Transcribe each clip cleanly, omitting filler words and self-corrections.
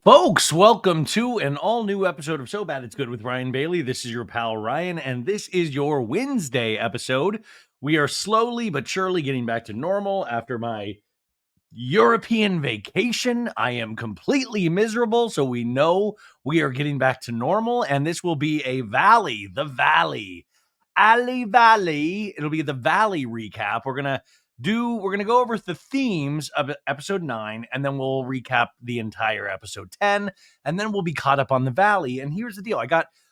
Folks, welcome to an all new episode of So Bad It's Good with Ryan Bailey. This is your pal Ryan, and this is your Wednesday episode. We are slowly but surely getting back to normal after my European vacation. I am completely miserable, so we know we are getting back to normal, and this will be a valley, the valley. Alley Valley. It'll be the Valley recap. We're gonna go over the themes of episode 9, and then we'll recap the entire episode 10, and then we'll be caught up on the Valley. And here's the deal.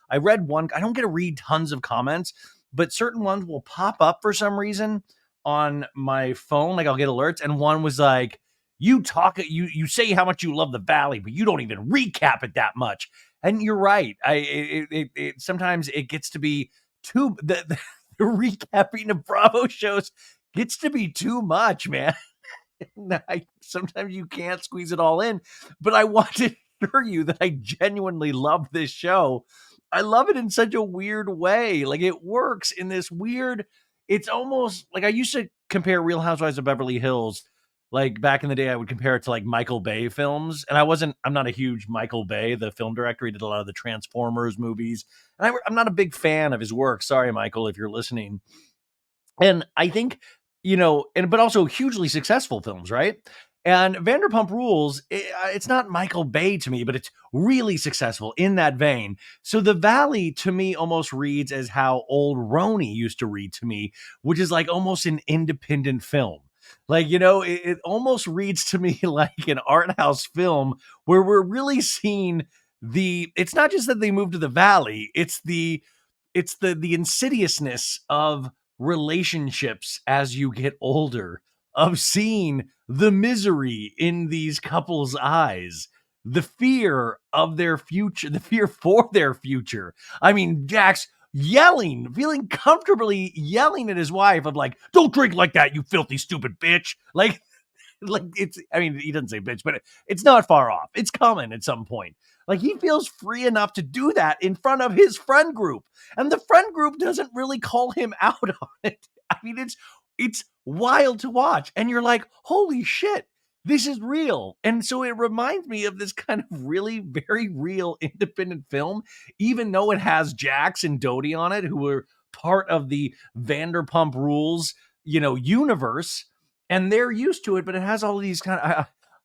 I read one, I don't get to read tons of comments, but certain ones will pop up for some reason on my phone. Like I'll get alerts, and one was like, you say how much you love the Valley, but you don't even recap it that much. And you're right. Sometimes it gets to be too the recapping of Bravo shows gets to be too much, man. Sometimes you can't squeeze it all in, but I want to assure you that I genuinely love this show. I love it in such a weird way. Like it works in this weird, it's almost like I used to compare Real Housewives of Beverly Hills. Like back in the day, I would compare it to like Michael Bay films. And I'm not a huge Michael Bay, the film director. He did a lot of the Transformers movies. And I'm not a big fan of his work. Sorry, Michael, if you're listening. And I think, but also hugely successful films, right? And Vanderpump Rules, it's not Michael Bay to me, but it's really successful in that vein. So The Valley to me almost reads as how old Roni used to read to me, which is like almost an independent film. Like, it almost reads to me like an art house film where we're really seeing it's not just that they moved to the Valley, it's the insidiousness of relationships as you get older, of seeing the misery in these couples' eyes, the fear of their future, the fear for their future. I mean, Jax yelling, feeling comfortably yelling at his wife of like, don't drink like that, you filthy stupid bitch. Like he doesn't say bitch, but it's not far off. It's coming at some point. Like he feels free enough to do that in front of his friend group. And the friend group doesn't really call him out on it. I mean, it's wild to watch. And you're like, holy shit, this is real. And so it reminds me of this kind of really very real independent film, even though it has Jax and Dodie on it, who are part of the Vanderpump Rules, universe, and they're used to it, but it has all these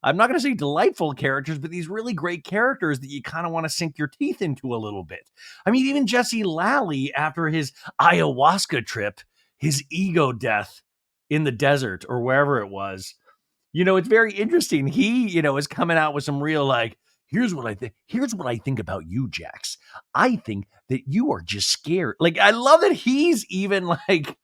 I'm not going to say delightful characters, but these really great characters that you kind of want to sink your teeth into a little bit. I mean, even Jesse Lally, after his ayahuasca trip, his ego death in the desert or wherever it was, it's very interesting. He, is coming out with some real like, here's what I think. Here's what I think about you, Jax. I think that you are just scared. Like, I love that he's even like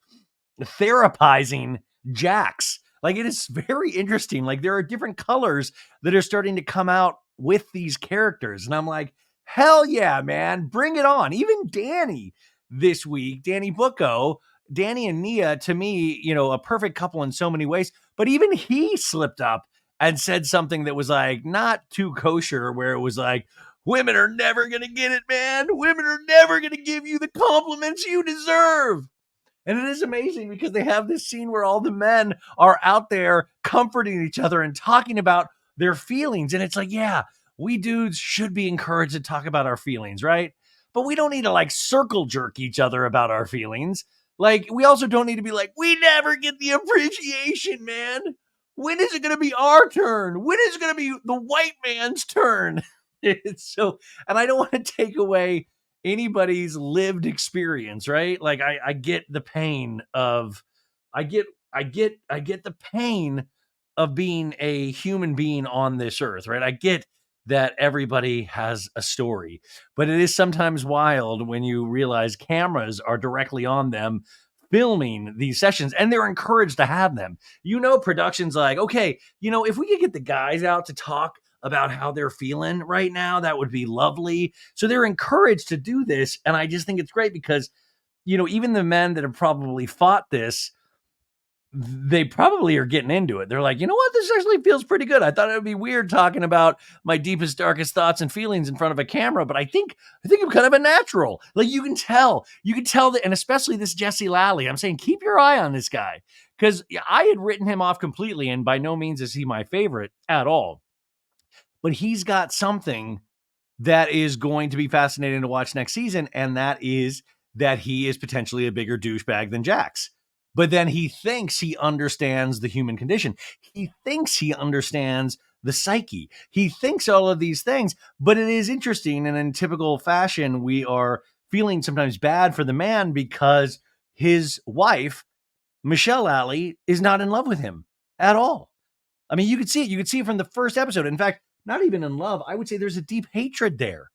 therapizing Jax. Like it is very interesting. Like there are different colors that are starting to come out with these characters. And I'm like, hell yeah, man, bring it on. Even Danny this week, Danny Bucco, Danny and Nia, to me, a perfect couple in so many ways. But even he slipped up and said something that was like not too kosher, where it was like, women are never going to get it, man. Women are never going to give you the compliments you deserve. And it is amazing because they have this scene where all the men are out there comforting each other and talking about their feelings. And it's like, yeah, we dudes should be encouraged to talk about our feelings, right? But we don't need to like circle jerk each other about our feelings. Like, we also don't need to be like, we never get the appreciation, man. When is it going to be our turn? When is it going to be the white man's turn? It's so, and I don't want to take away anybody's lived experience, right? Like I get the pain of I get the pain of being a human being on this earth, right? I get that everybody has a story, but it is sometimes wild when you realize cameras are directly on them filming these sessions and they're encouraged to have them. Production's like, okay, if we could get the guys out to talk about how they're feeling right now, that would be lovely. So they're encouraged to do this. And I just think it's great because, even the men that have probably fought this, they probably are getting into it. They're like, you know what? This actually feels pretty good. I thought it would be weird talking about my deepest, darkest thoughts and feelings in front of a camera, but I think I'm kind of a natural. Like you can tell that, and especially this Jesse Lally. I'm saying keep your eye on this guy because I had written him off completely, and by no means is he my favorite at all. but he's got something that is going to be fascinating to watch next season, and that is that he is potentially a bigger douchebag than Jax. But then he thinks he understands the human condition. He thinks he understands the psyche. He thinks all of these things, but it is interesting. And in typical fashion, we are feeling sometimes bad for the man because his wife, Michelle Alley, is not in love with him at all. I mean, you could see it. You could see it from the first episode. In fact, not even in love. I would say there's a deep hatred there.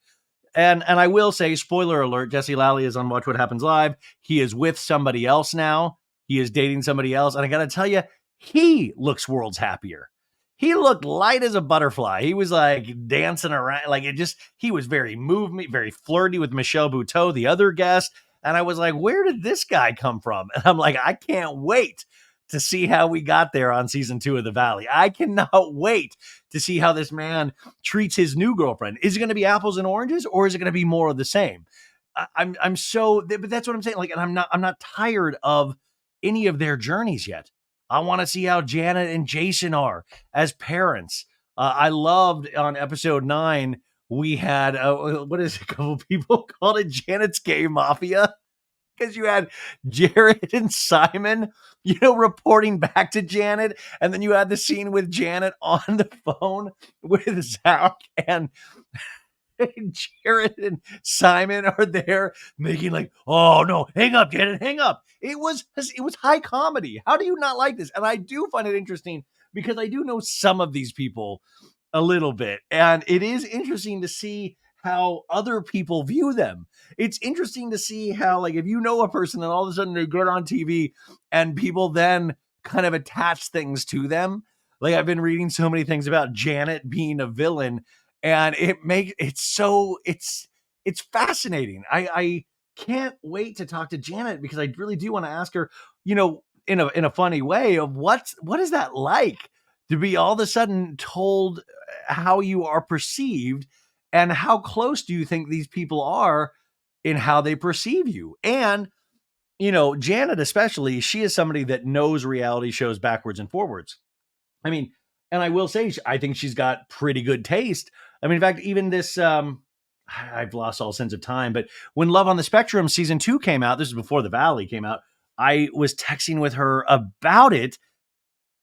And I will say, spoiler alert, Jesse Lally is on Watch What Happens Live. He is with somebody else now. He is dating somebody else. And I got to tell you, he looks worlds happier. He looked light as a butterfly. He was like dancing around. Like he was very very flirty with Michelle Buteau, the other guest. And I was like, where did this guy come from? And I'm like, I can't wait to see how we got there on season 2 of The Valley. I cannot wait to see how this man treats his new girlfriend. Is it going to be apples and oranges, or is it going to be more of the same? I'm so, but that's what I'm saying. Like, and I'm not tired of any of their journeys yet. I want to see how Janet and Jason are as parents. I loved on episode 9, we had, what is it? A couple people called it Janet's Gay Mafia. Because you had Jared and Simon, reporting back to Janet. And then you had the scene with Janet on the phone with Zach, and Jared and Simon are there making like, oh no, hang up, Janet, hang up. It was high comedy. How do you not like this? And I do find it interesting because I do know some of these people a little bit. And it is interesting to see how other people view them. It's interesting to see how, like, if you know a person and all of a sudden they're good on TV and people then kind of attach things to them. Like, I've been reading so many things about Janet being a villain, and it's fascinating. I can't wait to talk to Janet because I really do want to ask her, in a funny way, of what is that like to be all of a sudden told how you are perceived, and how close do you think these people are in how they perceive you? And, Janet, especially, she is somebody that knows reality shows backwards and forwards. I mean, and I will say, I think she's got pretty good taste. I mean, in fact, even this, I've lost all sense of time, but when Love on the Spectrum season 2 came out, this is before The Valley came out, I was texting with her about it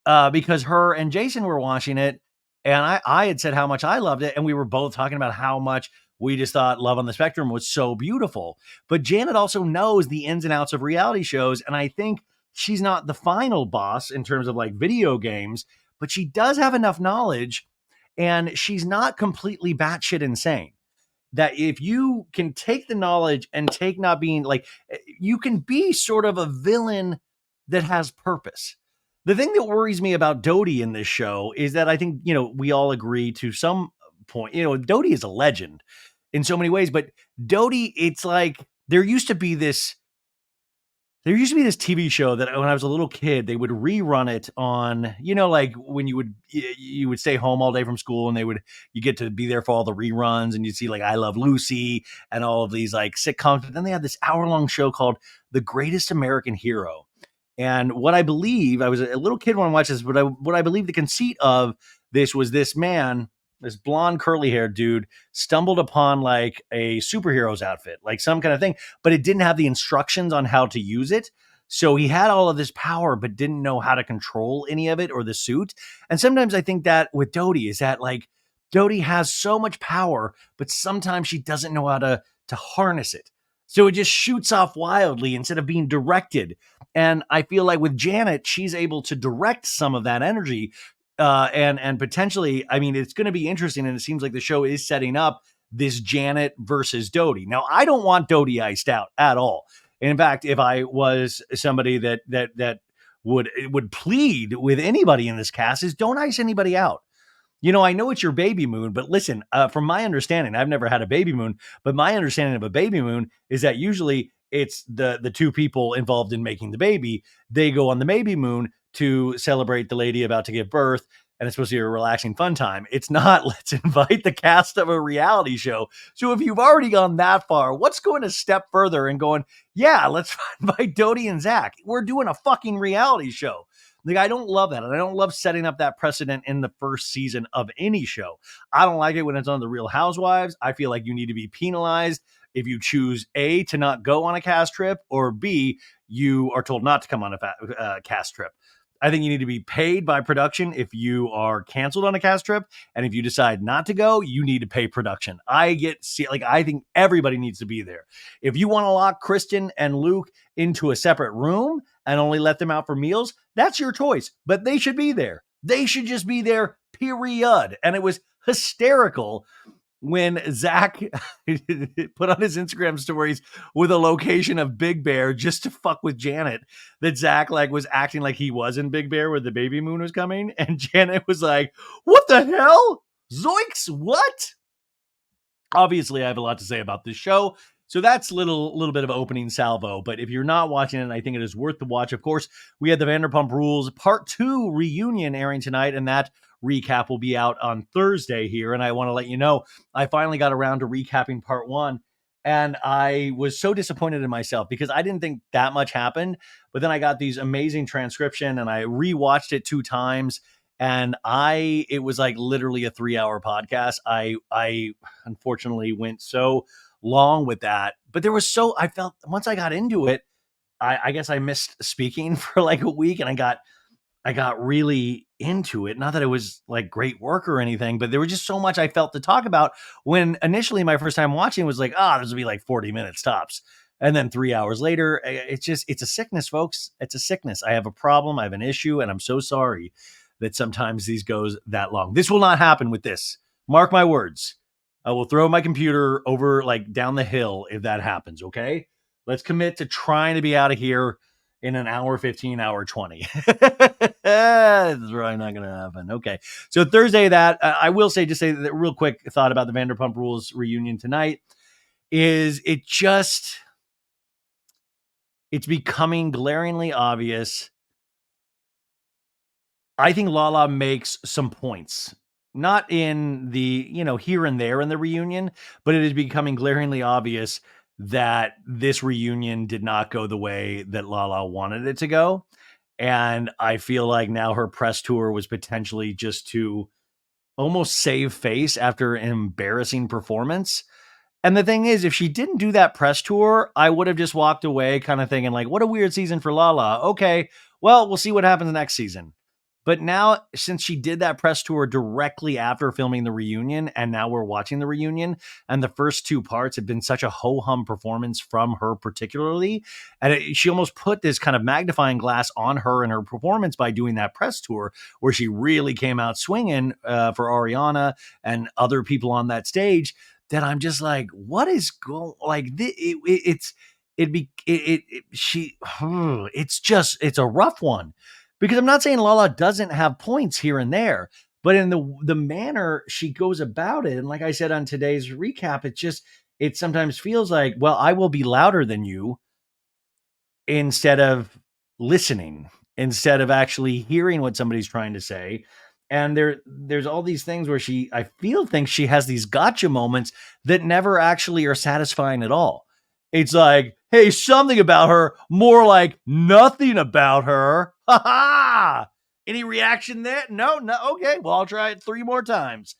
because her and Jason were watching it, and I had said how much I loved it, and we were both talking about how much we just thought Love on the Spectrum was so beautiful. But Janet also knows the ins and outs of reality shows, and I think she's not the final boss in terms of like video games, but she does have enough knowledge, and she's not completely batshit insane. That if you can take the knowledge and take not being like, you can be sort of a villain that has purpose. The thing that worries me about Dodie in this show is that I think, we all agree to some point, Dodie is a legend in so many ways, but Dodie, it's like there used to be this TV show that when I was a little kid, they would rerun it on, like when you would stay home all day from school and you get to be there for all the reruns, and you'd see like I Love Lucy and all of these like sitcoms. But then they had this hour-long show called The Greatest American Hero. And what I believe, I was a little kid when I watched this, but what I believe the conceit of this was this man, this blonde curly haired dude, stumbled upon like a superhero's outfit, like some kind of thing, but it didn't have the instructions on how to use it. So he had all of this power, but didn't know how to control any of it or the suit. And sometimes I think that with Dodie is that like Dodie has so much power, but sometimes she doesn't know how to harness it. So it just shoots off wildly instead of being directed. And I feel like with Janet, she's able to direct some of that energy. And potentially, I mean, it's going to be interesting. And it seems like the show is setting up this Janet versus Dodie. Now, I don't want Dodie iced out at all. In fact, if I was somebody that would plead with anybody in this cast, is don't ice anybody out. I know it's your baby moon, but listen, from my understanding, I've never had a baby moon, but my understanding of a baby moon is that usually it's the two people involved in making the baby. They go on the baby moon to celebrate the lady about to give birth, and it's supposed to be a relaxing, fun time. It's not, let's invite the cast of a reality show. So if you've already gone that far, what's going a step further and going, yeah, let's invite Dodie and Zach. We're doing a fucking reality show. Like, I don't love that. And I don't love setting up that precedent in the first season of any show. I don't like it when it's on The Real Housewives. I feel like you need to be penalized if you choose A, to not go on a cast trip, or B, you are told not to come on a cast trip. I think you need to be paid by production if you are canceled on a cast trip. And if you decide not to go, you need to pay production. I think everybody needs to be there. If you want to lock Kristen and Luke into a separate room and only let them out for meals, that's your choice. But they should be there. They should just be there, period. And it was hysterical when Zach put on his Instagram stories with a location of Big Bear just to fuck with Janet, that Zach like was acting like he was in Big Bear where the baby moon was coming. And Janet was like, what the hell? Zoinks, what? Obviously, I have a lot to say about this show. So that's little bit of opening salvo. But if you're not watching it, I think it is worth the watch. Of course, we had the Vanderpump Rules Part 2 reunion airing tonight, and that recap will be out on Thursday here. And I want to let you know, I finally got around to recapping Part 1. And I was so disappointed in myself because I didn't think that much happened. But then I got these amazing transcription and I rewatched it 2 times. And it was like literally a 3-hour podcast. I unfortunately went so long with that, but I felt once I got into it, I guess I missed speaking for like a week, and I got really into it. Not that it was like great work or anything, but there was just so much I felt to talk about. When initially my first time watching was like, this will be like 40 minutes tops. And then 3 hours later, it's a sickness, folks. It's a sickness. I have a problem. I have an issue, and I'm so sorry that sometimes these goes that long. This will not happen with this. Mark my words. I will throw my computer over like down the hill if that happens. Okay. Let's commit to trying to be out of here in an hour 15, hour 20. That's really not going to happen. Okay. So Thursday, I will say that real quick thought about the Vanderpump Rules reunion tonight is it's becoming glaringly obvious. I think Lala makes some points, not in the, here and there in the reunion, but it is becoming glaringly obvious that this reunion did not go the way that Lala wanted it to go. And I feel like now her press tour was potentially just to almost save face after an embarrassing performance. And the thing is, if she didn't do that press tour, I would have just walked away kind of thinking like, what a weird season for Lala. Okay, well, we'll see what happens next season. But now, since she did that press tour directly after filming the reunion, and now we're watching the reunion, and the first 2 parts have been such a ho-hum performance from her particularly, and she almost put this kind of magnifying glass on her and her performance by doing that press tour, where she really came out swinging for Ariana and other people on that stage, that I'm just like, what is going, like, it's a rough one. Because I'm not saying Lala doesn't have points here and there, but in the manner she goes about it, and like I said on today's recap, it sometimes feels like, well, I will be louder than you instead of listening, instead of actually hearing what somebody's trying to say. And there's all these things where I think she has these gotcha moments that never actually are satisfying at all. It's like, hey, something about her, more like nothing about her. Ha ha! Any reaction there? No. Okay, well, I'll try it 3 more times.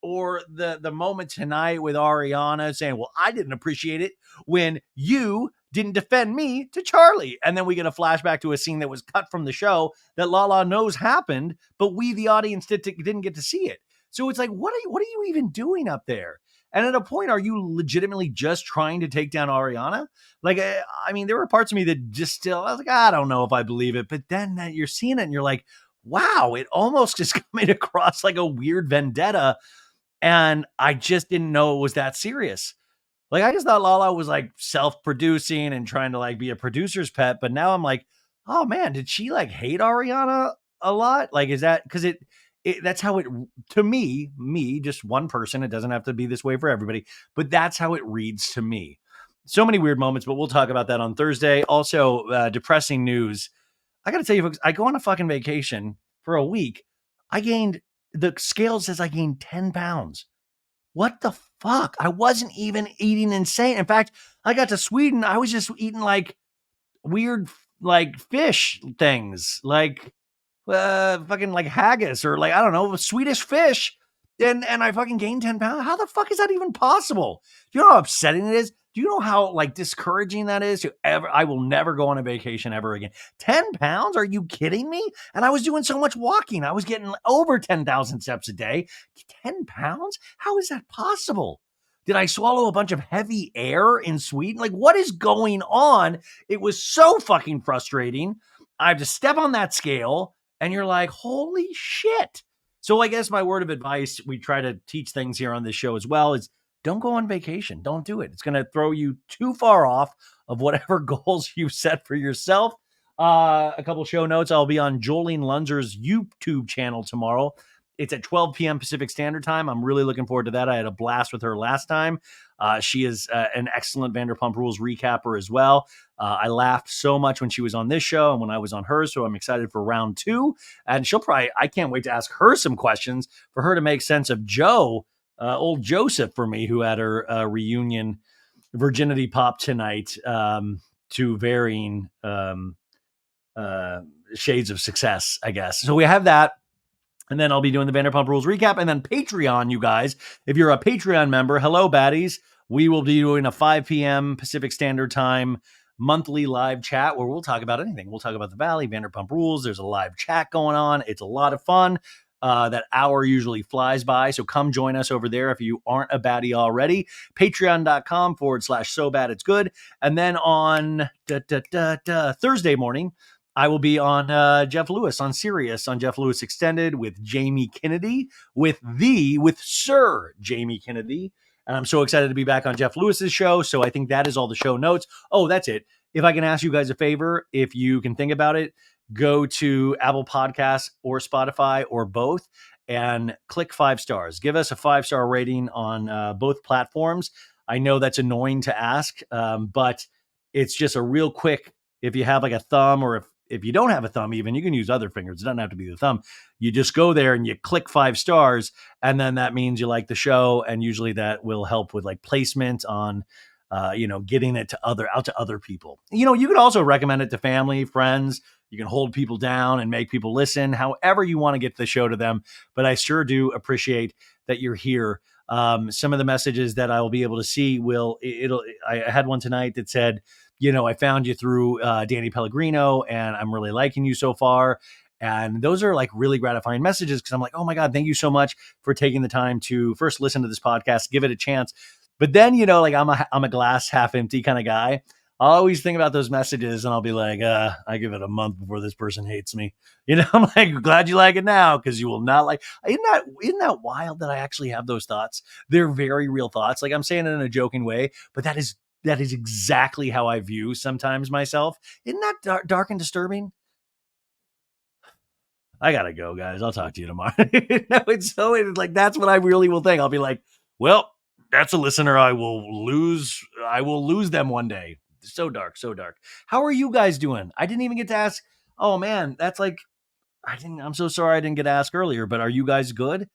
Or the moment tonight with Ariana saying, well, I didn't appreciate it when you didn't defend me to Charlie. And then we get a flashback to a scene that was cut from the show that Lala knows happened, but we, the audience, didn't get to see it. So it's like, what are you even doing up there? And at a point, are you legitimately just trying to take down Ariana? Like, I mean, there were parts of me that just still, I was like, I don't know if I believe it. But then you're seeing it and you're like, wow, it almost is coming across like a weird vendetta. And I just didn't know it was that serious. Like, I just thought Lala was like self-producing and trying to like be a producer's pet. But now I'm like, oh man, did she like hate Ariana a lot? Like, is that because that's how it, to me, just one person, it doesn't have to be this way for everybody, but that's how it reads to me. So many weird moments, but we'll talk about that on Thursday. Also, depressing news. I got to tell you, folks, I go on a fucking vacation for a week. The scale says I gained 10 pounds. What the fuck? I wasn't even eating insane. In fact, I got to Sweden. I was just eating like weird, like fish things. Like, fucking like haggis or like, I don't know, Swedish fish. And I fucking gained 10 pounds. How the fuck is that even possible? Do you know how upsetting it is? Do you know how like discouraging that is to ever? I will never go on a vacation ever again. 10 pounds? Are you kidding me? And I was doing so much walking. I was getting over 10,000 steps a day. 10 pounds? How is that possible? Did I swallow a bunch of heavy air in Sweden? Like, what is going on? It was so fucking frustrating. I have to step on that scale, and you're like, holy shit. So I guess my word of advice, we try to teach things here on this show as well, is don't go on vacation. Don't do it. It's going to throw you too far off of whatever goals you've set for yourself. A couple show notes. I'll be on Jolene Lunzer's YouTube channel tomorrow. It's at 12 p.m. Pacific Standard Time. I'm really looking forward to that. I had a blast with her last time. She is an excellent Vanderpump Rules recapper as well. I laughed so much when she was on this show and when I was on hers, so I'm excited for round 2. And I can't wait to ask her some questions for her to make sense of Joe, old Joseph for me, who had her reunion virginity pop tonight, to varying shades of success, I guess. So we have that. And then I'll be doing the Vanderpump Rules recap. And then Patreon, you guys, if you're a Patreon member, hello, baddies. We will be doing a 5 p.m. Pacific Standard Time monthly live chat where we'll talk about anything. We'll talk about the Valley, Vanderpump Rules. There's a live chat going on. It's a lot of fun. That hour usually flies by. So come join us over there if you aren't a baddie already. Patreon.com/so bad it's good. And then on Thursday morning, I will be on Jeff Lewis on Sirius on Jeff Lewis Extended with Jamie Kennedy, with Sir Jamie Kennedy. And I'm so excited to be back on Jeff Lewis's show. So I think that is all the show notes. Oh, that's it. If I can ask you guys a favor, if you can think about it, go to Apple Podcasts or Spotify or both and click 5 stars. Give us a 5-star rating on both platforms. I know that's annoying to ask, but it's just a real quick, if you have like a thumb, or if you don't have a thumb, even you can use other fingers. It doesn't have to be the thumb. You just go there and you click 5 stars, and then that means you like the show, and usually that will help with like placement on getting it out to other people. You could also recommend it to family, friends. You can hold people down and make people listen, however you want to get the show to them. But I sure do appreciate that you're here. Some of the messages that I will be able to see I had one tonight that said, I found you through Danny Pellegrino, and I'm really liking you so far. And those are like really gratifying messages, because I'm like, oh my God, thank you so much for taking the time to first listen to this podcast, give it a chance. But then, like I'm a glass half empty kind of guy. I'll always think about those messages, and I'll be like, I give it a month before this person hates me. I'm like, glad you like it now, because you will not like. Isn't that wild that I actually have those thoughts? They're very real thoughts. Like, I'm saying it in a joking way, but that is exactly how I view sometimes myself. Isn't that dark and disturbing? I gotta go, guys. I'll talk to you tomorrow. It's like, that's what I really will think. I'll be like, well, that's a listener I will lose. I will lose them one day. So dark, so dark. How are you guys doing? I didn't even get to ask. Oh man, that's like, I'm so sorry I didn't get to ask earlier, but are you guys good?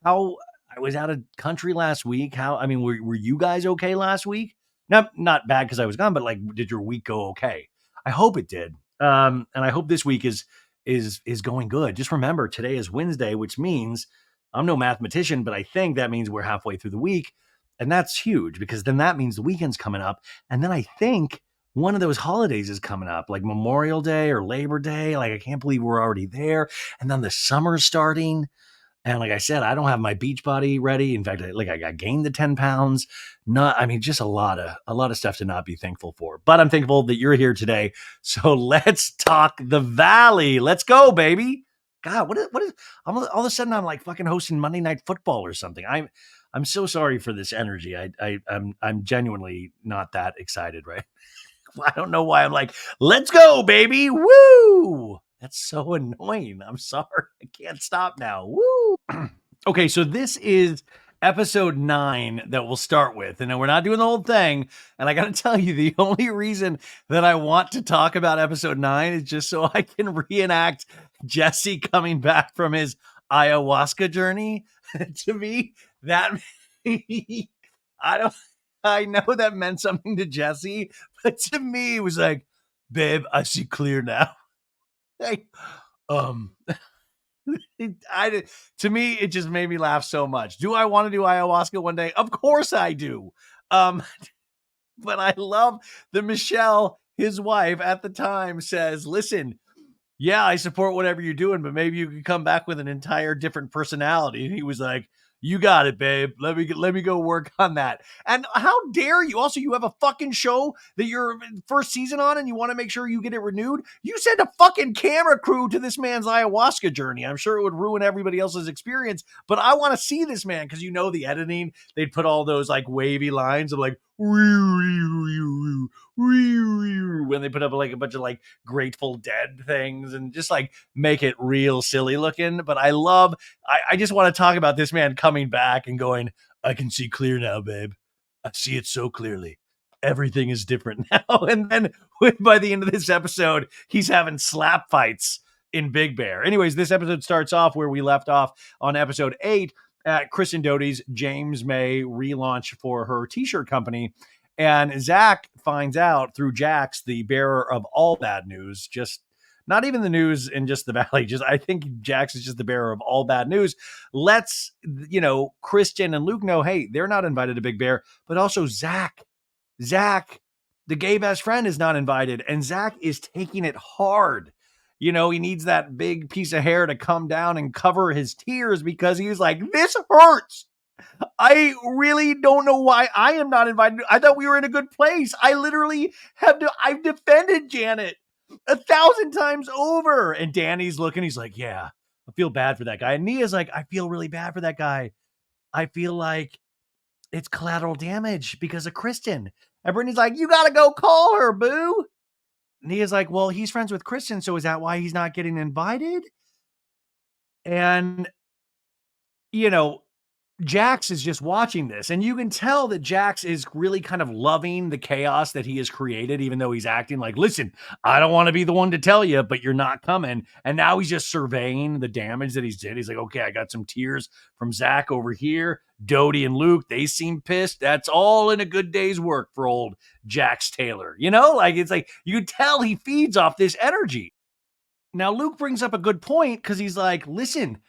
How I was out of country last week. Were you guys okay last week? Not bad because I was gone, but like, did your week go okay? I hope it did. And I hope this week is going good. Just remember, today is Wednesday, which means I'm no mathematician, but I think that means we're halfway through the week. And that's huge, because then that means the weekend's coming up. And then I think one of those holidays is coming up, like Memorial Day or Labor Day. Like, I can't believe we're already there. And then the summer's starting. And like I said, I don't have my beach body ready. In fact, I gained the 10 pounds. Just a lot of stuff to not be thankful for. But I'm thankful that you're here today. So let's talk the Valley. Let's go, baby. God, what is all of a sudden I'm like fucking hosting Monday Night Football or something. I'm so sorry for this energy. I'm genuinely not that excited, right? I don't know why I'm like, let's go, baby. Woo! That's so annoying. I'm sorry. I can't stop now. Woo! Okay, so this is episode 9 that we'll start with. And we're not doing the whole thing. And I got to tell you, the only reason that I want to talk about episode 9 is just so I can reenact Jesse coming back from his ayahuasca journey. To me, that I don't I know that meant something to Jesse, but to me it was like, babe, I see clear now. Like, Um, to me, it just made me laugh so much. Do I want to do ayahuasca one day? Of course I do. Um, but I love that Michelle, his wife at the time, says, "Listen, yeah, I support whatever you're doing, but maybe you could come back with an entire different personality." And he was like, "You got it, babe. Let me go work on that." And how dare you? Also, you have a fucking show that you're first season on, and you want to make sure you get it renewed. You send a fucking camera crew to this man's ayahuasca journey. I'm sure it would ruin everybody else's experience, but I want to see this man because the editing. They'd put all those like wavy lines of like when they put up like a bunch of like Grateful Dead things and just like make it real silly looking. But I just want to talk about this man coming back and going, "I can see clear now, babe. I see it so clearly. Everything is different now." And then by the end of this episode, he's having slap fights in Big Bear. Anyways, this episode starts off where we left off on episode 8 at Chris and Doty's James May relaunch for her t-shirt company. And Zach finds out through Jax, the bearer of all bad news, just not even the news in just the valley. Just I think Jax is just the bearer of all bad news. Let's, Christian and Luke know, hey, they're not invited to Big Bear, but also Zach, the gay best friend, is not invited. And Zach is taking it hard. He needs that big piece of hair to come down and cover his tears because he's like, this hurts. I really don't know why I am not invited. I thought we were in a good place. I literally I've defended Janet 1,000 times over. And Danny's looking, he's like, yeah, I feel bad for that guy. And Nia's like, I feel really bad for that guy. I feel like it's collateral damage because of Kristen. And Brittany's like, you got to go call her, boo. Nia's like, well, he's friends with Kristen, so is that why he's not getting invited? And, Jax is just watching this, and you can tell that Jax is really kind of loving the chaos that he has created, even though he's acting like, listen, I don't want to be the one to tell you, but you're not coming. And now he's just surveying the damage that he's did. He's like, okay, I got some tears from Zach over here. Doty and Luke, they seem pissed. That's all in a good day's work for old Jax Taylor. It's like you can tell he feeds off this energy. Now, Luke brings up a good point because he's like, listen,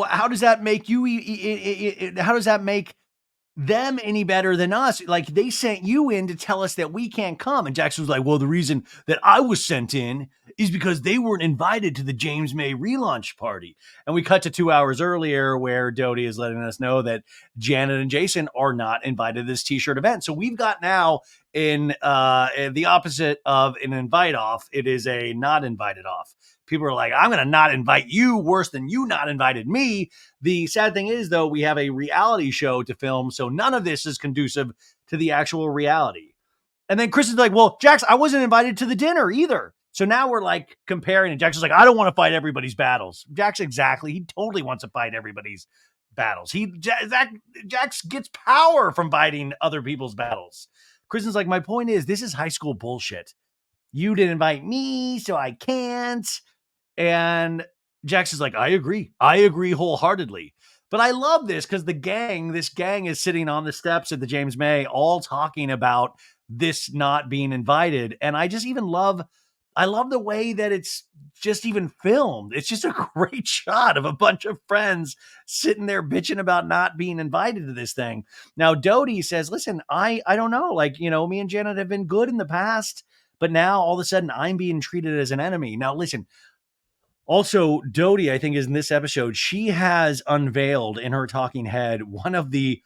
how does that make you? How does that make them any better than us? Like, they sent you in to tell us that we can't come. And Jackson was like, well, the reason that I was sent in is because they weren't invited to the James May relaunch party. And we cut to 2 hours earlier where Doty is letting us know that Janet and Jason are not invited to this t-shirt event. So we've got now in the opposite of an invite off, it is a not invited off. People are like, I'm going to not invite you worse than you not invited me. The sad thing is, though, we have a reality show to film, so none of this is conducive to the actual reality. And then Chris is like, well, Jax, I wasn't invited to the dinner either. So now we're like comparing, and Jax is like, I don't want to fight everybody's battles. Jax, exactly. He totally wants to fight everybody's battles. Jax gets power from fighting other people's battles. Kristen's like, my point is, this is high school bullshit. You didn't invite me, so I can't. And Jax is like, I agree wholeheartedly. But I love this because this gang is sitting on the steps at the James May, all talking about this not being invited. And I love the way that it's just even filmed. It's just a great shot of a bunch of friends sitting there bitching about not being invited to this thing. Now, Doty says, listen, I don't know. Like, me and Janet have been good in the past, but now all of a sudden I'm being treated as an enemy. Now, listen, also, Doty, I think, is in this episode, she has unveiled in her talking head one of the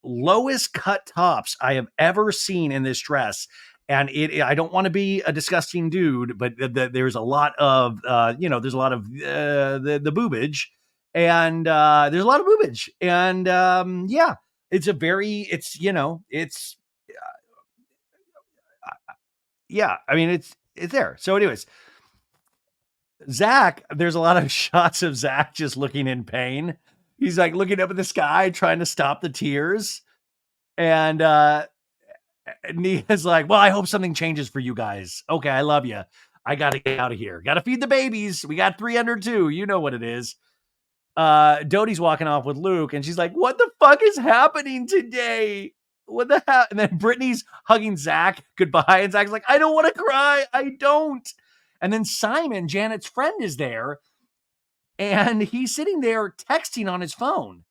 lowest cut tops I have ever seen in this dress. And I don't want to be a disgusting dude, but there's a lot of, there's a lot of the boobage, and there's a lot of boobage. And yeah, yeah, I mean, it's there. So anyways, Zach, there's a lot of shots of Zach just looking in pain. He's like looking up at the sky, trying to stop the tears. And Nia's like, well, I hope something changes for you guys. Okay, I love you. I got to get out of here. Got to feed the babies. We got 302. You know what it is. Doty's walking off with Luke, and she's like, what the fuck is happening today? What the hell? And then Brittany's hugging Zach goodbye, and Zach's like, I don't want to cry. I don't. And then Simon, Janet's friend, is there, and he's sitting there texting on his phone.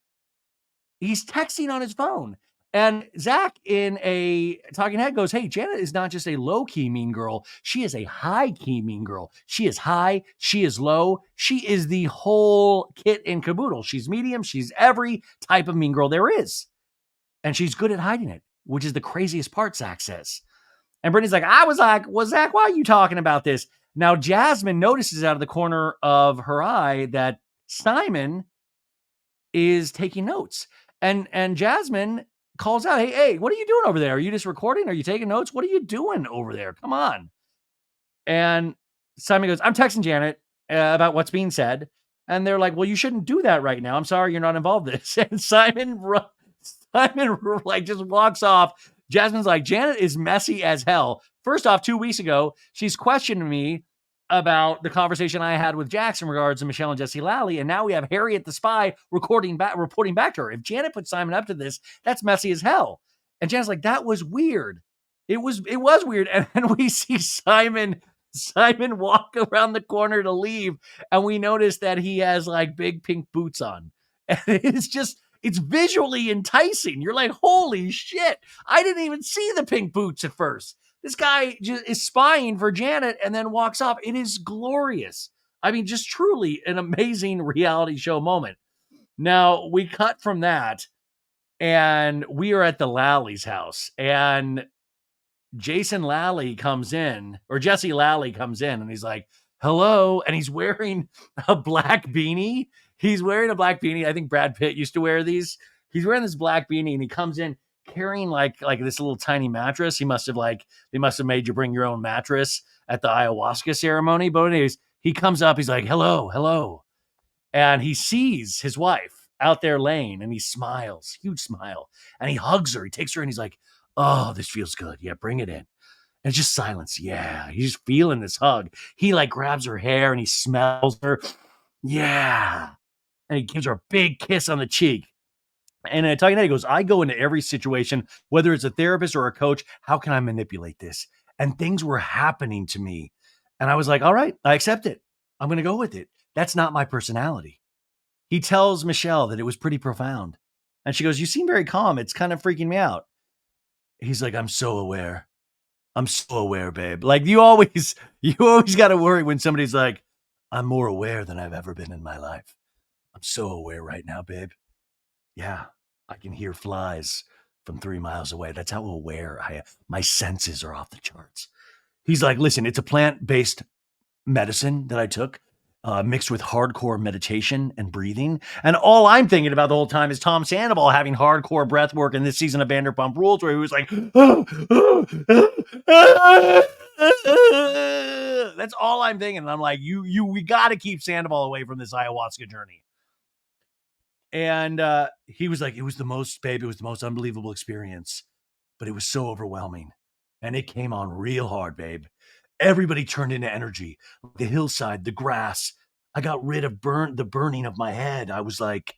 He's texting on his phone. And Zach, in a talking head, goes, "Hey, Janet is not just a low key mean girl. She is a high key mean girl. She is high. She is low. She is the whole kit and caboodle. She's medium. She's every type of mean girl there is. And she's good at hiding it, which is the craziest part," Zach says. And Brittany's like, I was like, well, Zach, why are you talking about this? Now, Jasmine notices out of the corner of her eye that Simon is taking notes. And Jasmine calls out, hey, what are you doing over there? Are you just recording? Are you taking notes? What are you doing over there? Come on. And Simon goes, I'm texting Janet about what's being said. And they're like, well, you shouldn't do that right now. I'm sorry you're not involved in this. And Simon like just walks off. Jasmine's like, Janet is messy as hell. First off, 2 weeks ago, she's questioned me about the conversation I had with Jax in regards to Michelle and Jesse Lally, and now we have Harriet the spy reporting back to her. If Janet put Simon up to this, that's messy as hell. And Janet's like, that was weird. It was weird. And then we see Simon walk around the corner to leave, and we notice that he has like big pink boots on. And it's visually enticing. You're like, holy shit. I didn't even see the pink boots at first. This guy just is spying for Janet and then walks off. It is glorious. I mean, just truly an amazing reality show moment. Now, we cut from that, and we are at the Lally's house, and Jason Lally comes in, or Jesse Lally comes in, and he's like, hello, and he's wearing a black beanie. I think Brad Pitt used to wear these. He's wearing this black beanie, and he comes in carrying like this little tiny mattress. They must have made you bring your own mattress at the ayahuasca ceremony. But anyways, he comes up, he's like, hello. And he sees his wife out there laying, and he smiles, huge smile, and he hugs her. He takes her, and he's like, oh, this feels good. Yeah, bring it in. And it's just silence. Yeah, he's just feeling this hug. He like grabs her hair and he smells her. Yeah. And he gives her a big kiss on the cheek. And talking to he goes, I go into every situation, whether it's a therapist or a coach, how can I manipulate this? And things were happening to me. And I was like, all right, I accept it. I'm going to go with it. That's not my personality. He tells Michelle that it was pretty profound. And she goes, you seem very calm. It's kind of freaking me out. He's like, I'm so aware, babe. Like you always got to worry when somebody's like, I'm more aware than I've ever been in my life. I'm so aware right now, babe. Yeah, I can hear flies from 3 miles away. That's how aware I am. My senses are off the charts. He's like, listen, it's a plant-based medicine that I took, mixed with hardcore meditation and breathing. And all I'm thinking about the whole time is Tom Sandoval having hardcore breath work in this season of Vanderpump Rules, where he was like, that's all I'm thinking. And I'm like, we got to keep Sandoval away from this ayahuasca journey. And he was like, it was the most unbelievable experience, but it was so overwhelming. And it came on real hard, babe. Everybody turned into energy. The hillside, the grass. I got rid of the burning of my head. I was like,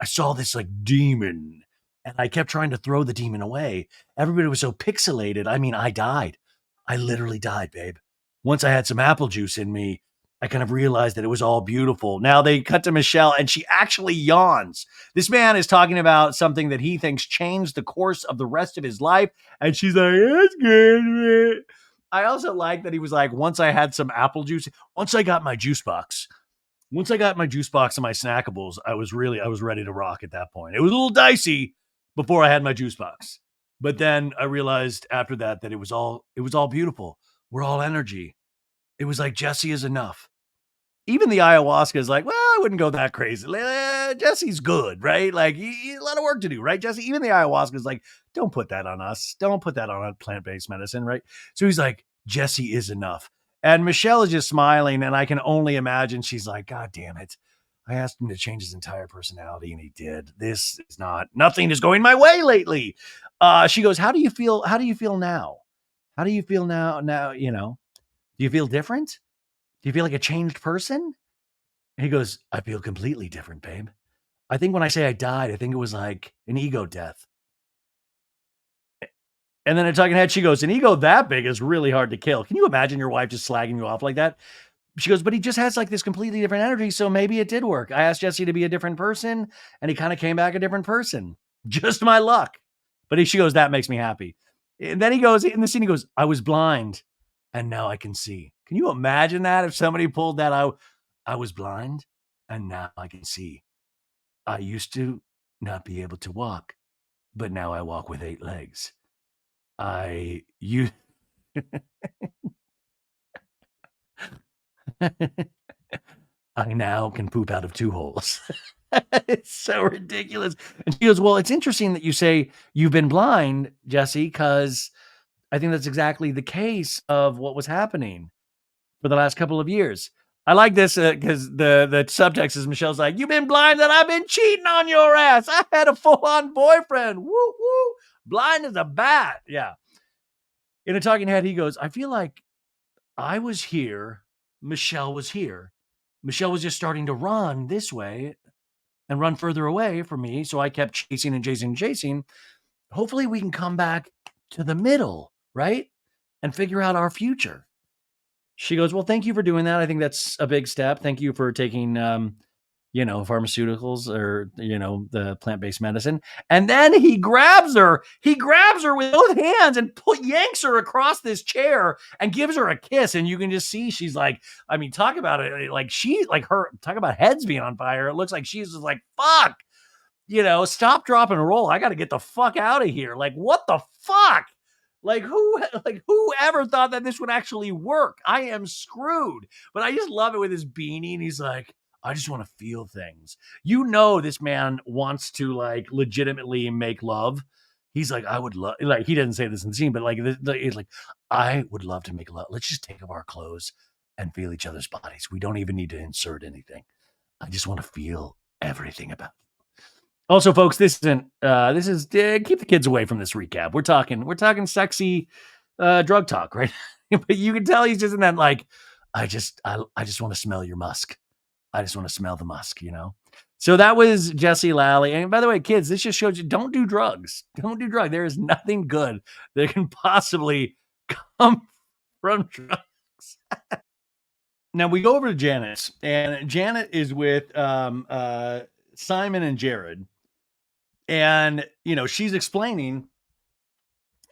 I saw this like demon, and I kept trying to throw the demon away. Everybody was so pixelated. I mean, I died. I literally died, babe. Once I had some apple juice in me, I kind of realized that it was all beautiful. Now they cut to Michelle, and she actually yawns. This man is talking about something that he thinks changed the course of the rest of his life. And she's like, that's good. I also like that he was like, once I had some apple juice, once I got my juice box and my snackables, I was ready to rock at that point. It was a little dicey before I had my juice box. But then I realized after that it was all beautiful. We're all energy. It was like, Jesse is enough. Even the ayahuasca is like, well, I wouldn't go that crazy. Jesse's good, right? Like, a lot of work to do, right, Jesse? Even the ayahuasca is like, don't put that on us. Don't put that on a plant-based medicine, right? So he's like, Jesse is enough. And Michelle is just smiling, and I can only imagine she's like, God damn it. I asked him to change his entire personality, and he did. Nothing is going my way lately. She goes, how do you feel? How do you feel now? How do you feel now? Now, do you feel different? Do you feel like a changed person? And he goes, I feel completely different, babe. I think when I say I died, I think it was like an ego death. And then a talking head, she goes, an ego that big is really hard to kill. Can you imagine your wife just slagging you off like that? She goes, but he just has like this completely different energy. So maybe it did work. I asked Jesse to be a different person and he kind of came back a different person. Just my luck. But she goes, that makes me happy. And then he goes, in the scene, he goes, I was blind and now I can see. Can you imagine that if somebody pulled that out? I was blind and now I can see. I used to not be able to walk, but now I walk with 8 legs. You I now can poop out of 2 holes. It's so ridiculous. And she goes, well, it's interesting that you say you've been blind, Jesse, because I think that's exactly the case of what was happening for the last couple of years. I like this because the subtext is Michelle's like, you've been blind and I've been cheating on your ass. I had a full-on boyfriend. Woo, woo. Blind as a bat. Yeah. In a talking head, he goes, I feel like I was here. Michelle was here. Michelle was just starting to run this way and run further away from me. So I kept chasing and chasing and chasing. Hopefully we can come back to the middle, right? And figure out our future. She goes, well, thank you for doing that. I think that's a big step. Thank you for taking, pharmaceuticals or, the plant-based medicine. And then he grabs her. He grabs her with both hands and yanks her across this chair and gives her a kiss. And you can just see she's like, I mean, talk about it. Like talk about heads being on fire. It looks like she's just like, fuck, stop, drop, and roll. I got to get the fuck out of here. Like, what the fuck? Whoever thought that this would actually work? I am screwed. But I just love it with his beanie. And he's like, I just want to feel things. This man wants to like legitimately make love. He's like, I would love, like, he doesn't say this in the scene, but like, he's like, I would love to make love. Let's just take off our clothes and feel each other's bodies. We don't even need to insert anything. I just want to feel everything about it. Also, folks, this is keep the kids away from this recap. We're talking sexy drug talk, right? But you can tell he's just in that like, I just want to smell your musk. I just want to smell the musk, So that was Jesse Lally. And by the way, kids, this just shows you don't do drugs. Don't do drugs. There is nothing good that can possibly come from drugs. Now we go over to Janet, and Janet is with Simon and Jared. And, she's explaining,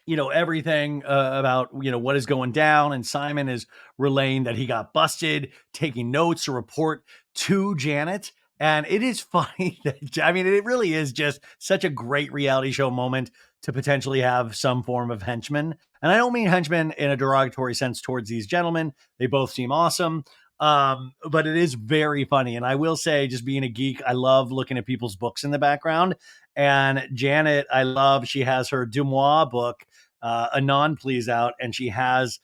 everything about, what is going down. And Simon is relaying that he got busted, taking notes to report to Janet. And it is funny that, it really is just such a great reality show moment to potentially have some form of henchman. And I don't mean henchman in a derogatory sense towards these gentlemen. They both seem awesome. But it is very funny. And I will say, just being a geek, I love looking at people's books in the background. And Janet, I love, she has her Dumois book, Anon Please out, and she has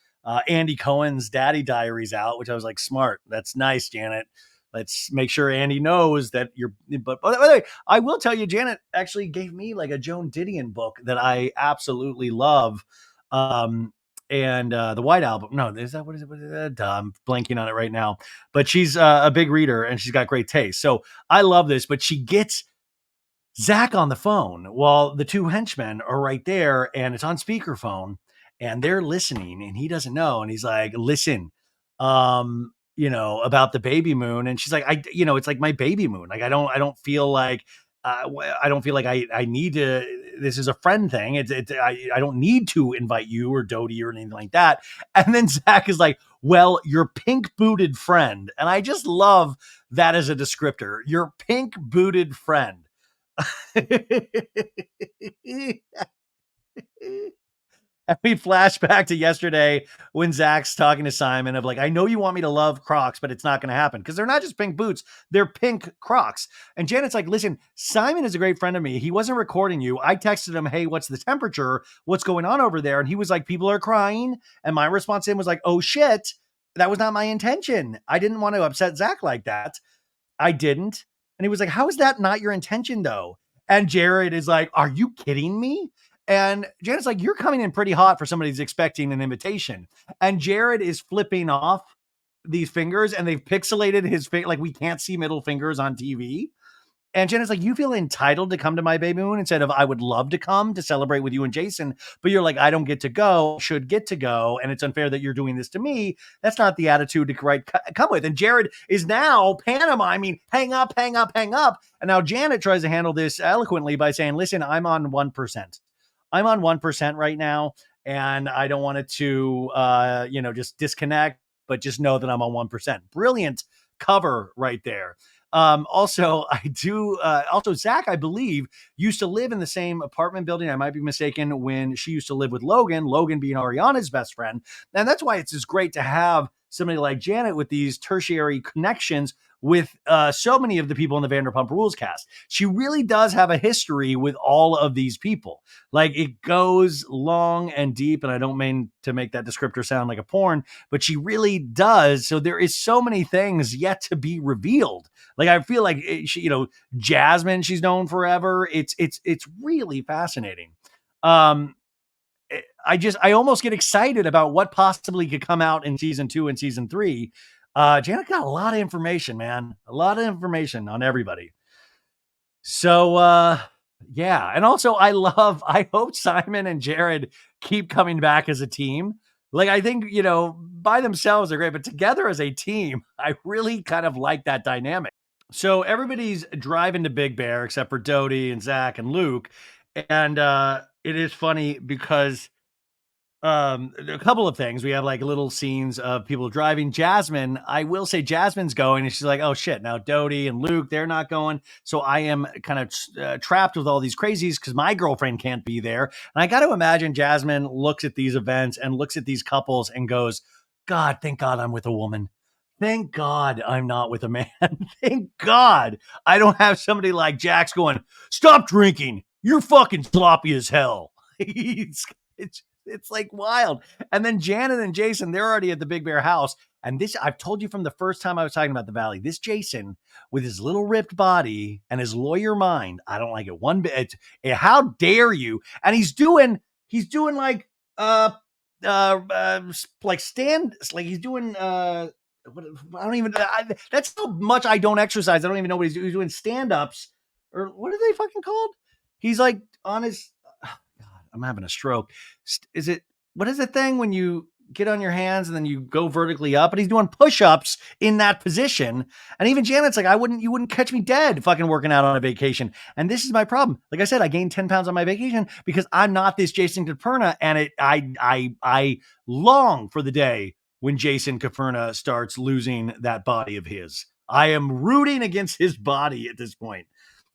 Andy Cohen's Daddy Diaries out, which I was like, smart. That's nice, Janet. Let's make sure Andy knows that you're, but by the way, I will tell you, Janet actually gave me like a Joan Didion book that I absolutely love. And the White Album. No, is that what is it? What is that? I'm blanking on it right now. But she's a big reader and she's got great taste. So I love this. But she gets Zach on the phone while the two henchmen are right there, and it's on speakerphone, and they're listening, and he doesn't know, and he's like, "Listen, about the baby moon," and she's like, it's like my baby moon. Like I don't feel like I need to. This is a friend thing. I don't need to invite you or Dodie or anything like that. And then Zach is like, well, your pink booted friend, and I just love that as a descriptor. Your pink booted friend. And we flash back to yesterday when Zach's talking to Simon of like, I know you want me to love Crocs, but it's not going to happen because they're not just pink boots. They're pink Crocs. And Janet's like, listen, Simon is a great friend of me. He wasn't recording you. I texted him, hey, what's the temperature? What's going on over there? And he was like, people are crying. And my response to him was like, oh shit, that was not my intention. I didn't want to upset Zach like that. I didn't. And he was like, how is that not your intention though? And Jared is like, are you kidding me? And Janet's like, you're coming in pretty hot for somebody who's expecting an invitation. And Jared is flipping off these fingers and they've pixelated his finger. Like we can't see middle fingers on TV. And Jenna's like, "You feel entitled to come to my baby moon instead of I would love to come to celebrate with you and Jason, but you're like, I don't get to go, should get to go, and it's unfair that you're doing this to me." That's not the attitude to come with. And Jared is now pantomiming, hang up, hang up, hang up. And now Janet tries to handle this eloquently by saying, "Listen, I'm on 1%. I'm on 1% right now, and I don't want it to, just disconnect, but just know that I'm on 1%." Brilliant cover right there. Also, Zach, I believe, used to live in the same apartment building. I might be mistaken, when she used to live with Logan being Ariana's best friend. And that's why it's just great to have somebody like Janet with these tertiary connections with so many of the people in the Vanderpump Rules cast. She really does have a history with all of these people. Like, it goes long and deep, and I don't mean to make that descriptor sound like a porn, but she really does. So there is so many things yet to be revealed. Like, I feel like Jasmine, she's known forever. It's really fascinating. Um, I almost get excited about what possibly could come out in season 2 and season 3. Janet got a lot of information, man. A lot of information on everybody. So yeah. And also I hope Simon and Jared keep coming back as a team. Like, I think, by themselves they're great, but together as a team, I really kind of like that dynamic. So everybody's driving to Big Bear except for Dodie and Zach and Luke. And it is funny because a couple of things. We have like little scenes of people driving. Jasmine, I will say Jasmine's going, and she's like, "Oh shit, now Dodie and Luke, they're not going." So I am kind of trapped with all these crazies because my girlfriend can't be there. And I got to imagine Jasmine looks at these events and looks at these couples and goes, "God, thank God I'm with a woman. Thank God I'm not with a man. Thank God I don't have somebody like Jax going, 'Stop drinking. You're fucking sloppy as hell.'" It's like wild. And then Janet and Jason, they're already at the Big Bear house. And this, I've told you from the first time I was talking about the Valley, this Jason with his little ripped body and his lawyer mind, I don't like it one bit. How dare you? And he's doing like, like he's doing, what, I don't even, that's how much I don't exercise. I don't even know what he's doing stand ups, or what are they fucking called? He's like on his, I'm having a stroke. Is it, what is the thing when you get on your hands and then you go vertically up? And he's doing push-ups in that position. And even Janet's like, you wouldn't catch me dead fucking working out on a vacation. And this is my problem. Like I said, I gained 10 pounds on my vacation because I'm not this Jason Caperna. And I long for the day when Jason Caperna starts losing that body of his. I am rooting against his body at this point.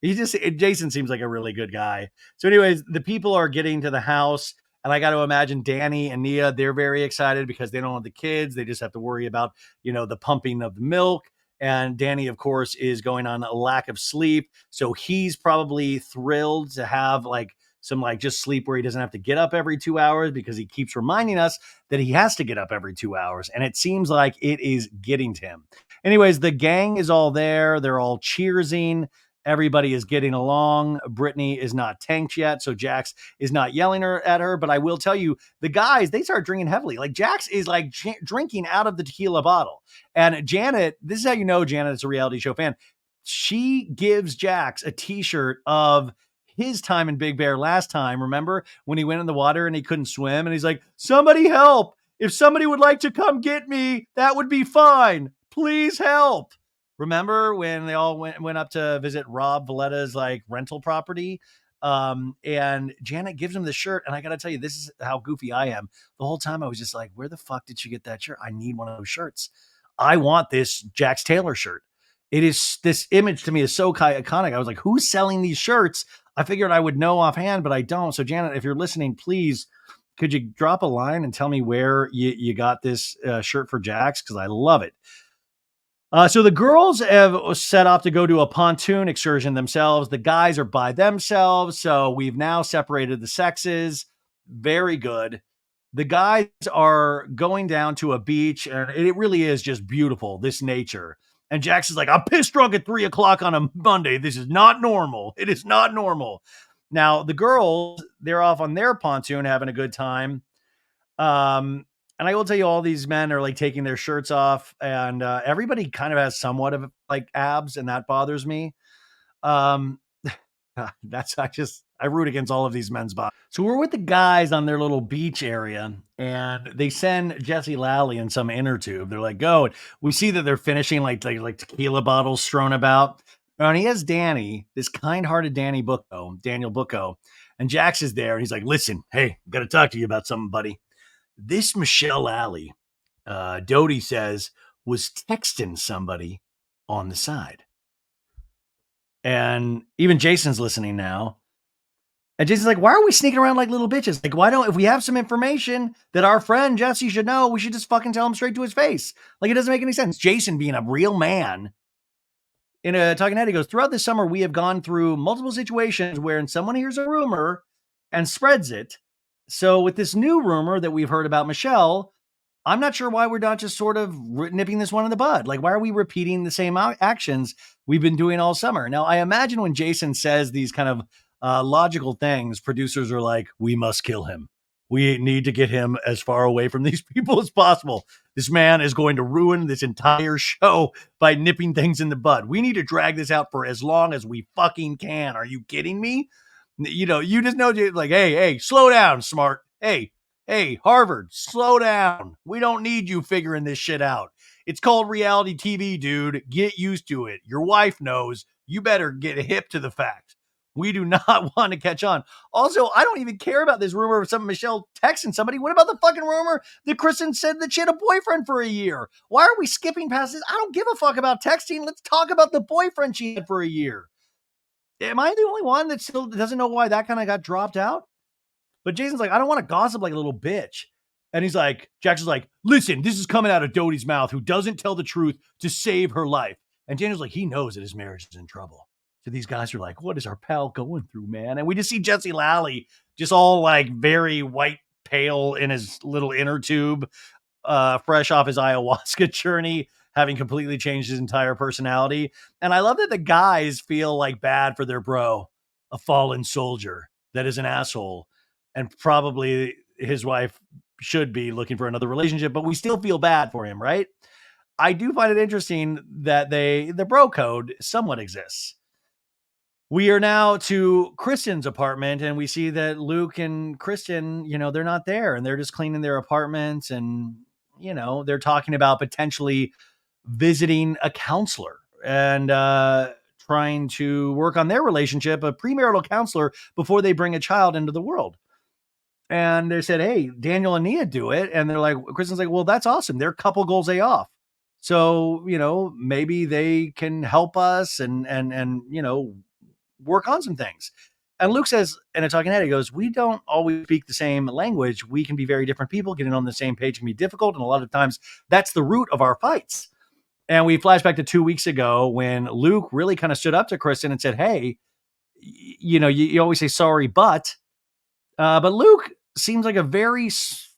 Jason seems like a really good guy. So, anyways, the people are getting to the house, and I got to imagine Danny and Nia, they're very excited because they don't have the kids. They just have to worry about, the pumping of the milk. And Danny, of course, is going on a lack of sleep. So he's probably thrilled to have like some like just sleep where he doesn't have to get up every 2 hours, because he keeps reminding us that he has to get up every 2 hours. And it seems like it is getting to him. Anyways, the gang is all there. They're all cheersing. Everybody is getting along. Brittany is not tanked yet, so Jax is not yelling at her. But I will tell you, the guys, they start drinking heavily. Like, Jax is like drinking out of the tequila bottle. And Janet, this is how you know Janet is a reality show fan. She gives Jax a t-shirt of his time in Big Bear last time. Remember when he went in the water and he couldn't swim? And he's like, "Somebody help. If somebody would like to come get me, that would be fine. Please help." Remember when they all went up to visit Rob Valletta's like rental property? And Janet gives him the shirt. And I got to tell you, this is how goofy I am. The whole time I was just like, where the fuck did she get that shirt? I need one of those shirts. I want this Jax Taylor shirt. This image to me is so iconic. I was like, who's selling these shirts? I figured I would know offhand, but I don't. So Janet, if you're listening, please, could you drop a line and tell me where you got this shirt for Jax? Because I love it. So the girls have set off to go to a pontoon excursion themselves. The guys are by themselves. So we've now separated the sexes. Very good. The guys are going down to a beach, and it really is just beautiful, this nature. And Jax is like, "I'm pissed drunk at 3 o'clock on a Monday. This is not normal. It is not normal." Now, the girls, they're off on their pontoon having a good time. Um, and I will tell you, all these men are like taking their shirts off, and everybody kind of has somewhat of like abs, and that bothers me. Um, I root against all of these men's bodies. So we're with the guys on their little beach area, and they send Jesse Lally in some inner tube. They're like, go. And we see that they're finishing like tequila bottles strewn about. And he has Danny, this kind-hearted Daniel Bucco, and Jax is there, and he's like, listen, hey, got to talk to you about something, buddy. This Michelle Lally, Dodie says, was texting somebody on the side. And even Jason's listening now. And Jason's like, why are we sneaking around like little bitches? Like, why don't, if we have some information that our friend Jesse should know, we should just fucking tell him straight to his face. Like, it doesn't make any sense. Jason, being a real man, in a talking head, he goes, throughout this summer, we have gone through multiple situations where someone hears a rumor and spreads it. So with this new rumor that we've heard about Michelle, I'm not sure why we're not just sort of nipping this one in the bud. Like, why are we repeating the same actions we've been doing all summer? Now, I imagine when Jason says these kind of logical things, producers are like, we must kill him. We need to get him as far away from these people as possible. This man is going to ruin this entire show by nipping things in the bud. We need to drag this out for as long as we fucking can. Are you kidding me? You know, you just know, like, hey, slow down, smart. Hey, Harvard, slow down. We don't need you figuring this shit out. It's called reality TV, dude. Get used to it. Your wife knows. You better get hip to the fact. We do not want to catch on. Also, I don't even care about this rumor of some Michelle texting somebody. What about the fucking rumor that Kristen said that she had a boyfriend for a year? Why are we skipping past this? I don't give a fuck about texting. Let's talk about the boyfriend she had for a year. Am I the only one that still doesn't know why that kind of got dropped out? But Jason's like, I don't want to gossip like a little bitch. And he's like, Jackson's like, listen, this is coming out of Dodie's mouth, who doesn't tell the truth to save her life. And Daniel's like, he knows that his marriage is in trouble. So these guys are like, what is our pal going through, man? And we just see Jesse Lally just all like very white, pale in his little inner tube, fresh off his ayahuasca journey, having completely changed his entire personality. And I love that the guys feel like bad for their bro, a fallen soldier that is an asshole. And probably his wife should be looking for another relationship, but we still feel bad for him, right? I do find it interesting that the bro code somewhat exists. We are now to Kristen's apartment, and we see that Luke and Kristen, they're not there, and they're just cleaning their apartments, and they're talking about potentially visiting a counselor and trying to work on their relationship, a premarital counselor, before they bring a child into the world. And they said, hey, Daniel and Nia do it. And they're like, Kristen's like, well, that's awesome. They're couple goals off. So, maybe they can help us and work on some things. And Luke says, in a talking head, he goes, we don't always speak the same language. We can be very different people. Getting on the same page can be difficult. And a lot of times that's the root of our fights. And we flash back to 2 weeks ago when Luke really kind of stood up to Kristen and said, hey, you always say sorry, but Luke seems like a very,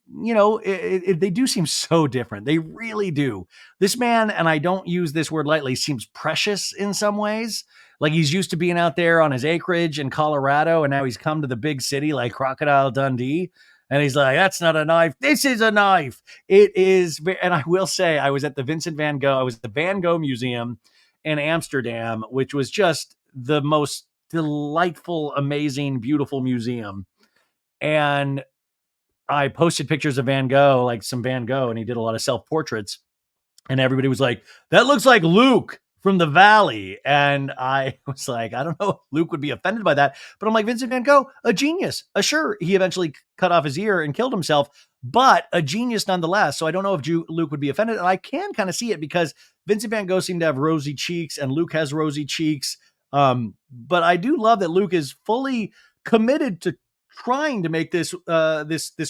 they do seem so different. They really do. This man, and I don't use this word lightly, seems precious in some ways. Like he's used to being out there on his acreage in Colorado, and now he's come to the big city like Crocodile Dundee. And he's like, that's not a knife. This is a knife. It is. And I will say, I was at the Van Gogh Museum in Amsterdam, which was just the most delightful, amazing, beautiful museum. And I posted pictures of Van Gogh, like some Van Gogh, and he did a lot of self-portraits. And everybody was like, that looks like Luke from the Valley. And I was like, I don't know if Luke would be offended by that. But I'm like, Vincent Van Gogh, a genius. Sure, he eventually cut off his ear and killed himself, but a genius nonetheless. So I don't know if Luke would be offended. And I can kind of see it because Vincent Van Gogh seemed to have rosy cheeks and Luke has rosy cheeks. But I do love that Luke is fully committed to trying to make this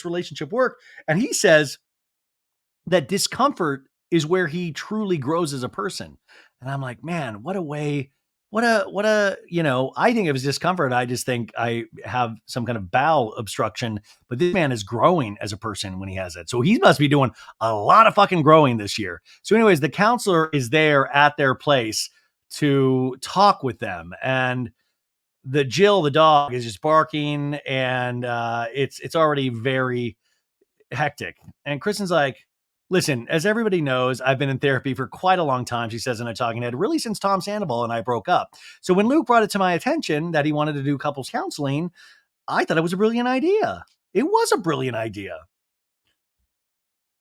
relationship work. And he says that discomfort is where he truly grows as a person. And I'm like, man, what a way, I think of his discomfort. I just think I have some kind of bowel obstruction, but this man is growing as a person when he has it. So he must be doing a lot of fucking growing this year. So anyways, the counselor is there at their place to talk with them. And Jill, the dog, is just barking, and it's already very hectic. And Kristen's like, Listen, as everybody knows, I've been in therapy for quite a long time, she says in a talking head, really since Tom Sandoval and I broke up. So when Luke brought it to my attention that he wanted to do couples counseling, I thought it was a brilliant idea. It was a brilliant idea.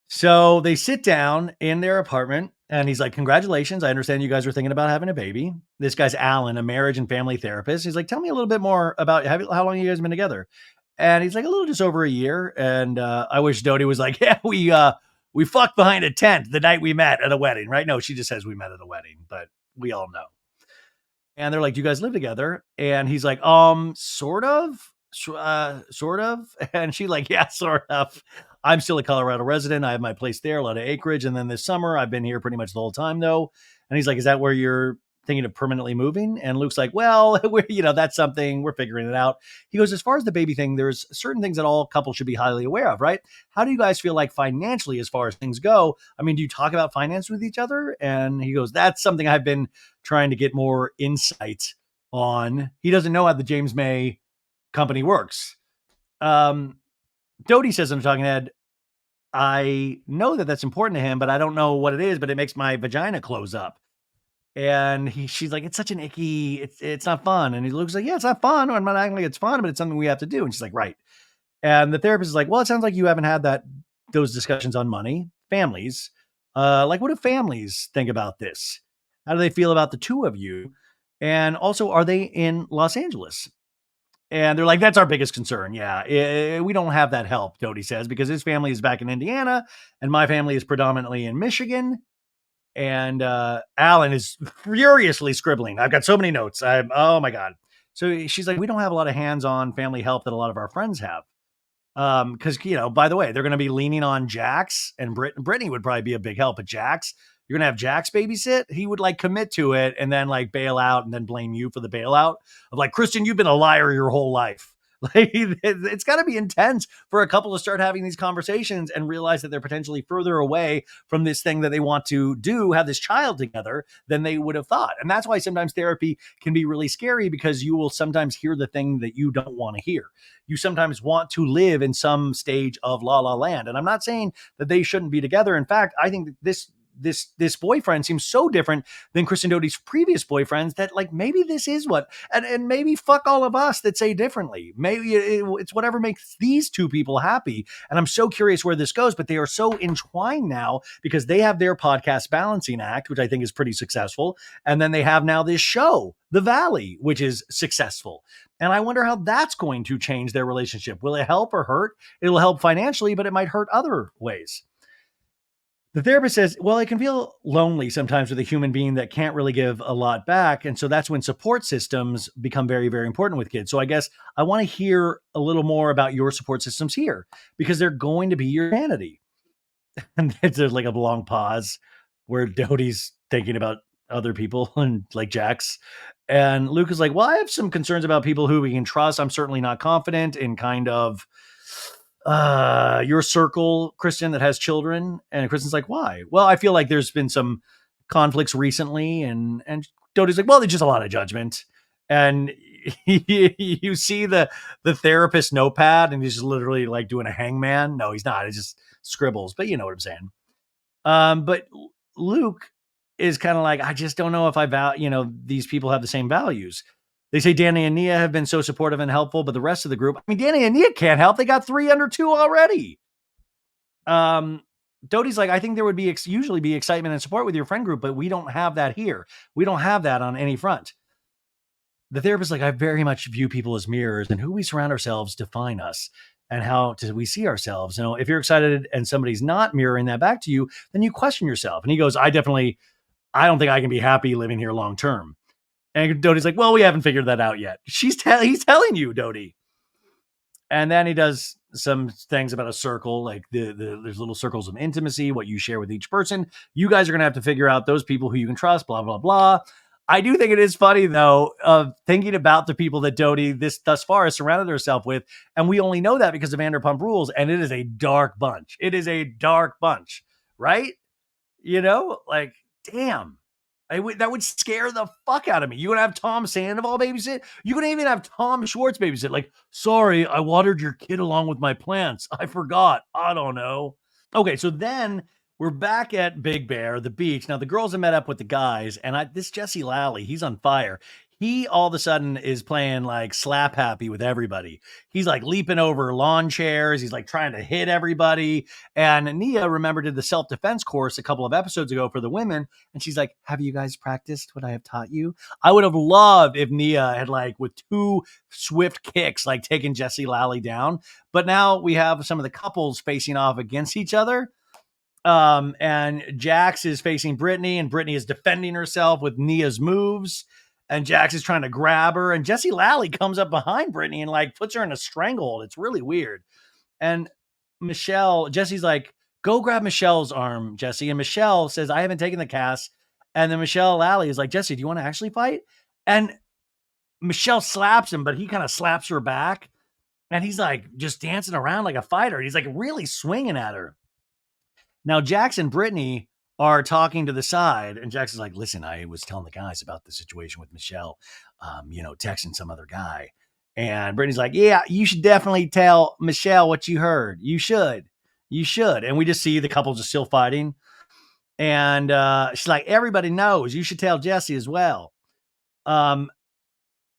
So they sit down in their apartment and he's like, congratulations. I understand you guys are thinking about having a baby. This guy's Alan, a marriage and family therapist. He's like, tell me a little bit more about how long you guys been together. And he's like, a little just over a year. And I wish Dodie was like, yeah, we fucked behind a tent the night we met at a wedding, right? No, she just says we met at a wedding, but we all know. And they're like, "Do you guys live together?" And he's like, sort of, sort of." And she like, "Yeah, sort of. I'm still a Colorado resident. I have my place there, a lot of acreage. And then this summer, I've been here pretty much the whole time, though." And he's like, "Is that where you're thinking of permanently moving?" And Luke's like, "Well, that's something we're figuring it out." He goes, "As far as the baby thing, there's certain things that all couples should be highly aware of, right? How do you guys feel like financially, as far as things go? I mean, do you talk about finance with each other?" And he goes, "That's something I've been trying to get more insight on." He doesn't know how the James May company works. Um, Dodie says in a talking head, I know that that's important to him, but I don't know what it is, but it makes my vagina close up. And she's like, it's such an icky, it's not fun. And he looks like, yeah, it's not fun. I'm not acting like it's fun, but it's something we have to do. And she's like, right. And the therapist is like, well, it sounds like you haven't had those discussions on money, families. Like, what do families think about this? How do they feel about the two of you? And also, are they in Los Angeles? And they're like, that's our biggest concern. Yeah, we don't have that help, Dodie says, because his family is back in Indiana and my family is predominantly in Michigan. And Alan is furiously scribbling. I've got so many notes. Oh my God. So she's like, we don't have a lot of hands on family help that a lot of our friends have. Because by the way, they're going to be leaning on Jax and Brittany would probably be a big help. But Jax, you're gonna have Jax babysit. He would like commit to it and then like bail out and then blame you for the bailout of like, Kristen, you've been a liar your whole life. Like it's got to be intense for a couple to start having these conversations and realize that they're potentially further away from this thing that they want to do, have this child together, than they would have thought. And that's why sometimes therapy can be really scary, because you will sometimes hear the thing that you don't want to hear. You sometimes want to live in some stage of la la land. And I'm not saying that they shouldn't be together. In fact, I think that this boyfriend seems so different than Kristen Doty's previous boyfriends that like maybe this is what, and maybe fuck all of us that say differently. Maybe it's whatever makes these two people happy. And I'm so curious where this goes, but they are so entwined now because they have their podcast balancing act, which I think is pretty successful. And then they have now this show, The Valley, which is successful. And I wonder how that's going to change their relationship. Will it help or hurt? It'll help financially, but it might hurt other ways. The therapist says, well, it can feel lonely sometimes with a human being that can't really give a lot back. And so that's when support systems become very, very important with kids. So I guess I want to hear a little more about your support systems here, because they're going to be your vanity. And there's like a long pause where Doty's thinking about other people and like Jax. And Luke is like, well, I have some concerns about people who we can trust. I'm certainly not confident in kind of your circle, Kristen, that has children. And Kristen's like, why? Well, I feel like there's been some conflicts recently. And Doty's like, well, there's just a lot of judgment. And you see the therapist notepad and he's just literally like doing a hangman. No, he's not. It's just scribbles, but you know what I'm saying. But Luke is kind of like, I just don't know if these people have the same values. They say Danny and Nia have been so supportive and helpful, but the rest of the group, I mean, Danny and Nia can't help. They got 3 under 2 already. Doty's like, I think there would be usually be excitement and support with your friend group, but we don't have that here. We don't have that on any front. The therapist is like, I very much view people as mirrors, and who we surround ourselves define us. And how do we see ourselves? If you're excited and somebody's not mirroring that back to you, then you question yourself. And he goes, I don't think I can be happy living here long term. And Doty's like, well, we haven't figured that out yet. He's telling you, Doty. And then he does some things about a circle, like there's little circles of intimacy, what you share with each person. You guys are going to have to figure out those people who you can trust, blah, blah, blah. I do think it is funny, though, of thinking about the people that Doty thus far has surrounded herself with. And we only know that because of Vanderpump Rules. And it is a dark bunch. It is a dark bunch, right? Like, damn. That would scare the fuck out of me. You gonna have Tom Sandoval babysit? You gonna even have Tom Schwartz babysit? Like, sorry, I watered your kid along with my plants. I forgot. I don't know. Okay, so then We're back at Big Bear, the beach. Now the girls have met up with the guys, and this Jesse Lally, he's on fire. He all of a sudden is playing like slap happy with everybody. He's like leaping over lawn chairs. He's like trying to hit everybody. And Nia, remember, did the self defense course a couple of episodes ago for the women, and she's like, "Have you guys practiced what I have taught you?" I would have loved if Nia had like with two swift kicks like taken Jesse Lally down. But now we have some of the couples facing off against each other, and Jax is facing Brittany, and Brittany is defending herself with Nia's moves, and Jax is trying to grab her, and Jesse Lally comes up behind Brittany and like puts her in a stranglehold. It's really weird. And Jesse's like, "Go grab Michelle's arm, Jesse," and Michelle says, "I haven't taken the cast." And then Michelle Lally is like, "Jesse, do you want to actually fight?" And Michelle slaps him, but he kind of slaps her back, and he's like just dancing around like a fighter. He's like really swinging at her. Now, Jax and Brittany are talking to the side, and Jax is like, "Listen, I was telling the guys about the situation with Michelle, texting some other guy." And Brittany's like, "Yeah, you should definitely tell Michelle what you heard. You should. You should." And we just see the couples are still fighting. And she's like, "Everybody knows. You should tell Jesse as well." Um,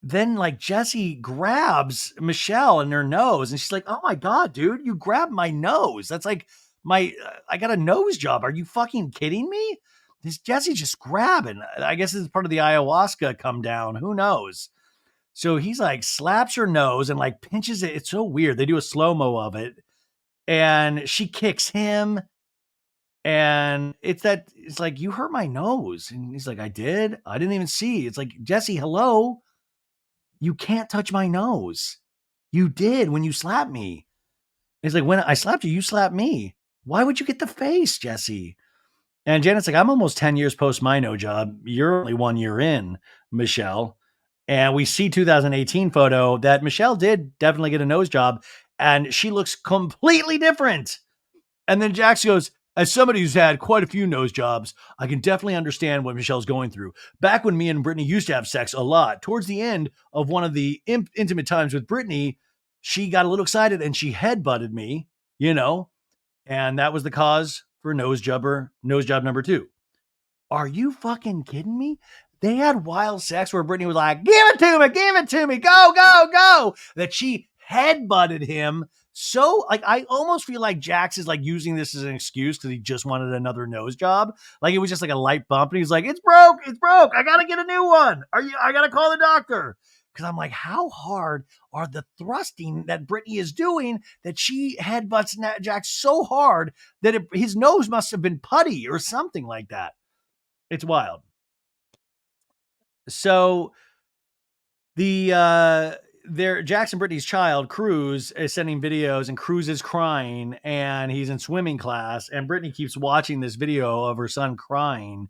then like Jesse grabs Michelle in her nose, and she's like, "Oh my god, dude, you grabbed my nose. That's like I got a nose job. Are you fucking kidding me?" This Jesse just grabbing. I guess this is part of the ayahuasca come down. Who knows? So he's like slaps her nose and like pinches it. It's so weird. They do a slow-mo of it, and she kicks him. And it's like, "You hurt my nose." And he's like, "I did. I didn't even see." It's like, "Jesse, hello. You can't touch my nose. You did when you slapped me." He's like, "When I slapped you, you slapped me. Why would you get the face, Jesse?" And Janet's like, "I'm almost 10 years post my no job. You're only 1 year in, Michelle." And we see 2018 photo that Michelle did definitely get a nose job, and she looks completely different. And then Jax goes, "As somebody who's had quite a few nose jobs, I can definitely understand what Michelle's going through. Back when me and Brittany used to have sex a lot, towards the end of one of the intimate times with Brittany, she got a little excited and she headbutted me, you know, and that was the cause for nose job number two." Are you fucking kidding me? They had wild sex where Brittany was like, give it to me, go, go, go. That she headbutted him. So, like, I almost feel like Jax is like using this as an excuse because he just wanted another nose job. Like, it was just like a light bump. And he's like, it's broke. I got to get a new one. I got to call the doctor. Because I'm like, how hard are the thrusting that Brittany is doing that she headbutts Jax so hard that his nose must have been putty or something like that? It's wild. So their Jackson Brittany's child, Cruz, is sending videos, and Cruz is crying, and he's in swimming class, and Brittany keeps watching this video of her son crying,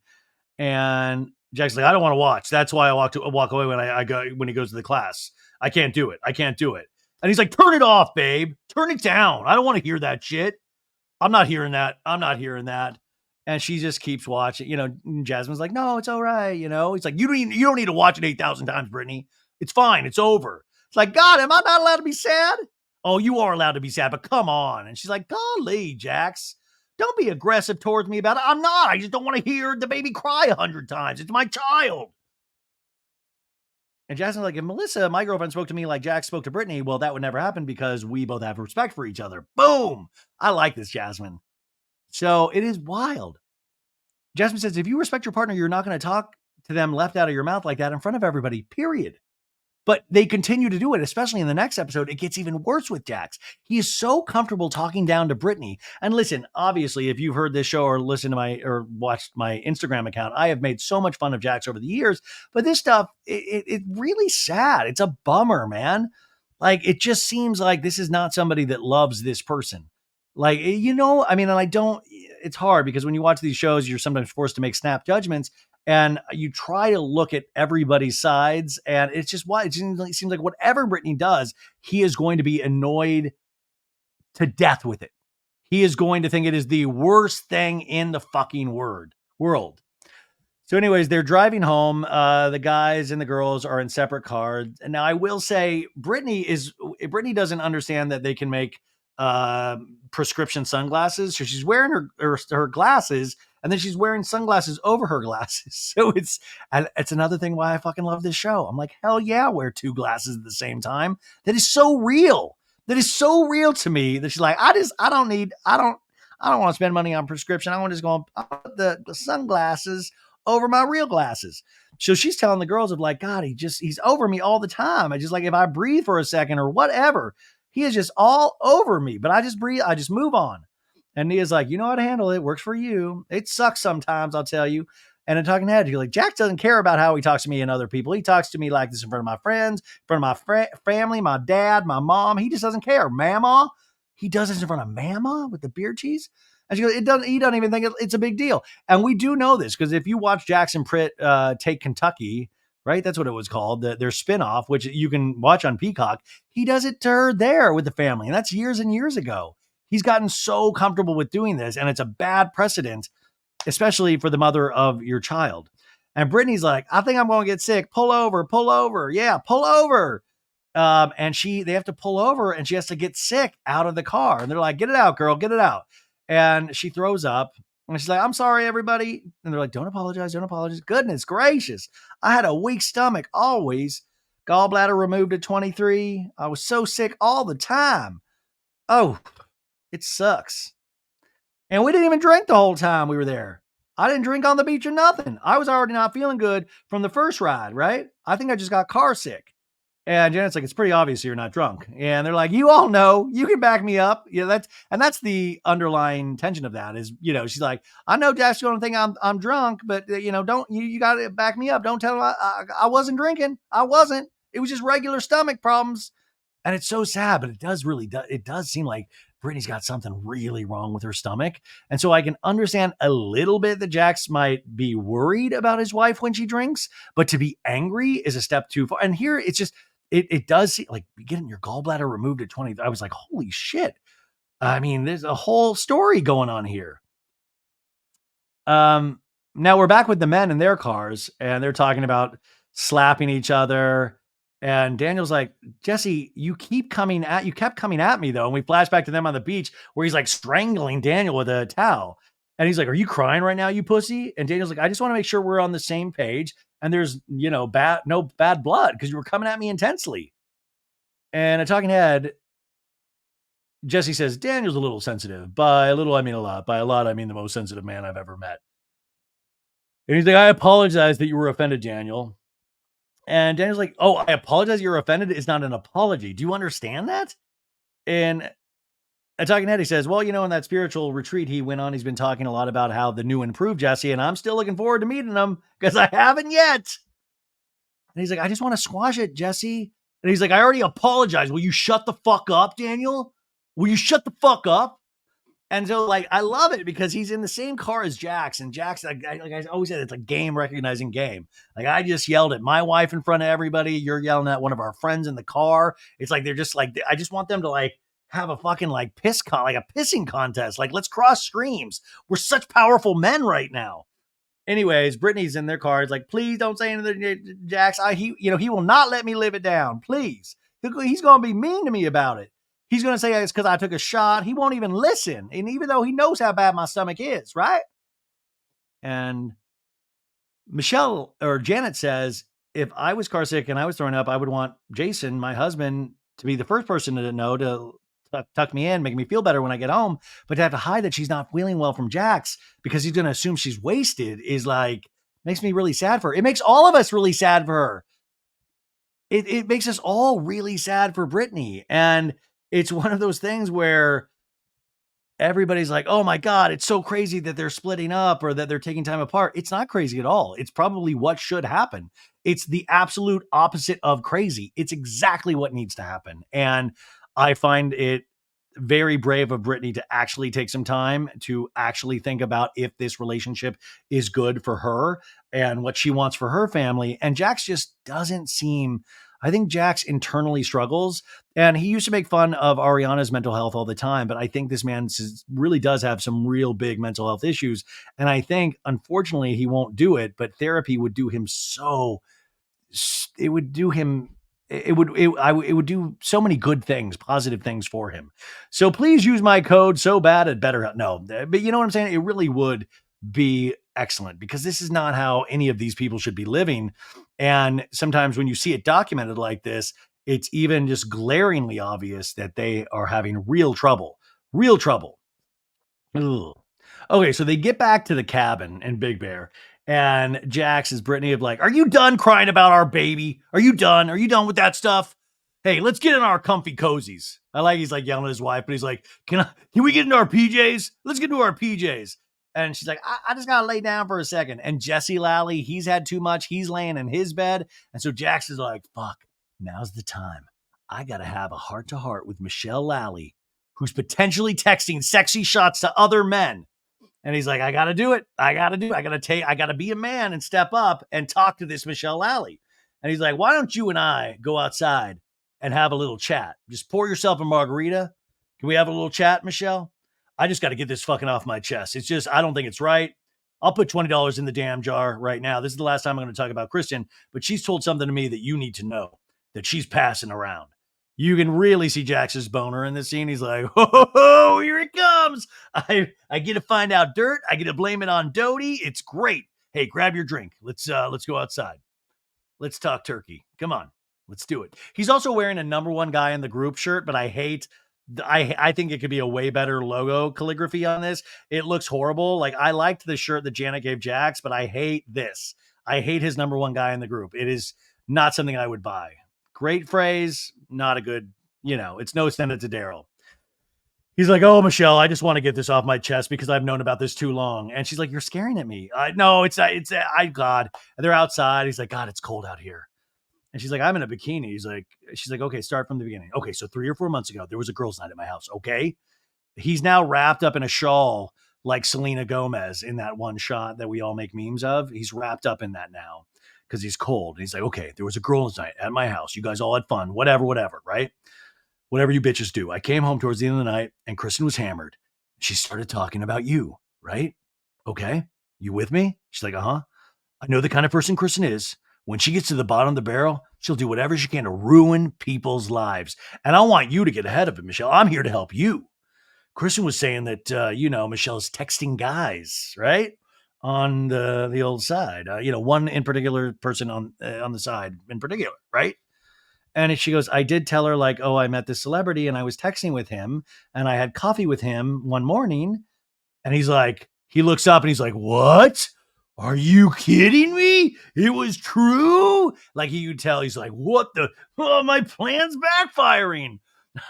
and Jackson's like, "I don't want to watch. That's why I walk away when I go when he goes to the class. I can't do it. I can't do it." And he's like, "Turn it off, babe. Turn it down. I don't want to hear that shit. I'm not hearing that. I'm not hearing that." And she just keeps watching. Jasmine's like, "No, it's all right." He's like, You don't need to watch it 8,000 times, Brittany. It's fine. It's over." It's like, "God, am I not allowed to be sad?" "Oh, you are allowed to be sad, but come on." And she's like, "Golly, Jax, don't be aggressive towards me about it." "I'm not. I just don't want to hear the baby cry 100 times. It's my child." And Jasmine's like, "If Melissa, my girlfriend, spoke to me like Jax spoke to Brittany, well, that would never happen because we both have respect for each other." Boom. I like this, Jasmine. So it is wild. Jasmine says, "If you respect your partner, you're not going to talk to them left out of your mouth like that in front of everybody, period." But they continue to do it, especially in the next episode. It gets even worse with Jax. He is so comfortable talking down to Brittany. And listen, obviously, if you've heard this show or listened to or watched my Instagram account, I have made so much fun of Jax over the years. But this stuff, it's really sad. It's a bummer, man. Like, it just seems like this is not somebody that loves this person. Like, I mean, and I don't, it's hard because when you watch these shows, you're sometimes forced to make snap judgments, and you try to look at everybody's sides, and it's just why it seems like whatever Brittany does, he is going to be annoyed to death with it. He is going to think it is the worst thing in the fucking world. So anyways, they're driving home. The guys and the girls are in separate cars. And now I will say Brittany doesn't understand that they can make prescription sunglasses. So she's wearing her glasses, and then she's wearing sunglasses over her glasses. So it's another thing why I fucking love this show. I'm like, hell yeah, wear two glasses at the same time. That is so real. That is so real to me that she's like, I don't want to spend money on prescription. I want to just go put the sunglasses over my real glasses. So she's telling the girls of like, God, he's over me all the time. I just like, if I breathe for a second or whatever, he is just all over me, but I just breathe. I just move on. And Nia's like, you know how to handle it. Works for you. It sucks sometimes, I'll tell you. And in talking head, you're like, Jack doesn't care about how he talks to me and other people. He talks to me like this in front of my friends, in front of my family, my dad, my mom. He just doesn't care. Mama, he does this in front of Mama with the beer cheese. And she goes, he doesn't even think it's a big deal. And we do know this because if you watch Jackson Pritt take Kentucky, right? That's what it was called, their spinoff, which you can watch on Peacock. He does it to her there with the family. And that's years and years ago. He's gotten so comfortable with doing this, and it's a bad precedent, especially for the mother of your child. And Brittany's like, I think I'm going to get sick. Pull over, pull over. Yeah, pull over. And they have to pull over, and she has to get sick out of the car. And they're like, get it out, girl, get it out. And she throws up, and she's like, I'm sorry, everybody. And they're like, don't apologize, don't apologize. Goodness gracious. I had a weak stomach always. Gallbladder removed at 23. I was so sick all the time. Oh, it sucks. And we didn't even drink the whole time we were there. I didn't drink on the beach or nothing. I was already not feeling good from the first ride, right? I think I just got car sick. And Janet's like, it's pretty obvious you're not drunk. And they're like, you all know, you can back me up. That's the underlying tension of that is, she's like, I know Jack's going to think I'm drunk, but you got to back me up. Don't tell him I wasn't drinking. I wasn't. It was just regular stomach problems. And it's so sad, but it does seem like Brittany's got something really wrong with her stomach. And so I can understand a little bit that Jax might be worried about his wife when she drinks, but to be angry is a step too far. And here it's just, it does seem like getting your gallbladder removed at 20. I was like, holy shit. I mean, there's a whole story going on here. Now we're back with the men in their cars, and they're talking about slapping each other. And Daniel's like, Jesse, you kept coming at me though. And we flash back to them on the beach where he's like strangling Daniel with a towel. And he's like, are you crying right now, you pussy? And Daniel's like, I just want to make sure we're on the same page. And there's, no bad blood because you were coming at me intensely. And a talking head, Jesse says, Daniel's a little sensitive. By a little, I mean a lot. By a lot, I mean the most sensitive man I've ever met. And he's like, I apologize that you were offended, Daniel. And Daniel's like, oh, I apologize you're offended. It's not an apology. Do you understand that? And a talking head, he says, well, in that spiritual retreat he went on, he's been talking a lot about how the new improved Jesse, and I'm still looking forward to meeting him because I haven't yet. And he's like, I just want to squash it, Jesse. And he's like, I already apologized. Will you shut the fuck up, Daniel? Will you shut the fuck up? And so, I love it because he's in the same car as Jax. And Jax, like I always said, it's a game recognizing game. Like, I just yelled at my wife in front of everybody. You're yelling at one of our friends in the car. It's like, they're just like, I just want them to have a fucking a pissing contest. Like, let's cross streams. We're such powerful men right now. Anyways, Brittany's in their car. It's like, please don't say anything to Jax. He will not let me live it down. Please. He's going to be mean to me about it. He's going to say it's because I took a shot. He won't even listen. And even though he knows how bad my stomach is, right? And Janet says, if I was car sick and I was throwing up, I would want Jason, my husband, to be the first person to know to tuck me in, make me feel better when I get home. But to have to hide that she's not feeling well from Jax because he's going to assume she's wasted is makes me really sad for her. It makes all of us really sad for her. It makes us all really sad for Brittany. And it's one of those things where everybody's like, oh my God, it's so crazy that they're splitting up or that they're taking time apart. It's not crazy at all. It's probably what should happen. It's the absolute opposite of crazy. It's exactly what needs to happen. And I find it very brave of Brittany to actually take some time to actually think about if this relationship is good for her and what she wants for her family. And Jax just doesn't seem, I think Jax internally struggles, and he used to make fun of Ariana's mental health all the time. But I think this man really does have some real big mental health issues. And I think, unfortunately, he won't do it, but therapy would do him it would do so many good things, positive things for him. So please use my code so bad at better. No, but you know what I'm saying? It really would be excellent because this is not how any of these people should be living. And sometimes when you see it documented like this, it's even just glaringly obvious that they are having real trouble. Real trouble. Ugh. Okay, so they get back to the cabin in Big Bear, and Jax is Brittany of like, "Are you done crying about our baby? Are you done? Are you done with that stuff? Hey, let's get in our comfy cozies." I like he's like yelling at his wife, but he's like, Can we get into our PJs? Let's get into our PJs." And she's like, I just gotta lay down for a second. And Jesse Lally, he's had too much. He's laying in his bed. And so Jax is like, fuck, now's the time. I gotta have a heart to heart with Michelle Lally, who's potentially texting sexy shots to other men. And he's like, I got to do it. I got to be a man and step up and talk to this Michelle Lally. And he's like, why don't you and I go outside and have a little chat? Just pour yourself a margarita. Can we have a little chat, Michelle? I just got to get this fucking off my chest. It's just, I don't think it's right. I'll put $20 in the damn jar right now. This is the last time I'm going to talk about Kristen, but she's told something to me that you need to know that she's passing around. You can really see Jax's boner in this scene. He's like, oh, here it comes. I get to find out dirt. I get to blame it on Dodie. It's great. Hey, grab your drink. Let's go outside. Let's talk turkey. Come on. Let's do it. He's also wearing a number one guy in the group shirt, but I think it could be a way better logo calligraphy on this. It looks horrible. Like I liked the shirt that Janet gave Jax, but I hate this. I hate his number one guy in the group. It is not something I would buy. Great phrase, not a good, it's no send it to Daryl. He's like, oh, Michelle, I just want to get this off my chest because I've known about this too long. And she's like, you're scaring at me. No, it's God. And they're outside. He's like, God, it's cold out here. And she's like, I'm in a bikini. She's like, okay, start from the beginning. Okay, so 3 or 4 months ago, there was a girls' night at my house. Okay. He's now wrapped up in a shawl like Selena Gomez in that one shot that we all make memes of. He's wrapped up in that now because he's cold. And he's like, okay, there was a girls' night at my house. You guys all had fun, whatever, right? Whatever you bitches do. I came home towards the end of the night and Kristen was hammered. She started talking about you, right? Okay. You with me? She's like, uh-huh. I know the kind of person Kristen is. When she gets to the bottom of the barrel, she'll do whatever she can to ruin people's lives. And I want you to get ahead of it, Michelle. I'm here to help you. Kristen was saying that, Michelle's texting guys, right? On the old side, one in particular person on the side in particular, right? And she goes, I did tell her like, oh, I met this celebrity and I was texting with him and I had coffee with him one morning. And he's like, he looks up and he's like, what? Are you kidding me? It was true? Like you could tell he's like, what the? Oh, my plan's backfiring.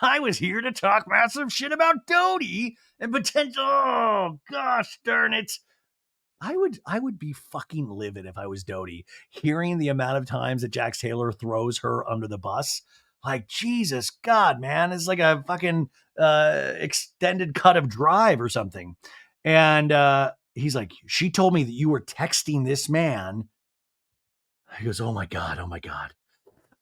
I was here to talk massive shit about Dodie and potential. Oh, gosh darn it. I would be fucking livid if I was Dodie, hearing the amount of times that Jax Taylor throws her under the bus. Like, Jesus God, man, it's like a fucking extended cut of Drive or something. And he's like, she told me that you were texting this man. He goes, oh my God.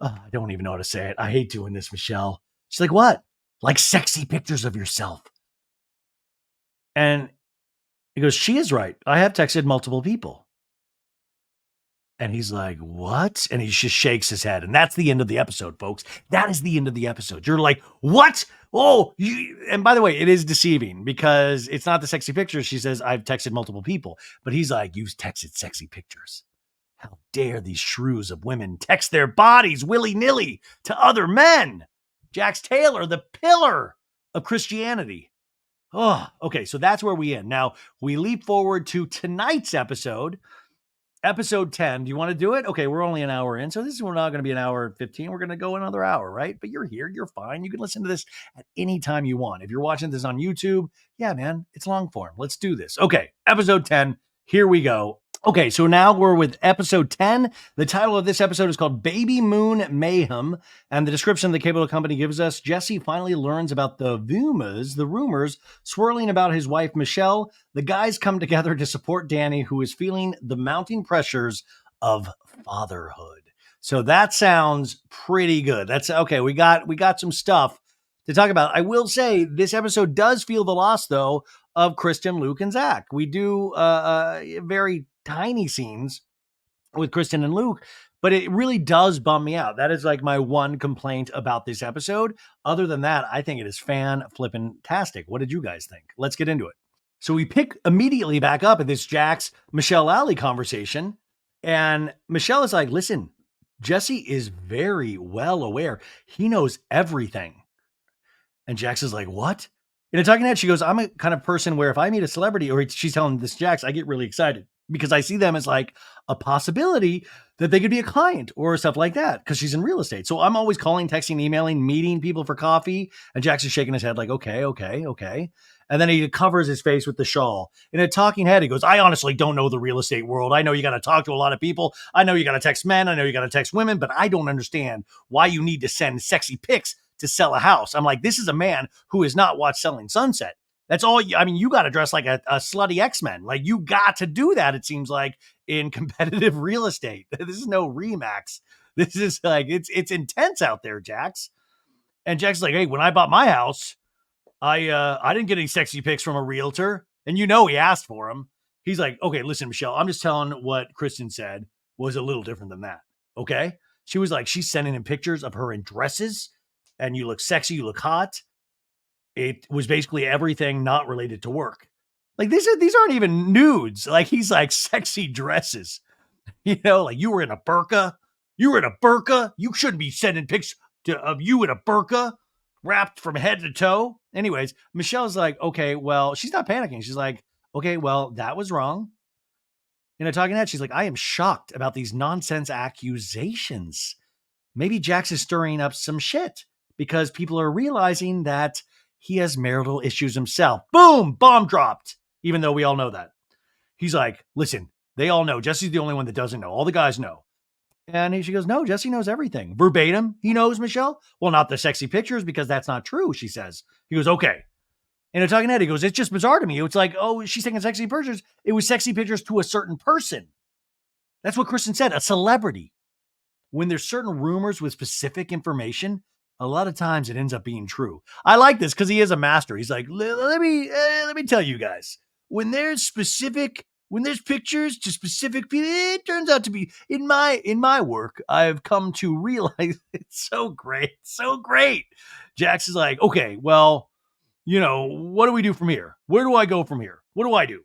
I don't even know how to say it. I hate doing this, Michelle. She's like, what? Like sexy pictures of yourself. And he goes, she is right. I have texted multiple people. And he's like, what? And he just shakes his head. And that's the end of the episode, folks. That is the end of the episode. You're like, what? Oh, and by the way, it is deceiving because it's not the sexy pictures. She says, I've texted multiple people. But he's like, you've texted sexy pictures. How dare these shrews of women text their bodies willy-nilly to other men? Jax Taylor, the pillar of Christianity. Oh, okay. So that's where we end. Now we leap forward to tonight's episode 10. Do you want to do it? Okay. We're only an hour in. So we're not going to be an hour and 15. We're going to go another hour, right? But you're here. You're fine. You can listen to this at any time you want. If you're watching this on YouTube, yeah, man, it's long form. Let's do this. Okay. Episode 10. Here we go. Okay, so now we're with episode 10. The title of this episode is called Baby Moon Mayhem, and the description the cable company gives us, Jesse finally learns about the rumors swirling about his wife, Michelle. The guys come together to support Danny, who is feeling the mounting pressures of fatherhood. So that sounds pretty good. That's okay. We got some stuff to talk about. I will say this episode does feel the loss, though, of Kristen, Luke, and Zach. We do very tiny scenes with Kristen and Luke, but it really does bum me out. That is like my one complaint about this episode. Other than that, I think it is fan flippin' tastic. What did you guys think? Let's get into it. So we pick immediately back up at this Jax Michelle Alley conversation. And Michelle is like, listen, Jesse is very well aware. He knows everything. And Jax is like, what? In a talking head, she goes, I'm a kind of person where if I meet a celebrity, or she's telling this Jax, I get really excited because I see them as like a possibility that they could be a client or stuff like that because she's in real estate. So I'm always calling, texting, emailing, meeting people for coffee. And Jax is shaking his head like, okay, okay, okay. And then he covers his face with the shawl. In a talking head, he goes, I honestly don't know the real estate world. I know you got to talk to a lot of people. I know you got to text men. I know you got to text women, but I don't understand why you need to send sexy pics to sell a house. I'm like, this is a man who has not watched Selling Sunset. That's all. I mean, you got to dress like a slutty X-Men. Like you got to do that. It seems like in competitive real estate. This is no Remax. This is like, it's intense out there, Jax. And Jax is like, hey, when I bought my house, I didn't get any sexy pics from a realtor. And you know, he asked for them. He's like, okay, listen, Michelle, I'm just telling what Kristen said was a little different than that. Okay. She was like, she's sending him pictures of her in dresses and you look sexy, you look hot. It was basically everything not related to work. Like these aren't even nudes. Like he's like sexy dresses, like you were in a burqa. You were in a burqa. You shouldn't be sending pics of you in a burqa wrapped from head to toe. Anyways, Michelle's like, okay, well, she's not panicking. She's like, okay, well, that was wrong. In a talking head, she's like, I am shocked about these nonsense accusations. Maybe Jax is stirring up some shit because people are realizing that he has marital issues himself. Boom, bomb dropped, even though we all know that. He's like, listen, they all know. Jesse's the only one that doesn't know. All the guys know. And she goes, no, Jesse knows everything. Verbatim, he knows, Michelle. Well, not the sexy pictures because that's not true, she says. He goes, okay. In a talking head, he goes, it's just bizarre to me. It's like, oh, she's taking sexy pictures. It was sexy pictures to a certain person. That's what Kristen said, a celebrity. When there's certain rumors with specific information, a lot of times it ends up being true. I like this because he is a master. He's like, let me tell you guys, when there's pictures to specific people, it turns out to be in my work. I've come to realize it's so great, so great. Jax is like, okay, well, what do we do from here? Where do I go from here? What do I do?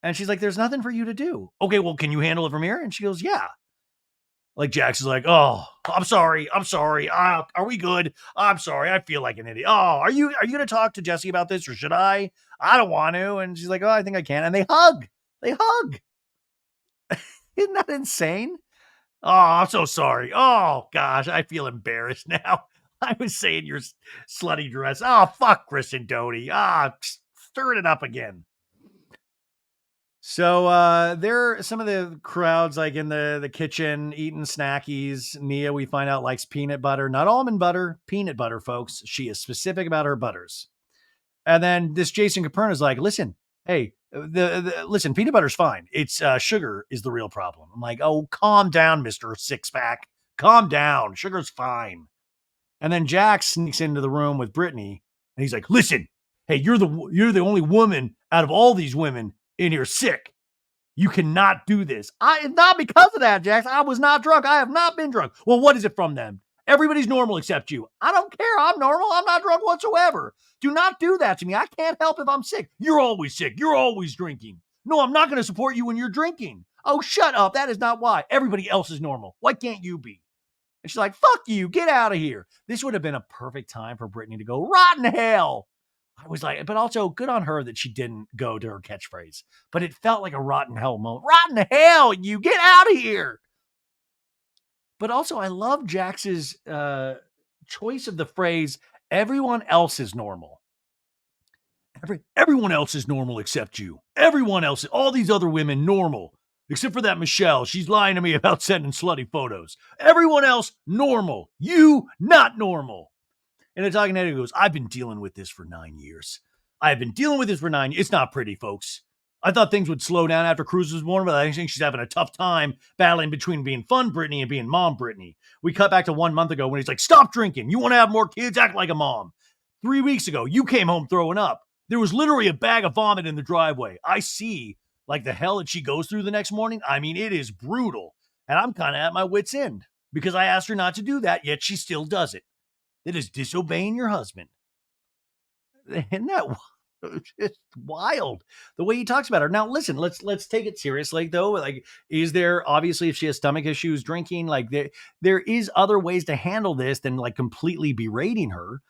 And she's like, there's nothing for you to do. Okay, well, can you handle it from here? And she goes, yeah. Like Jax is like, oh, I'm sorry. Are we good? I'm sorry. I feel like an idiot. Oh, are you going to talk to Jesse about this or should I? I don't want to. And she's like, oh, I think I can. And they hug. Isn't that insane? Oh, I'm so sorry. Oh gosh, I feel embarrassed now. I was saying your slutty dress. Oh, fuck Kristen Doty. Stirring it up again. So there are some of the crowds like in the kitchen eating snackies. Nia, we find out, likes peanut butter, not almond butter, peanut butter, folks. She is specific about her butters. And then this Jason Caperna is like, listen, hey, listen, peanut butter's fine. It's sugar is the real problem. I'm like, oh, calm down, Mr. Six Pack. Calm down. Sugar's fine. And then Jack sneaks into the room with Brittany and he's like, listen, hey, you're the only woman out of all these women in here sick. You cannot do this. Not because of that, Jax. I was not drunk. I have not been drunk. Well, what is it from them? Everybody's normal except you. I don't care. I'm normal. I'm not drunk whatsoever. Do not do that to me. I can't help if I'm sick. You're always sick. You're always drinking. No, I'm not going to support you when you're drinking. Oh, shut up. That is not why. Everybody else is normal. Why can't you be? And she's like, fuck you. Get out of here. This would have been a perfect time for Brittany to go, rotten hell. I was like, but also good on her that she didn't go to her catchphrase. But it felt like a rotten hell moment. Rotten hell, you get out of here. But also, I love Jax's choice of the phrase, everyone else is normal. Everyone else is normal except you. Everyone else, all these other women, normal. Except for that Michelle. She's lying to me about sending slutty photos. Everyone else, normal. You, not normal. And the talking head goes, I've been dealing with this for 9 years. It's not pretty, folks. I thought things would slow down after Cruz was born, but I think she's having a tough time battling between being fun Brittany and being mom Brittany. We cut back to 1 month ago when he's like, stop drinking. You want to have more kids? Act like a mom. 3 weeks ago, you came home throwing up. There was literally a bag of vomit in the driveway. I see like the hell that she goes through the next morning. I mean, it is brutal. And I'm kind of at my wit's end because I asked her not to do that, yet she still does it. That is disobeying your husband. Isn't that just wild the way he talks about her? Now, listen, let's take it seriously though. Like, is there obviously if she has stomach issues, drinking, like there is other ways to handle this than like completely berating her.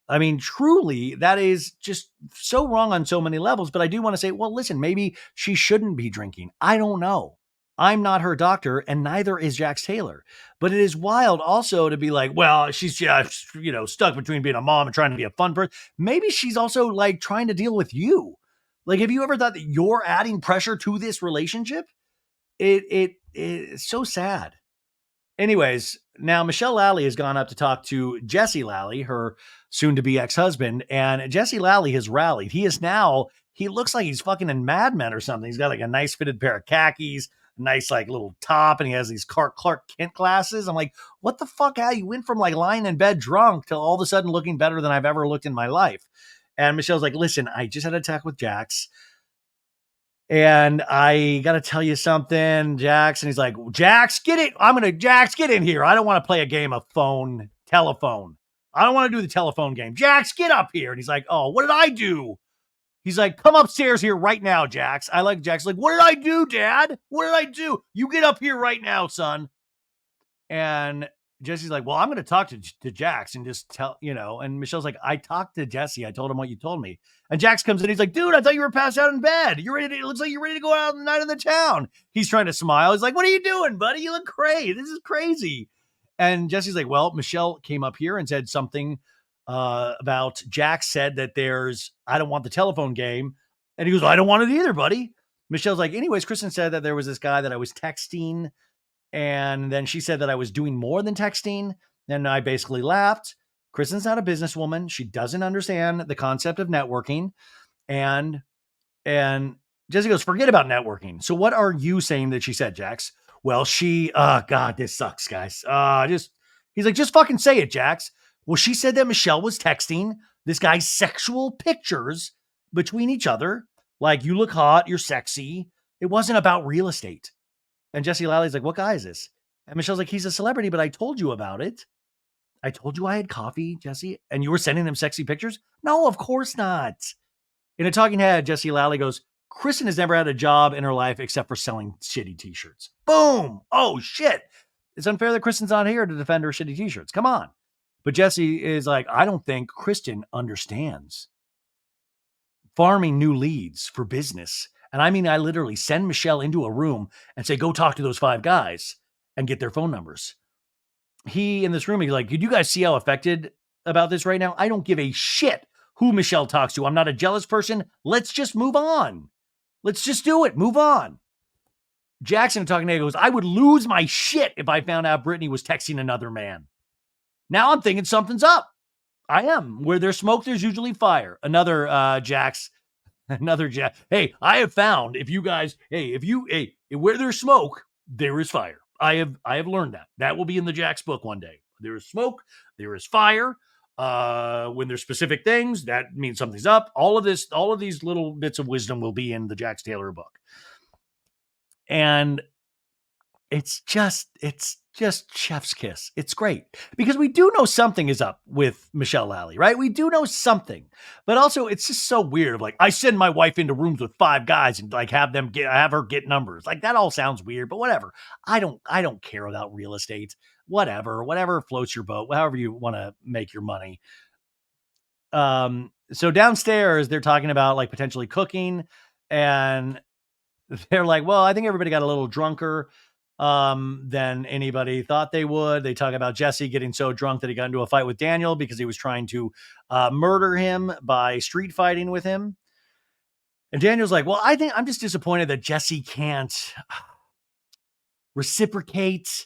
I mean, truly, that is just so wrong on so many levels. But I do want to say, well, listen, maybe she shouldn't be drinking. I don't know. I'm not her doctor, and neither is Jax Taylor. But it is wild also to be like, well, she's just, stuck between being a mom and trying to be a fun person. Maybe she's also like trying to deal with you. Like, have you ever thought that you're adding pressure to this relationship? It's so sad. Anyways, now Michelle Lally has gone up to talk to Jesse Lally, her soon to be ex husband, and Jesse Lally has rallied. He looks like he's fucking in Mad Men or something. He's got like a nice fitted pair of khakis, nice like little top, and he has these Clark Kent glasses. I'm like, what the fuck? How you went from like lying in bed drunk to all of a sudden looking better than I've ever looked in my life? And Michelle's like, listen, I just had a talk with Jax. And I got to tell you something, Jax. And he's like, Jax, get it. Jax, get in here. I don't want to play a game of telephone. I don't want to do the telephone game. Jax, get up here. And he's like, oh, what did I do? He's like, come upstairs here right now, Jax. I like Jax. Like, what did I do, Dad? What did I do? You get up here right now, son. And Jesse's like, well, I'm going to talk to Jax and just tell, and Michelle's like, I talked to Jesse. I told him what you told me. And Jax comes in. He's like, dude, I thought you were passed out in bed. It looks like you're ready to go out night in the town. He's trying to smile. He's like, what are you doing, buddy? You look crazy. This is crazy. And Jesse's like, well, Michelle came up here and said something about Jax said that I don't want the telephone game. And he goes, I don't want it either, buddy. Michelle's like, anyways, Kristen said that there was this guy that I was texting. And then she said that I was doing more than texting. And I basically laughed. Kristen's not a businesswoman. She doesn't understand the concept of networking. And Jesse goes, forget about networking. So what are you saying that she said, Jax? Well, God, this sucks, guys. He's like, just fucking say it, Jax. Well, she said that Michelle was texting this guy's sexual pictures between each other. Like, you look hot, you're sexy. It wasn't about real estate. And Jesse Lally's like, what guy is this? And Michelle's like, he's a celebrity, but I told you about it. I told you I had coffee, Jesse, and you were sending him sexy pictures? No, of course not. In a talking head, Jesse Lally goes, Kristen has never had a job in her life except for selling shitty t-shirts. Boom. Oh, shit. It's unfair that Kristen's not here to defend her shitty t-shirts. Come on. But Jesse is like, I don't think Kristen understands farming new leads for business. And I mean, I literally send Michelle into a room and say, go talk to those 5 guys and get their phone numbers. He in this room, he's like, did you guys see how affected about this right now? I don't give a shit who Michelle talks to. I'm not a jealous person. Let's just move on. Let's just do it. Move on. Jackson talking to goes, I would lose my shit if I found out Brittany was texting another man. Now I'm thinking something's up. I am. Where there's smoke, there's usually fire. Another Jax. Hey, I have found where there's smoke, there is fire. I have learned that. That will be in the Jax book one day. There is smoke, there is fire. When there's specific things, that means something's up. All of these little bits of wisdom will be in the Jax Taylor book. And it's just chef's kiss. It's great because we do know something is up with Michelle Lally, right? We do know something, but also it's just so weird. Like, I send my wife into rooms with 5 guys and like have her get numbers. Like, that all sounds weird, but whatever. I don't care about real estate. Whatever floats your boat, however you want to make your money. So downstairs they're talking about like potentially cooking, and they're like, well, I think everybody got a little drunker than anybody thought they would. They talk about Jesse getting so drunk that he got into a fight with Daniel because he was trying to murder him by street fighting with him. And Daniel's like, well, I think I'm just disappointed that Jesse can't reciprocate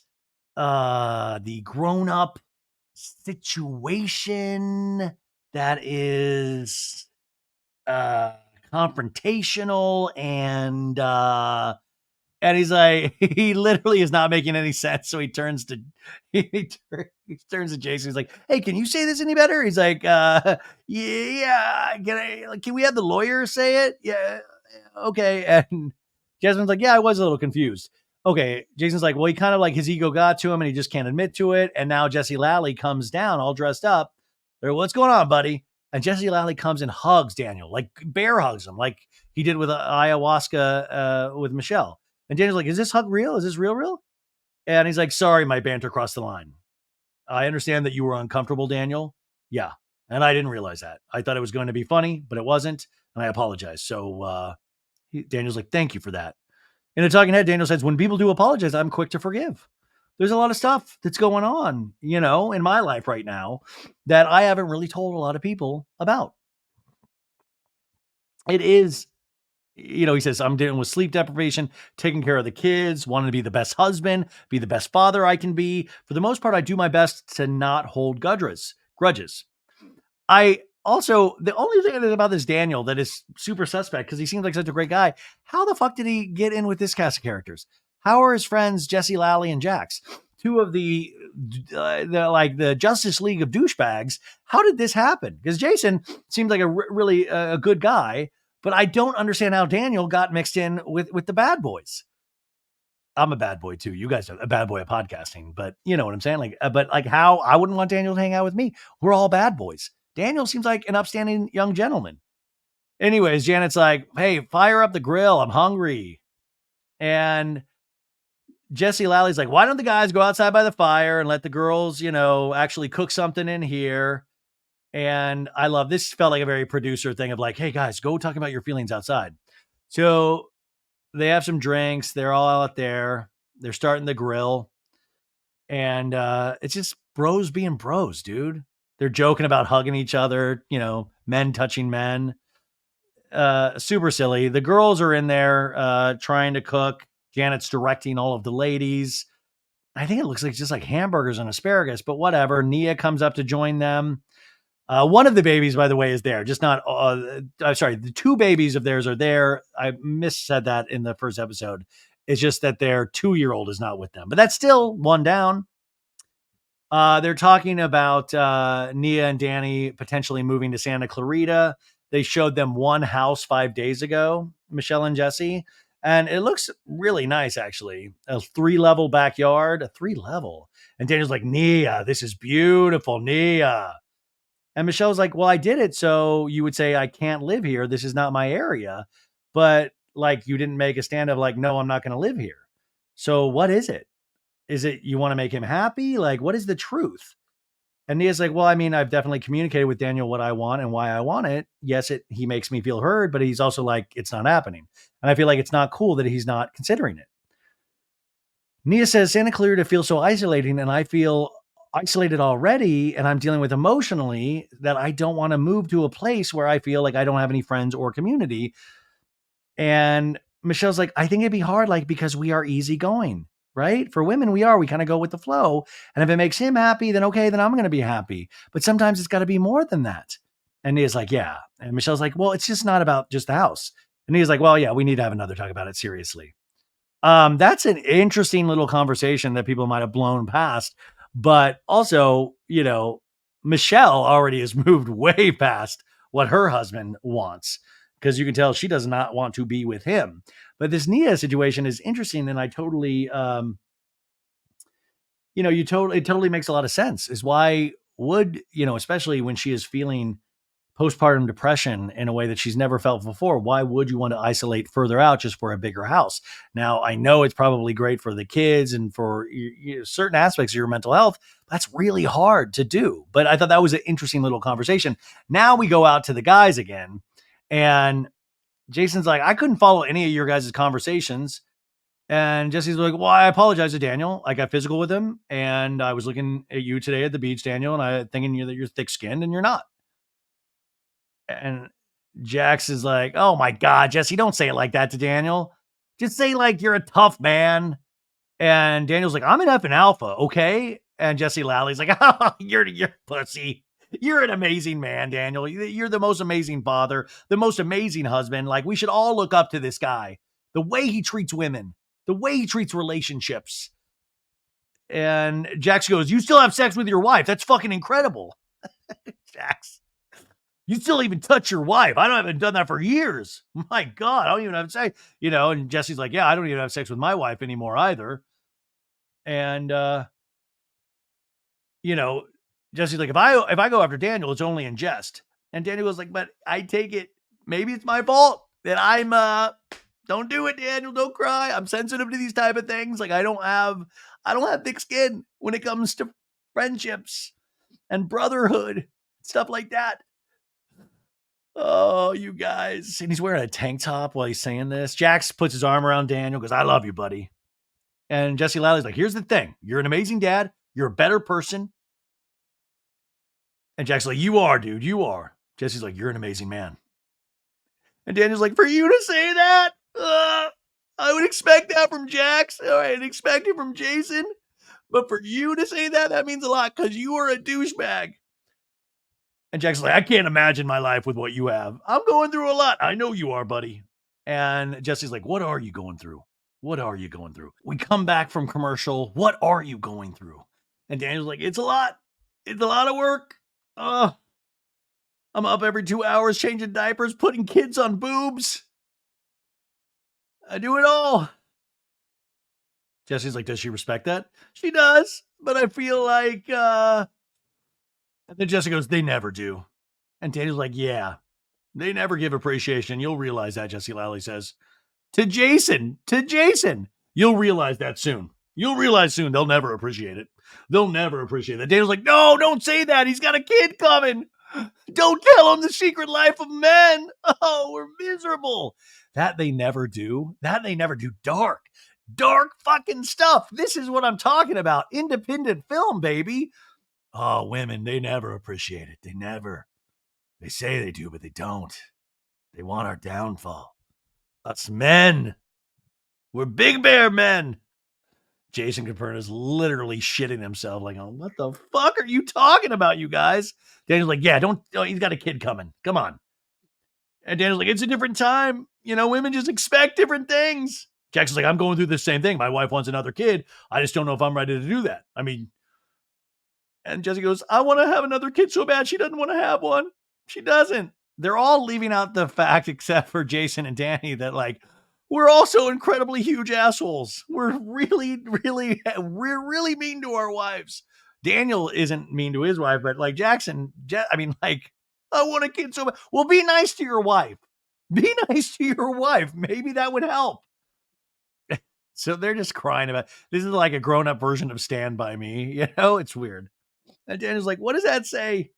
the grown-up situation that is confrontational and he's like, he literally is not making any sense. So he turns to Jason. He's like, hey, can you say this any better? He's like, yeah, can we have the lawyer say it? Yeah. Okay. And Jasmine's like, yeah, I was a little confused. Okay, Jason's like, well, he kind of like his ego got to him and he just can't admit to it. And now Jesse Lally comes down all dressed up. They're, what's going on, buddy? And Jesse Lally comes and hugs Daniel, like bear hugs him, like he did with ayahuasca with Michelle. And Daniel's like, is this hug real? Is this real, real? And he's like, sorry, my banter crossed the line. I understand that you were uncomfortable, Daniel. Yeah. And I didn't realize that. I thought it was going to be funny, but it wasn't. And I apologize. So Daniel's like, thank you for that. In a talking head, Daniel says, when people do apologize, I'm quick to forgive. There's a lot of stuff that's going on, in my life right now that I haven't really told a lot of people about. It is, he says, I'm dealing with sleep deprivation, taking care of the kids, wanting to be the best husband, be the best father I can be. For the most part, I do my best to not hold grudges. I also, the only thing about this Daniel that is super suspect, because he seems like such a great guy, how the fuck did he get in with this cast of characters? How are his friends Jesse Lally and Jax, two of the Justice League of douchebags? How did this happen? Because Jason seems like a really a good guy, but I don't understand how Daniel got mixed in with the bad boys. I'm a bad boy too. You guys are a bad boy at podcasting, but you know what I'm saying? But how I wouldn't want Daniel to hang out with me. We're all bad boys. Daniel seems like an upstanding young gentleman. Anyways, Janet's like, hey, fire up the grill. I'm hungry. And Jesse Lally's like, why don't the guys go outside by the fire and let the girls, actually cook something in here? And I love this. Felt like a very producer thing of like, hey guys, go talk about your feelings outside. So they have some drinks. They're all out there. They're starting the grill. And it's just bros being bros, dude. They're joking about hugging each other, men touching men. Super silly. The girls are in there trying to cook. Janet's directing all of the ladies. I think it looks like just like hamburgers and asparagus, but whatever. Nia comes up to join them. One of the babies, by the way, is there. Just not. Sorry, the two babies of theirs are there. I missaid that in the first episode. It's just that their 2-year-old is not with them, but that's still one down. They're talking about Nia and Danny potentially moving to Santa Clarita. They showed them one house 5 days ago, Michelle and Jesse, and it looks really nice, actually. A 3-level backyard, a 3-level. And Daniel's like, Nia, this is beautiful, Nia. And Michelle's like, well, I did it so you would say I can't live here. This is not my area. But like, you didn't make a stand of like, no, I'm not going to live here. So what is it? Is it you want to make him happy? Like, what is the truth? And Nia's like, well, I mean, I've definitely communicated with Daniel what I want and why I want it. Yes, he makes me feel heard, but he's also like, it's not happening. And I feel like it's not cool that he's not considering it. Nia says Santa Clarita feels so isolating and I feel isolated already and I'm dealing with emotionally that I don't want to move to a place where I feel like I don't have any friends or community. And Michelle's like, I think it'd be hard, like, because we are easygoing, right? For women, we kind of go with the flow. And if it makes him happy, then okay, then I'm going to be happy. But sometimes it's got to be more than that. And Nia's like, yeah. And Michelle's like, well, it's just not about just the house. And Nia's like, well, yeah, we need to have another talk about it seriously. That's an interesting little conversation that people might have blown past. But also, Michelle already has moved way past what her husband wants because you can tell she does not want to be with him. But this Nia situation is interesting, and I totally, it totally makes a lot of sense. Is why would especially when she is feeling postpartum depression in a way that she's never felt before, why would you want to isolate further out just for a bigger house? Now, I know it's probably great for the kids and for certain aspects of your mental health. That's really hard to do. But I thought that was an interesting little conversation. Now we go out to the guys again. And Jason's like, I couldn't follow any of your guys' conversations. And Jesse's like, well, I apologize to Daniel. I got physical with him. And I was looking at you today at the beach, Daniel, and I thinking that you're thick skinned and you're not. And Jax is like, oh my God, Jesse, don't say it like that to Daniel. Just say like you're a tough man. And Daniel's like, I'm an F and alpha, okay? And Jesse Lally's like, oh, you're pussy. You're an amazing man, Daniel. You're the most amazing father, the most amazing husband. Like, we should all look up to this guy. The way he treats women, the way he treats relationships. And Jax goes, you still have sex with your wife. That's fucking incredible. Jax. You still even touch your wife. I haven't done that for years. My God, I don't even have sex. And Jesse's like, yeah, I don't even have sex with my wife anymore either. And you know, Jesse's like, if I go after Daniel, it's only in jest. And Daniel was like, but I take it, maybe it's my fault that I'm don't do it, Daniel. Don't cry. I'm sensitive to these type of things. Like I don't have thick skin when it comes to friendships and brotherhood, stuff like that. Oh, you guys. And he's wearing a tank top while he's saying this. Jax puts his arm around Daniel, goes, I love you, buddy. And Jesse Lally like, here's the thing. You're an amazing dad. You're a better person. And Jack's like, you are, dude. You are. Jesse's like, you're an amazing man. And Daniel's like, for you to say that? I would expect that from Jax. All right, I'd expect it from Jason. But for you to say that, that means a lot because you are a douchebag. And Jack's like, I can't imagine my life with what you have. I'm going through a lot. I know you are, buddy. And Jesse's like, what are you going through? What are you going through? We come back from commercial. What are you going through? And Daniel's like, it's a lot. It's a lot of work. I'm up every 2 hours changing diapers, putting kids on boobs. I do it all. Jesse's like, does she respect that? She does, but I feel like, and then Jesse goes, they never do. And Daniel's like, yeah, they never give appreciation. You'll realize that, Jesse Lally says. To Jason. You'll realize that soon. You'll realize soon they'll never appreciate it. They'll never appreciate it. Daniel's like, no, don't say that. He's got a kid coming. Don't tell him the secret life of men. Oh, we're miserable. That they never do. Dark fucking stuff. This is what I'm talking about. Independent film, baby. Oh, women, they never appreciate it. They never. They say they do, but they don't. They want our downfall. Us men. We're big bear men. Jason Caperna's literally shitting himself, like, oh, what the fuck are you talking about, you guys? Daniel's like, yeah, don't, he's got a kid coming. Come on. And Daniel's like, it's a different time. Women just expect different things. Jackson's like, I'm going through the same thing. My wife wants another kid. I just don't know if I'm ready to do that. And Jesse goes, I want to have another kid so bad. She doesn't want to have one. She doesn't. They're all leaving out the fact, except for Jason and Danny, that like, we're also incredibly huge assholes. We're really mean to our wives. Daniel isn't mean to his wife, but like Jackson, I want a kid so bad. Well, be nice to your wife. Be nice to your wife. Maybe that would help. So they're just crying about, this is like a grown-up version of Stand By Me. It's weird. And Daniel's like, what does that say?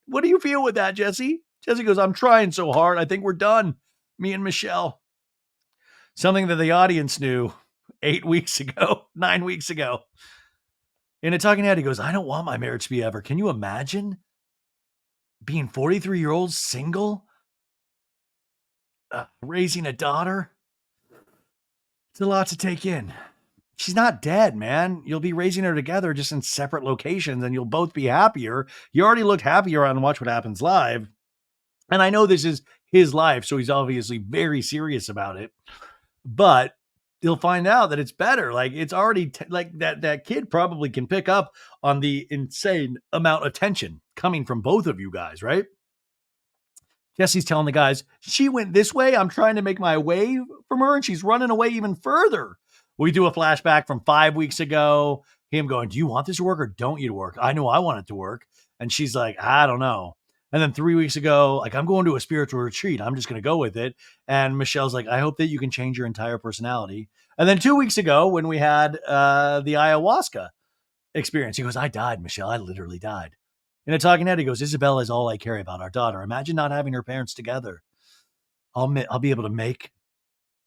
What do you feel with that, Jesse? Jesse goes, I'm trying so hard. I think we're done. Me and Michelle. Something that the audience knew 9 weeks ago. In a talking head, he goes, I don't want my marriage to be ever. Can you imagine being 43-year-old single, raising a daughter? It's a lot to take in. She's not dead, man. You'll be raising her together just in separate locations and you'll both be happier. You already looked happier on Watch What Happens Live. And I know this is his life, so he's obviously very serious about it. But you'll find out that it's better. Like it's already like that kid probably can pick up on the insane amount of tension coming from both of you guys, right? Jesse's telling the guys, she went this way. I'm trying to make my way from her and she's running away even further. We do a flashback from 5 weeks ago. Him going, do you want this to work or don't you to work? I know I want it to work. And she's like, I don't know. And then 3 weeks ago, like, I'm going to a spiritual retreat. I'm just going to go with it. And Michelle's like, I hope that you can change your entire personality. And then 2 weeks ago, when we had the ayahuasca experience, he goes, I died, Michelle. I literally died. In a talking head, he goes, Isabella is all I care about, our daughter. Imagine not having her parents together. I'll be able to make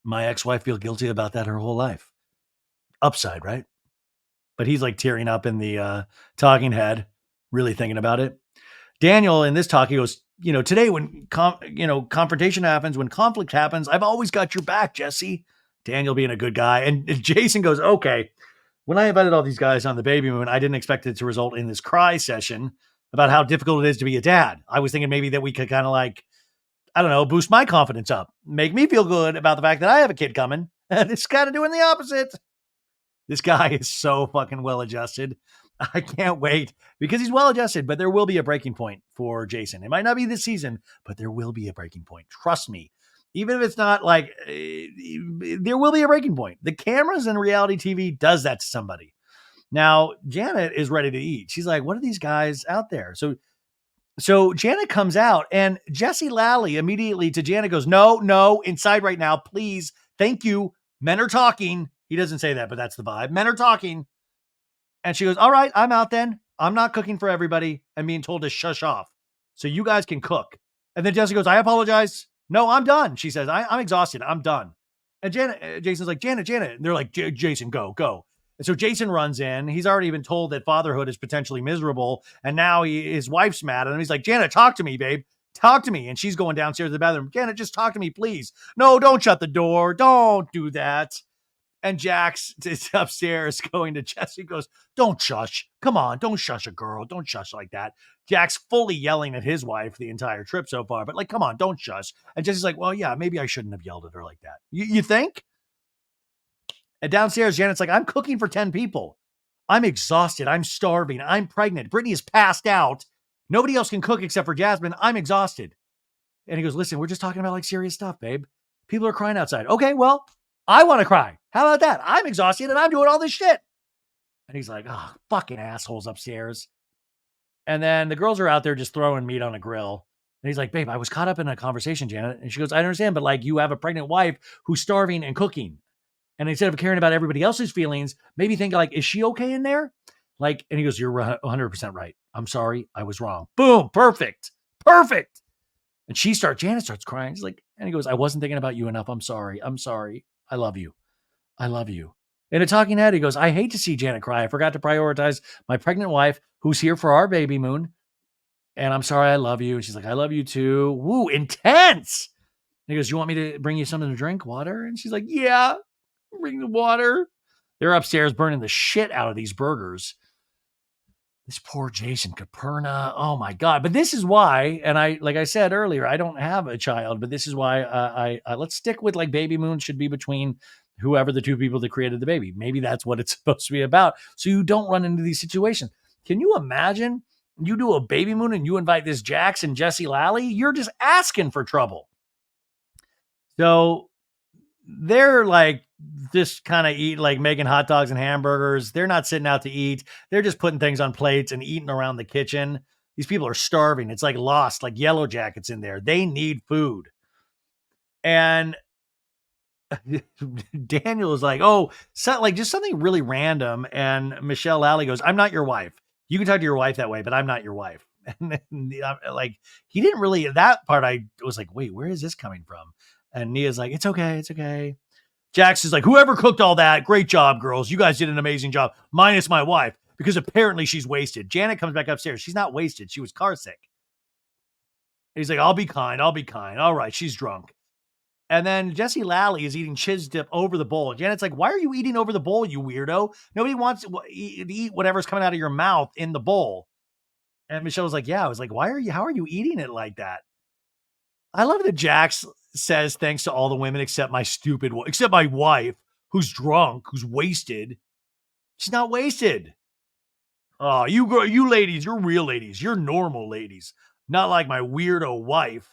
my ex-wife feel guilty about that her whole life. Upside, right? But he's like tearing up in the talking head, really thinking about it. Daniel in this talk, he goes, today when confrontation happens, when conflict happens, I've always got your back, Jesse. Daniel being a good guy. And Jason goes, okay, when I invited all these guys on the baby moon, I didn't expect it to result in this cry session about how difficult it is to be a dad. I was thinking maybe that we could kind of like, I don't know, boost my confidence up, make me feel good about the fact that I have a kid coming. And it's kind of doing the opposite. This guy is so fucking well adjusted. I can't wait because he's well adjusted, but there will be a breaking point for Jason. It might not be this season, but there will be a breaking point. Trust me. Even if it's not like, there will be a breaking point. The cameras in reality TV does that to somebody. Now, Janet is ready to eat. She's like, what are these guys out there? So Janet comes out and Jesse Lally immediately to Janet goes, no, inside right now, please. Thank you. Men are talking. He doesn't say that, but that's the vibe. Men are talking. And she goes, all right, I'm out then. I'm not cooking for everybody. I'm being told to shush off. So you guys can cook. And then Jesse goes, I apologize. No, I'm done. She says, I'm exhausted. I'm done. And Jason's like, Janet. And they're like, Jason, go. And so Jason runs in. He's already been told that fatherhood is potentially miserable. And now his wife's mad at him. He's like, Janet, talk to me, babe. Talk to me. And she's going downstairs to the bathroom. Janet, just talk to me, please. No, don't shut the door. Don't do that. And Jax is upstairs going to Jesse, goes, don't shush. Come on, don't shush a girl. Don't shush like that. Jax fully yelling at his wife the entire trip so far, but like, come on, don't shush. And Jesse's like, well, yeah, maybe I shouldn't have yelled at her like that. You think? And downstairs, Janet's like, I'm cooking for 10 people. I'm exhausted. I'm starving. I'm pregnant. Brittany is passed out. Nobody else can cook except for Jasmine. I'm exhausted. And he goes, listen, we're just talking about like serious stuff, babe. People are crying outside. Okay, well, I want to cry. How about that? I'm exhausted and I'm doing all this shit. And he's like, oh, fucking assholes upstairs. And then the girls are out there just throwing meat on a grill. And he's like, babe, I was caught up in a conversation, Janet. And she goes, I understand, but like you have a pregnant wife who's starving and cooking. And instead of caring about everybody else's feelings, maybe think like, is she okay in there? Like, and he goes, you're 100% right. I'm sorry. I was wrong. Boom. Perfect. And Janet starts crying. She's like, and he goes, I wasn't thinking about you enough. I'm sorry. I love you. In a talking head, he goes, I hate to see Janet cry. I forgot to prioritize my pregnant wife who's here for our baby moon. And I'm sorry. I love you. And she's like, I love you too. Woo, intense. And he goes, you want me to bring you something to drink? Water? And she's like, yeah, bring the water. They're upstairs burning the shit out of these burgers. This poor Jason Caperna. Oh my God. But this is why, and like I said earlier, I don't have a child, but this is why I let's stick with like baby moon should be between whoever the two people that created the baby. Maybe that's what it's supposed to be about. So you don't run into these situations. Can you imagine you do a baby moon and you invite this Jax and Jesse Lally? You're just asking for trouble. So they're like just kind of eat, like making hot dogs and hamburgers. They're not sitting out to eat. They're just putting things on plates and eating around the kitchen. These people are starving. It's like Lost, like Yellow Jackets in there. They need food. And Daniel is like, oh, so, like just something really random. And Michelle Lally goes, I'm not your wife. You can talk to your wife that way, but I'm not your wife. And then, like, he didn't really, that part, I was like, wait, where is this coming from? And Nia's like, it's okay. Jax is like, whoever cooked all that, great job, girls. You guys did an amazing job, minus my wife, because apparently she's wasted. Janet comes back upstairs. She's not wasted. She was car sick. He's like, I'll be kind. All right, she's drunk. And then Jesse Lally is eating chiz dip over the bowl. Janet's like, why are you eating over the bowl, you weirdo? Nobody wants to eat whatever's coming out of your mouth in the bowl. And Michelle was like, yeah. I was like, how are you eating it like that? I love that Jax says thanks to all the women except my wife, who's drunk, who's wasted. She's not wasted. Oh, you ladies, you're real ladies. You're normal ladies. Not like my weirdo wife.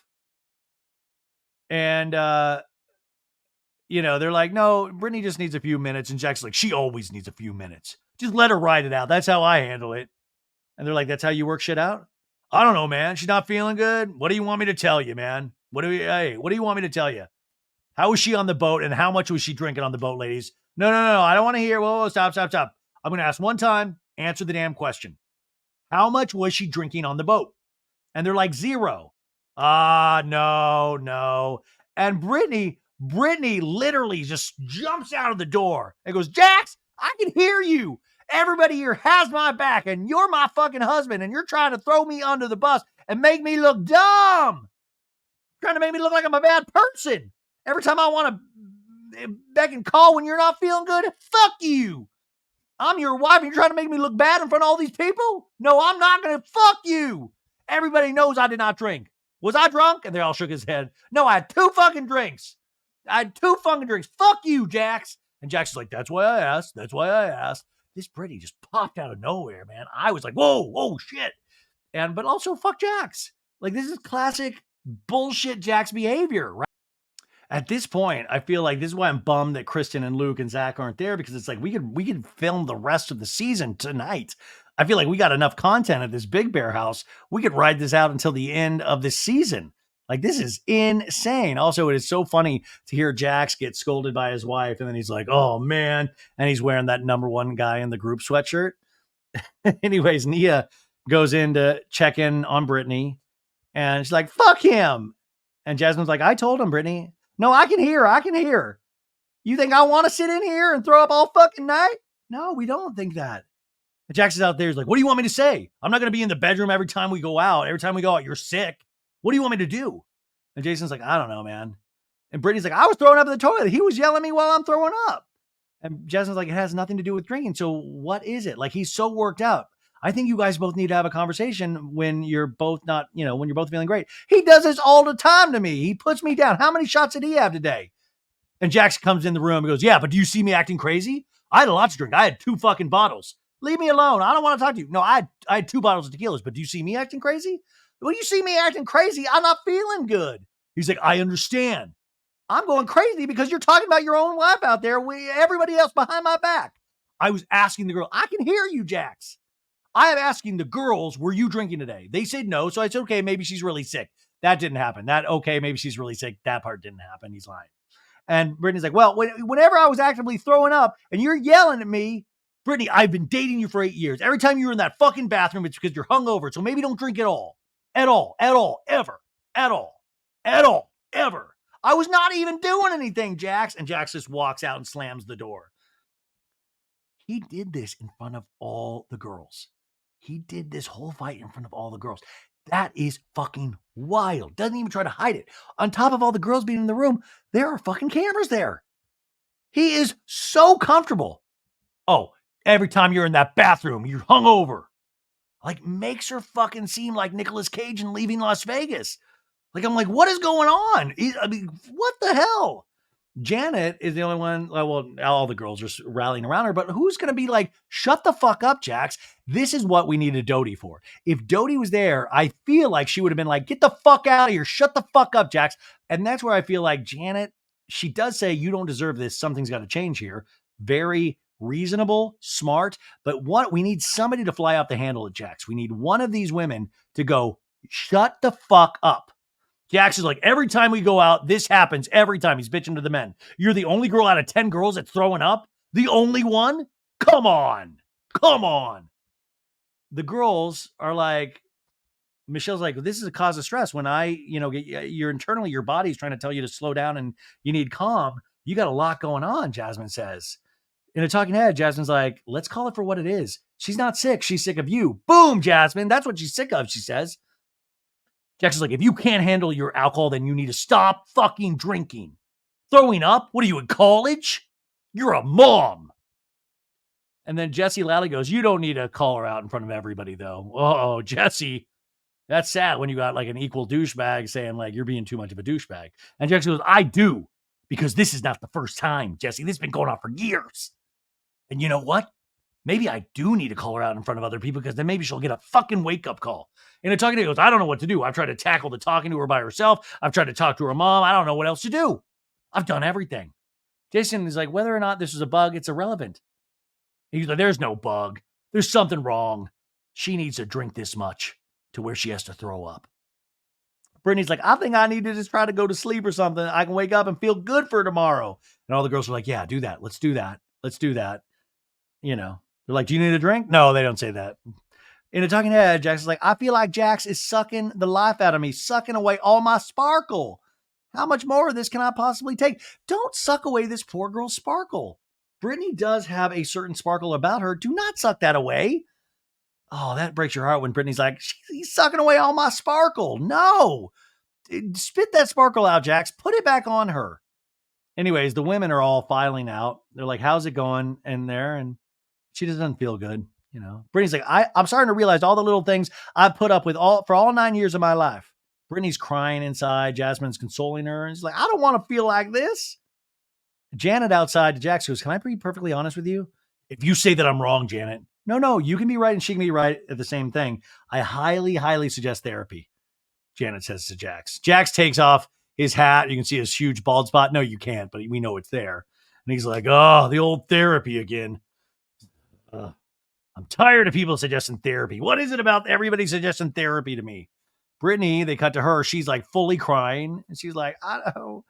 And, they're like, no, Brittany just needs a few minutes. And Jack's like, she always needs a few minutes. Just let her ride it out. That's how I handle it. And they're like, that's how you work shit out? I don't know, man. She's not feeling good. What do you want me to tell you, man? What do you want me to tell you? How was she on the boat and how much was she drinking on the boat, ladies? No. I don't want to hear. Whoa, stop. I'm going to ask one time. Answer the damn question. How much was she drinking on the boat? And they're like, 0. No. And Brittany literally just jumps out of the door and goes, Jax, I can hear you. Everybody here has my back and you're my fucking husband and you're trying to throw me under the bus and make me look dumb. Trying to make me look like I'm a bad person. Every time I want to beck and call when you're not feeling good, fuck you. I'm your wife and you're trying to make me look bad in front of all these people? No, I'm not going to. Fuck you. Everybody knows I did not drink. Was I drunk? And they all shook his head. No, I had 2 fucking drinks. Fuck you, Jax. And Jax is like, that's why I asked. this Brittany just popped out of nowhere, man. I was like, whoa, shit. But also fuck Jax. Like, this is classic bullshit Jax behavior, right? At this point, I feel like this is why I'm bummed that Kristen and Luke and Zach aren't there, because it's like we could film the rest of the season tonight. I feel like we got enough content at this Big Bear house. We could ride this out until the end of the season. Like, this is insane. Also, it is so funny to hear Jax get scolded by his wife, and then he's like, oh man, and he's wearing that number one guy in the group sweatshirt. Anyways, Nia goes in to check in on Brittany, and she's like, fuck him. And Jasmine's like, I told him, Brittany. No, I can hear. You think I want to sit in here and throw up all fucking night? No, we don't think that. And Jackson's out there. He's like, what do you want me to say? I'm not going to be in the bedroom every time we go out. Every time we go out, you're sick. What do you want me to do? And Jason's like, I don't know, man. And Brittany's like, I was throwing up in the toilet. He was yelling at me while I'm throwing up. And Jasmine's like, it has nothing to do with drinking. So what is it? Like, he's so worked out. I think you guys both need to have a conversation when you're both not, when you're both feeling great. He does this all the time to me. He puts me down. How many shots did he have today? And Jax comes in the room and goes, yeah, but do you see me acting crazy? I had a lot to drink. I had 2 fucking bottles. Leave me alone. I don't want to talk to you. No, I had 2 bottles of tequilas, but do you see me acting crazy? When you see me acting crazy, I'm not feeling good. He's like, I understand. I'm going crazy because you're talking about your own life out there with everybody else behind my back. I was asking the girl, I can hear you, Jax. I am asking the girls, were you drinking today? They said no. So I said, okay, maybe she's really sick. That didn't happen. Okay, maybe she's really sick. That part didn't happen. He's lying. And Brittany's like, well, whenever I was actively throwing up and you're yelling at me, Brittany, I've been dating you for 8 years. Every time you're in that fucking bathroom, it's because you're hungover. So maybe don't drink at all. At all, ever. I was not even doing anything, Jax. And Jax just walks out and slams the door. He did this in front of all the girls. He did this whole fight in front of all the girls. That is fucking wild. Doesn't even try to hide it. On top of all the girls being in the room, there are fucking cameras there. He is so comfortable. Oh, every time you're in that bathroom, you're hungover. Like, makes her fucking seem like Nicolas Cage in Leaving Las Vegas. Like, I'm like, what is going on? What the hell? Janet is the only one. Well, all the girls are rallying around her, but who's going to be like, shut the fuck up, Jax? This is what we needed Dodie for. If Dodie was there, I feel like she would have been like, get the fuck out of here. Shut the fuck up, Jax. And that's where I feel like Janet, she does say, you don't deserve this. Something's got to change here. Very reasonable, smart, but we need somebody to fly off the handle at Jax. We need one of these women to go, shut the fuck up. Jax is like, every time we go out, this happens every time. He's bitching to the men. You're the only girl out of 10 girls that's throwing up? The only one? Come on. The girls are like, Michelle's like, this is a cause of stress. When you're internally, your body's trying to tell you to slow down and you need calm. You got a lot going on, Jasmine says. In a talking head, Jasmine's like, let's call it for what it is. She's not sick. She's sick of you. Boom, Jasmine. That's what she's sick of, she says. Jackson's like, if you can't handle your alcohol, then you need to stop fucking drinking. Throwing up? What are you, in college? You're a mom. And then Jesse Lally goes, you don't need to call her out in front of everybody, though. Oh, Jesse. That's sad when you got like an equal douchebag saying like, you're being too much of a douchebag. And Jesse goes, I do. Because this is not the first time, Jesse. This has been going on for years. And you know what? Maybe I do need to call her out in front of other people because then maybe she'll get a fucking wake-up call. And the talking to her goes, I don't know what to do. I've tried to tackle the talking to her by herself. I've tried to talk to her mom. I don't know what else to do. I've done everything. Jason is like, whether or not this is a bug, it's irrelevant. And he's like, there's no bug. There's something wrong. She needs to drink this much to where she has to throw up. Brittany's like, I think I need to just try to go to sleep or something. I can wake up and feel good for tomorrow. And all the girls are like, yeah, do that. Let's do that. They're like, do you need a drink? No, they don't say that. In a talking head, Jax is like, I feel like Jax is sucking the life out of me, sucking away all my sparkle. How much more of this can I possibly take? Don't suck away this poor girl's sparkle. Brittany does have a certain sparkle about her. Do not suck that away. Oh, that breaks your heart when Brittany's like, he's sucking away all my sparkle. No. Spit that sparkle out, Jax. Put it back on her. Anyways, the women are all filing out. They're like, how's it going in there? And she doesn't feel good. Brittany's like, I'm starting to realize all the little things I've put up with for all 9 years of my life. Brittany's crying inside. Jasmine's consoling her. And she's like, I don't want to feel like this. Janet outside to Jax goes, can I be perfectly honest with you? If you say that I'm wrong, Janet, no, you can be right and she can be right at the same thing. I highly suggest therapy, Janet says to Jax. Jax takes off his hat. You can see his huge bald spot. No, you can't, but we know it's there. And he's like, oh, the old therapy again. I'm tired of people suggesting therapy. What is it about everybody suggesting therapy to me? Brittany, they cut to her. She's like fully crying. And she's like, I don't know.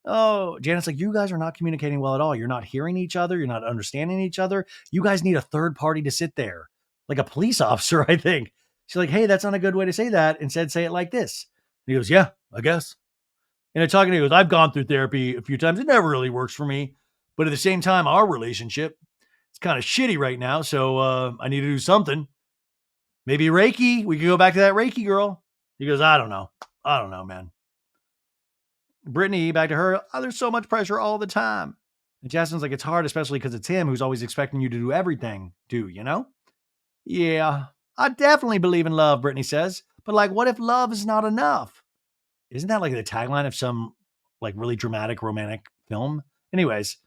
Oh, Janet's like, you guys are not communicating well at all. You're not hearing each other. You're not understanding each other. You guys need a third party to sit there, like a police officer, I think. She's like, hey, that's not a good way to say that. Instead, say it like this. And he goes, yeah, I guess. And they're talking, he goes, I've gone through therapy a few times. It never really works for me. But at the same time, our relationship, it's kind of shitty right now. So I need to do something. Maybe Reiki. We could go back to that Reiki girl. He goes, I don't know, man. Brittany, back to her. Oh, there's so much pressure all the time. And Jasmine's like, it's hard, especially because it's him who's always expecting you to do everything. You know? Yeah, I definitely believe in love, Brittany says. But like, what if love is not enough? Isn't that like the tagline of some like really dramatic romantic film? Anyways,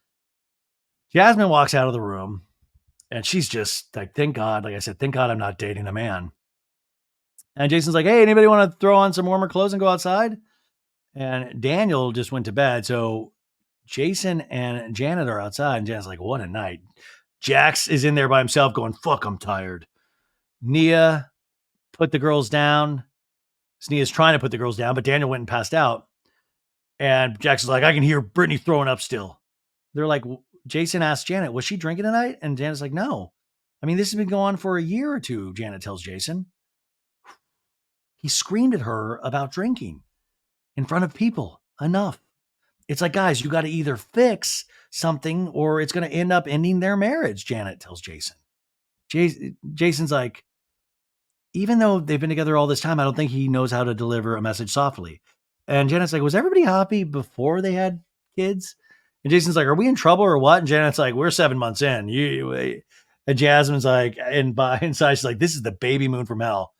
Jasmine walks out of the room and she's just like, thank God, like I said, thank God I'm not dating a man. And Jason's like, hey, anybody want to throw on some warmer clothes and go outside? And Daniel just went to bed. So Jason and Janet are outside. And Janet's like, what a night. Jax is in there by himself going, fuck, I'm tired. Nia put the girls down. Nia's trying to put the girls down, but Daniel went and passed out. And Jax is like, I can hear Brittany throwing up still. They're like, Jason asked Janet, was she drinking tonight? And Janet's like, no. I mean, this has been going on for a year or two, Janet tells Jason. He screamed at her about drinking in front of people. Enough. It's like, guys, you got to either fix something or it's going to end up ending their marriage, Janet tells Jason. Jason's like, even though they've been together all this time, I don't think he knows how to deliver a message softly. And Janet's like, was everybody happy before they had kids? And Jason's like, are we in trouble or what? And Janet's like, we're 7 months in. And Jasmine's like, and by inside, she's like, this is the baby moon from hell.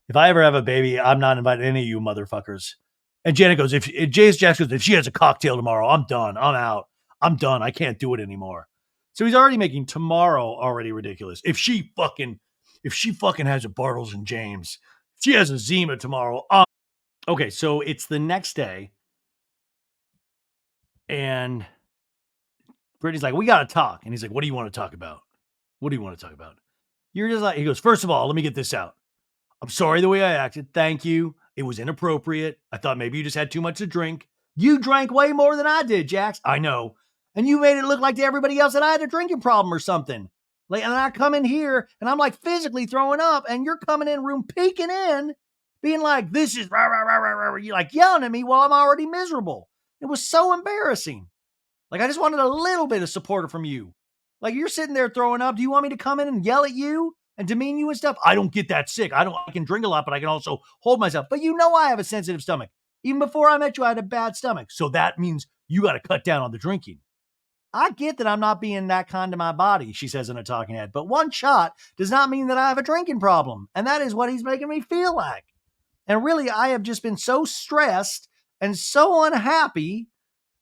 If I ever have a baby, I'm not inviting any of you motherfuckers. And Janet goes, if Jax goes, if she has a cocktail tomorrow, I'm done. I'm out. I'm done. I can't do it anymore. So he's already making tomorrow already ridiculous. If she fucking has a Bartles and James, if she has a Zima tomorrow. Okay, so it's the next day. And Brittany's like, we got to talk. And he's like, what do you want to talk about? What do you want to talk about? You're just like, he goes, first of all, let me get this out. I'm sorry the way I acted. Thank you. It was inappropriate. I thought maybe you just had too much to drink. You drank way more than I did, Jax. I know. And you made it look like to everybody else that I had a drinking problem or something. Like, and I come in here and I'm like physically throwing up and you're coming in room peeking in, being like, this is rah, rah, rah, rah, rah. You're like yelling at me while I'm already miserable. It was so embarrassing. Like, I just wanted a little bit of support from you. Like, you're sitting there throwing up. Do you want me to come in and yell at you and demean you and stuff? I don't get that sick. I can drink a lot, but I can also hold myself. But you know I have a sensitive stomach. Even before I met you, I had a bad stomach. So that means you got to cut down on the drinking. I get that I'm not being that kind to my body, she says in a talking head. But one shot does not mean that I have a drinking problem. And that is what he's making me feel like. And really, I have just been so stressed and so unhappy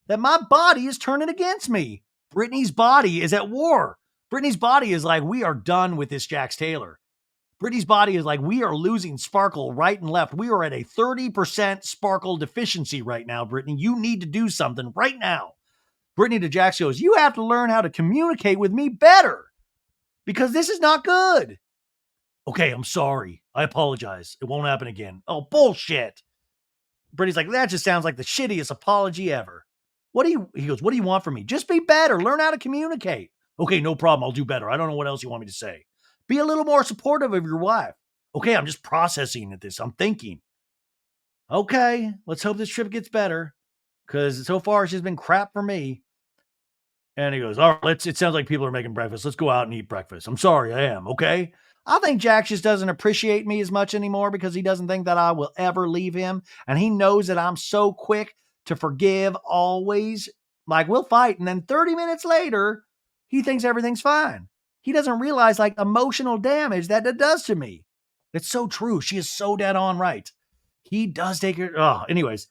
that my body is turning against me. Brittany's body is at war. Brittany's body is like, we are done with this Jax Taylor. Brittany's body is like, we are losing sparkle right and left. We are at a 30% sparkle deficiency right now, Brittany. You need to do something right now. Brittany to Jax goes, you have to learn how to communicate with me better because this is not good. Okay, I'm sorry. I apologize. It won't happen again. Oh, bullshit. Brittany's like, that just sounds like the shittiest apology ever. He goes, what do you want from me? Just be better. Learn how to communicate. Okay, no problem. I'll do better. I don't know what else you want me to say. Be a little more supportive of your wife. Okay, I'm just processing at this. I'm thinking. Okay, let's hope this trip gets better because so far it's just been crap for me. And he goes, all right, it sounds like people are making breakfast. Let's go out and eat breakfast. I'm sorry, I am, okay? I think Jack just doesn't appreciate me as much anymore because he doesn't think that I will ever leave him. And he knows that I'm so quick to forgive always. Like, we'll fight. And then 30 minutes later, he thinks everything's fine. He doesn't realize, like, emotional damage that it does to me. It's so true. She is so dead on right. He does take her. Oh, anyways,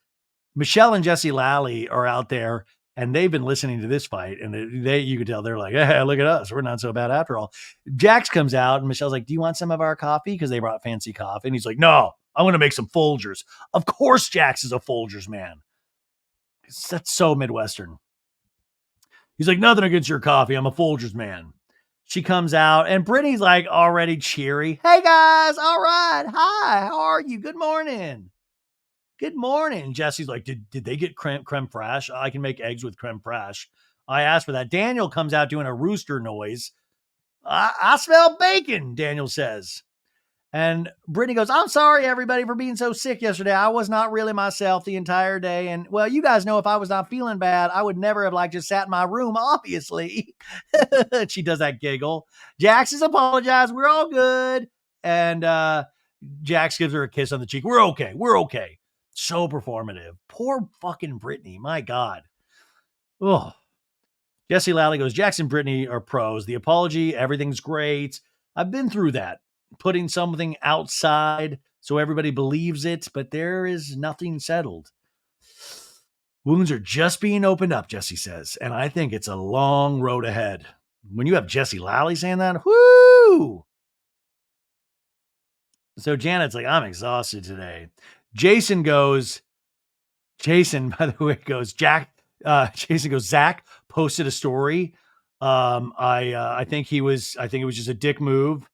Michelle and Jesse Lally are out there. And they've been listening to this fight, and you could tell they're like, hey, look at us. We're not so bad after all. Jax comes out, and Michelle's like, do you want some of our coffee? Because they brought fancy coffee. And he's like, no, I'm going to make some Folgers. Of course Jax is a Folgers man. That's so Midwestern. He's like, nothing against your coffee. I'm a Folgers man. She comes out, and Brittany's like already cheery. Hey, guys. All right. Hi. How are you? Good morning. Good morning. Jesse's like, did they get creme fraiche? I can make eggs with creme fraiche. I asked for that. Daniel comes out doing a rooster noise. I smell bacon, Daniel says. And Brittany goes, I'm sorry, everybody, for being so sick yesterday. I was not really myself the entire day. And, well, you guys know if I was not feeling bad, I would never have, just sat in my room, obviously. She does that giggle. Jax has apologized. We're all good. And Jax gives her a kiss on the cheek. We're okay. We're okay. So performative. Poor fucking Brittany. My God. Oh. Jesse Lally goes, Jax and Brittany are pros. The apology, everything's great. I've been through that. Putting something outside so everybody believes it, but there is nothing settled. Wounds are just being opened up, Jesse says, and I think it's a long road ahead. When you have Jesse Lally saying that, whoo! So Janet's like, I'm exhausted today. Jason, by the way, goes, Jason goes, Zach posted a story. I think it was just a dick move.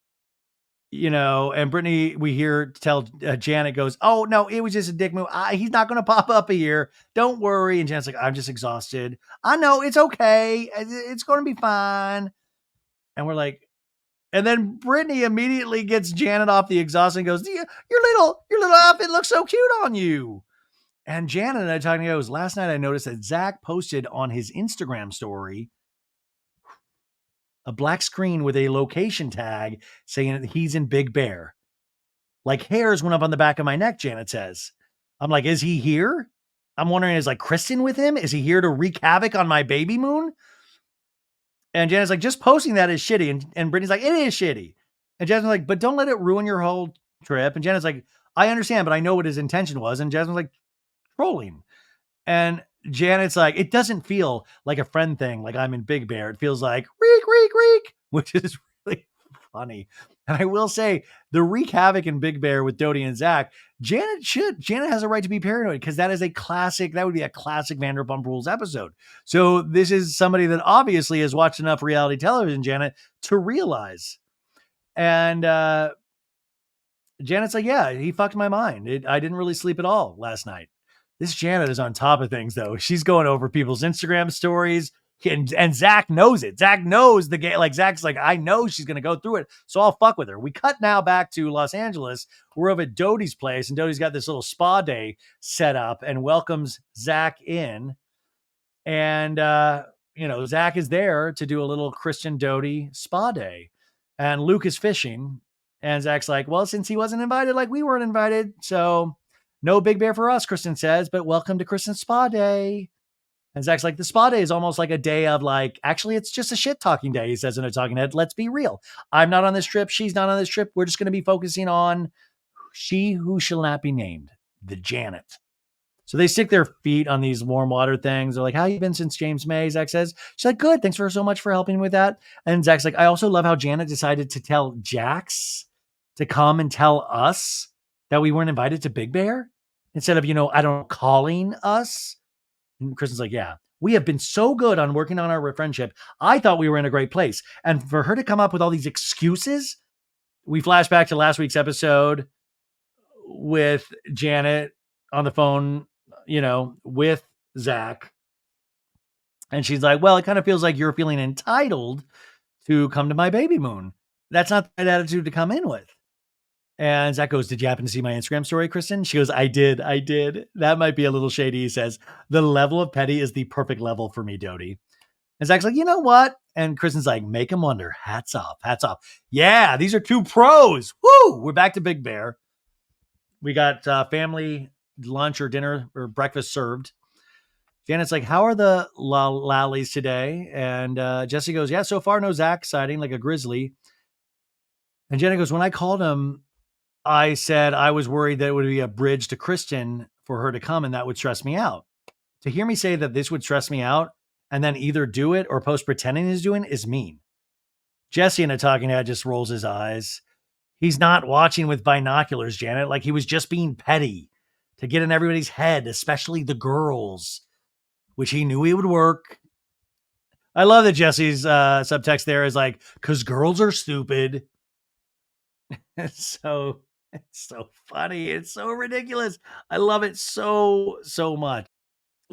And Brittany, we hear tell Janet goes, oh no, it was just a dick move. He's not going to pop up here. Don't worry. And Janet's like, I'm just exhausted. I know, it's okay. It's going to be fine. And we're like, and then Brittany immediately gets Janet off the exhaust and goes, your little outfit looks so cute on you. And Janet and I talking goes, last night I noticed that Zach posted on his Instagram story a black screen with a location tag saying that he's in Big Bear. Like hairs went up on the back of my neck, Janet says. I'm like, is he here? I'm wondering, is Kristen with him? Is he here to wreak havoc on my baby moon? And Janet's like, just posting that is shitty. And Brittany's like, it is shitty. And Jasmine's like, but don't let it ruin your whole trip. And Janet's like, I understand, but I know what his intention was. And Jasmine's like, trolling. And Janet's like, it doesn't feel like a friend thing, like I'm in Big Bear. It feels like reek, reek, reek, which is really funny. And I will say, the wreak havoc in Big Bear with Dodie and Zach, Janet has a right to be paranoid because that would be a classic Vanderpump Rules episode. So this is somebody that obviously has watched enough reality television, Janet, to realize. And Janet's like, yeah, he fucked my mind. I didn't really sleep at all last night. This Janet is on top of things, though. She's going over people's Instagram stories, and Zach knows it. Zach knows the game. Like, Zach's like, I know she's going to go through it, so I'll fuck with her. We cut now back to Los Angeles. We're over at Dodie's place, and Dodie's got this little spa day set up and welcomes Zach in. And, Zach is there to do a little Christian Dodie spa day. And Luke is fishing. And Zach's like, well, since he wasn't invited, like we weren't invited, so no Big Bear for us, Kristen says, but welcome to Kristen's spa day. And Zach's like, the spa day is almost like a day of actually, it's just a shit talking day, he says in a talking head. Let's be real. I'm not on this trip. She's not on this trip. We're just going to be focusing on she who shall not be named, the Janet. So they stick their feet on these warm water things. They're like, how you been since James May? Zach says. She's like, good. Thanks so much for helping with that. And Zach's like, I also love how Janet decided to tell Jax to come and tell us that we weren't invited to Big Bear instead of, calling us. And Kristen's like, yeah, we have been so good on working on our friendship. I thought we were in a great place. And for her to come up with all these excuses, we flash back to last week's episode with Janet on the phone, with Zach. And she's like, well, it kind of feels like you're feeling entitled to come to my baby moon. That's not the right attitude to come in with. And Zach goes, did you happen to see my Instagram story, Kristen? She goes, I did. That might be a little shady. He says, the level of petty is the perfect level for me, Dodie. And Zach's like, you know what? And Kristen's like, make him wonder. Hats off. Yeah, these are two pros. Woo! We're back to Big Bear. We got family lunch or dinner or breakfast served. Janet's like, how are the lallies today? And Jesse goes, yeah, so far no Zach sighting, like a grizzly. And Janet goes, when I called him, I said I was worried that it would be a bridge to Kristen for her to come and that would stress me out. To hear me say that this would stress me out and then either do it or post pretending he's doing is mean. Jesse in a talking head just rolls his eyes. He's not watching with binoculars, Janet, like he was just being petty to get in everybody's head, especially the girls, which he knew he would work. I love that Jesse's subtext there is like, because girls are stupid. It's so funny. It's so ridiculous. I love it so much.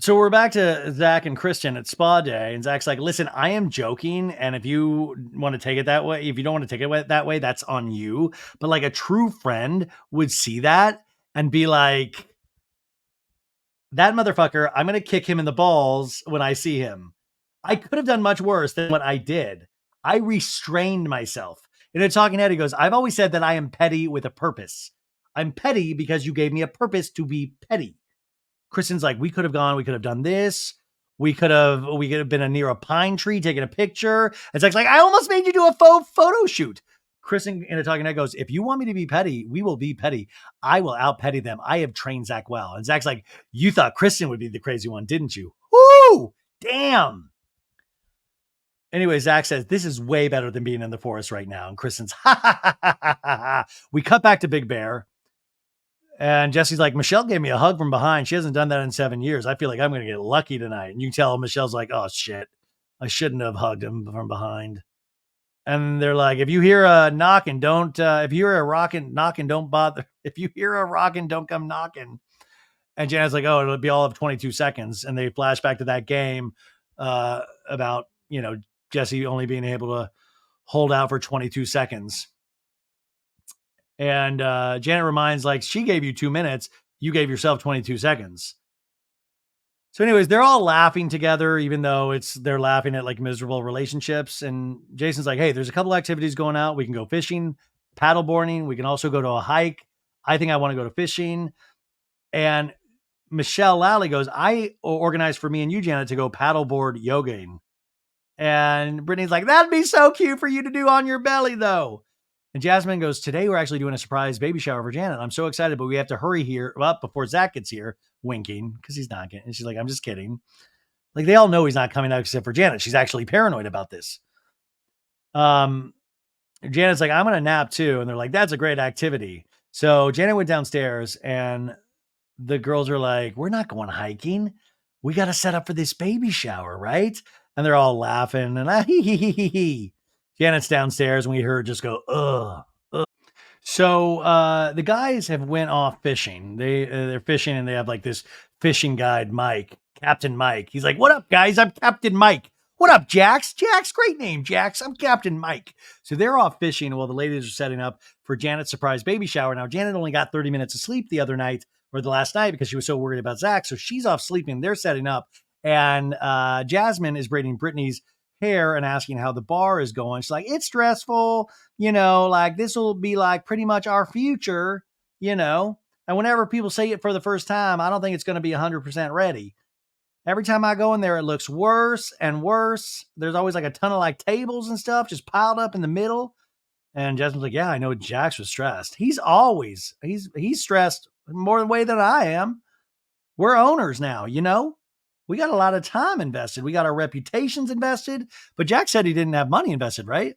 So we're back to Zach and Christian at spa day, and Zach's like, "Listen, I am joking, and if you want to take it that way, if you don't want to take it that way, that's on you. But like a true friend would see that and be like, that motherfucker, I'm gonna kick him in the balls when I see him. I could have done much worse than what I did. I restrained myself." In a talking head, he goes, "I've always said that I am petty with a purpose. I'm petty because you gave me a purpose to be petty." Kristen's like, we could have done this. We could have been near a pine tree taking a picture. And Zach's like, I almost made you do a faux photo shoot. Kristen in a talking head goes, if you want me to be petty, we will be petty. I will out petty them. I have trained Zach well. And Zach's like, you thought Kristen would be the crazy one, didn't you? Woo! Damn. Anyway, Zach says, this is way better than being in the forest right now. And Kristen's, ha ha ha ha ha ha. We cut back to Big Bear. And Jesse's like, Michelle gave me a hug from behind. She hasn't done that in 7 years. I feel like I'm going to get lucky tonight. And you tell Michelle's like, oh, shit. I shouldn't have hugged him from behind. And they're like, if you hear a knocking, if you hear a rocking, knocking, don't bother. If you hear a rocking, don't come knocking. And Janet's like, oh, it'll be all of 22 seconds. And they flash back to that game about, Jesse only being able to hold out for 22 seconds. And Janet reminds, like, she gave you 2 minutes. You gave yourself 22 seconds. So anyways, they're all laughing together, even though they're laughing at like miserable relationships. And Jason's like, hey, there's a couple activities going out. We can go fishing, paddleboarding. We can also go to a hike. I think I want to go to fishing. And Michelle Lally goes, I organized for me and you, Janet, to go paddleboard yogaing. And Brittany's like, that'd be so cute for you to do on your belly, though. And Jasmine goes, today we're actually doing a surprise baby shower for Janet. I'm so excited, but we have to hurry here up before Zach gets here, winking, because he's not getting. And she's like, I'm just kidding. Like, they all know he's not coming out except for Janet. She's actually paranoid about this. Janet's like, I'm going to nap too. And they're like, that's a great activity. So Janet went downstairs and the girls are like, we're not going hiking. We got to set up for this baby shower, right? And they're all laughing and hee. Janet's downstairs and we heard her just go, ugh. So the guys have went off fishing. They're fishing and they have like this fishing guide, Mike, Captain Mike. He's like, what up, guys? I'm Captain Mike. What up, Jax? Jax, great name, Jax. I'm Captain Mike. So they're off fishing while the ladies are setting up for Janet's surprise baby shower. Now, Janet only got 30 minutes of sleep the other night or the last night because she was so worried about Zach. So she's off sleeping. They're setting up. And Jasmine is braiding Brittany's hair and asking how the bar is going. She's like, it's stressful, like this will be like pretty much our future, and whenever people say it for the first time, I don't think it's going to be 100% ready. Every time I go in there, it looks worse and worse. There's always like a ton of like tables and stuff just piled up in the middle. And Jasmine's like, yeah, I know Jax was stressed. He's stressed more way than I am. We're owners now, we got a lot of time invested. We got our reputations invested, but Jack said he didn't have money invested, right?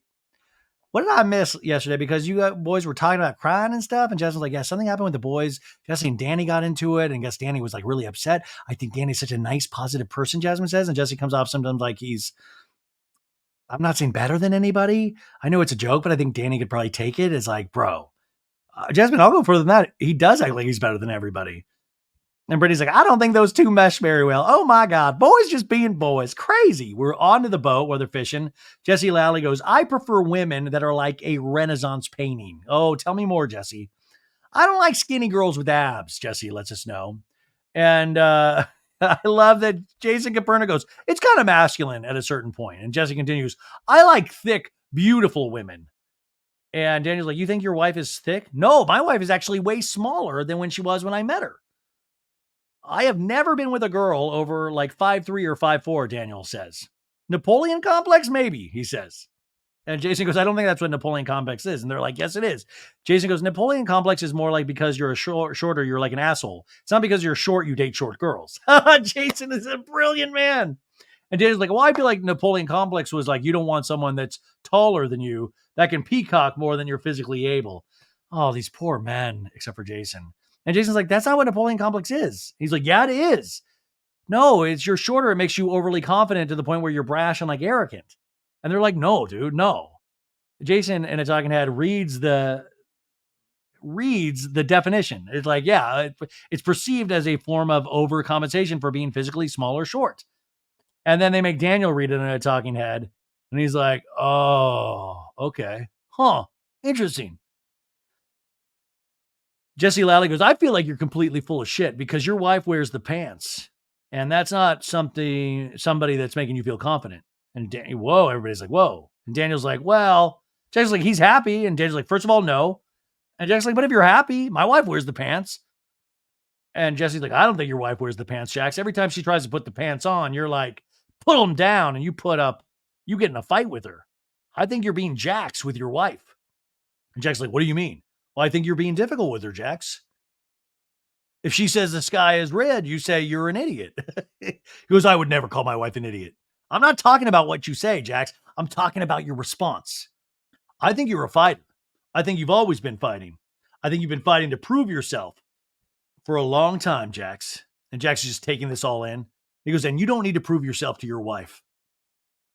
What did I miss yesterday? Because you boys were talking about crying and stuff. And Jasmine's like, yeah, something happened with the boys. Jesse and Danny got into it. And I guess Danny was like really upset. I think Danny's such a nice, positive person, Jasmine says. And Jesse comes off sometimes like I'm not saying better than anybody. I know it's a joke, but I think Danny could probably take it as like, bro, Jasmine, I'll go further than that. He does act like he's better than everybody. And Brittany's like, I don't think those two mesh very well. Oh my God. Boys just being boys. Crazy. We're onto the boat where they're fishing. Jesse Lally goes, I prefer women that are like a Renaissance painting. Oh, tell me more, Jesse. I don't like skinny girls with abs, Jesse lets us know. And I love that Jason Caperna goes, it's kind of masculine at a certain point. And Jesse continues, I like thick, beautiful women. And Daniel's like, you think your wife is thick? No, my wife is actually way smaller than when she was when I met her. I have never been with a girl over like 5'3" or 5'4", Daniel says. Napoleon complex? Maybe, he says. And Jason goes, I don't think that's what Napoleon complex is. And they're like, yes, it is. Jason goes, Napoleon complex is more like because you're shorter, you're like an asshole. It's not because you're short, you date short girls. Jason is a brilliant man. And Jason's like, well, I feel like Napoleon complex was like, you don't want someone that's taller than you that can peacock more than you're physically able. Oh, these poor men, except for Jason. And Jason's like, that's not what Napoleon complex is. He's like, yeah, it is. No, it's you're shorter. It makes you overly confident to the point where you're brash and like arrogant. And they're like, no, dude, no. Jason in a talking head reads the definition. It's like, yeah, it's perceived as a form of overcompensation for being physically small or short. And then they make Daniel read it in a talking head, and he's like, oh, okay, huh, interesting. Jesse Lally goes, I feel like you're completely full of shit because your wife wears the pants, and that's not somebody that's making you feel confident. And whoa, everybody's like, whoa. And Daniel's like, well, Jesse's like, he's happy, and Daniel's like, first of all, no. And Jack's like, but if you're happy, my wife wears the pants. And Jesse's like, I don't think your wife wears the pants, Jax. Every time she tries to put the pants on, you're like, put them down, and you get in a fight with her. I think you're being Jax with your wife. And Jack's like, what do you mean? Well, I think you're being difficult with her, Jax. If she says the sky is red, you say you're an idiot. He goes, I would never call my wife an idiot. I'm not talking about what you say, Jax. I'm talking about your response. I think you're a fighter. I think you've always been fighting. I think you've been fighting to prove yourself for a long time, Jax. And Jax is just taking this all in. He goes, and you don't need to prove yourself to your wife.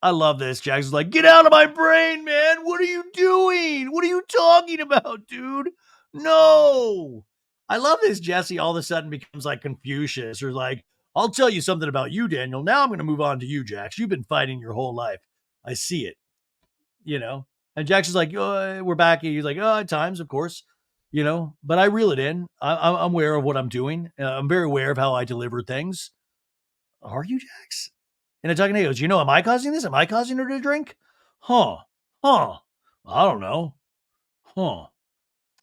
I love this. Jax is like, get out of my brain, man. What are you doing? What are you talking about, dude? No. I love this. Jesse all of a sudden becomes like Confucius or like, I'll tell you something about you, Daniel. Now I'm going to move on to you, Jax. You've been fighting your whole life. I see it, you know? And Jax is like, oh, we're back. He's like, oh, at times, of course, but I reel it in. I'm aware of what I'm doing. I'm very aware of how I deliver things. Are you, Jax? And Ataka goes, am I causing this? Am I causing her to drink? Huh. I don't know. Huh.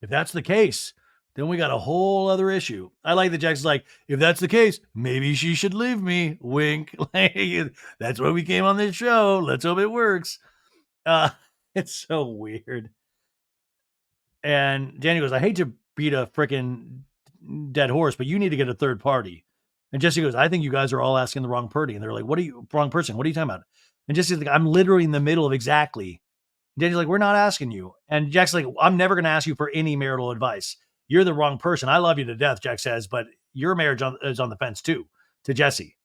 If that's the case, then we got a whole other issue. I like that Jackson's like, if that's the case, maybe she should leave me. Wink. That's why we came on this show. Let's hope it works. It's so weird. And Daniel goes, I hate to beat a freaking dead horse, but you need to get a third party. And Jesse goes, I think you guys are all asking the wrong party. And they're like, wrong person? What are you talking about? And Jesse's like, I'm literally in the middle of exactly. And Daniel's like, we're not asking you. And Jack's like, I'm never going to ask you for any marital advice. You're the wrong person. I love you to death, Jack says, but your marriage is on the fence too, to Jesse.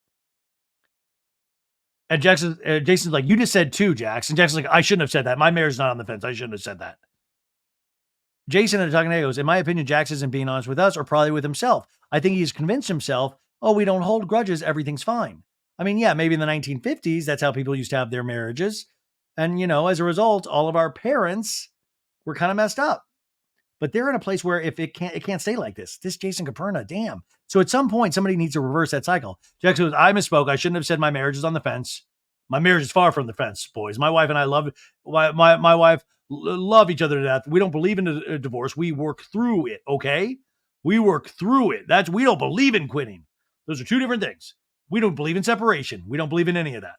And Jason's like, you just said two, Jax. And Jackson's like, I shouldn't have said that. My marriage is not on the fence. I shouldn't have said that. Jason and Ataka goes, in my opinion, Jax isn't being honest with us or probably with himself. I think he's convinced himself, oh, we don't hold grudges. Everything's fine. I mean, yeah, maybe in the 1950s, that's how people used to have their marriages. And, as a result, all of our parents were kind of messed up. But they're in a place where if it can't stay like this. This Jason Caperna, damn. So at some point, somebody needs to reverse that cycle. Jackson goes, I misspoke. I shouldn't have said my marriage is on the fence. My marriage is far from the fence, boys. My wife and I love my wife love each other to death. We don't believe in a divorce. We work through it. Okay, we work through it. We don't believe in quitting. Those are two different things. We don't believe in separation. We don't believe in any of that.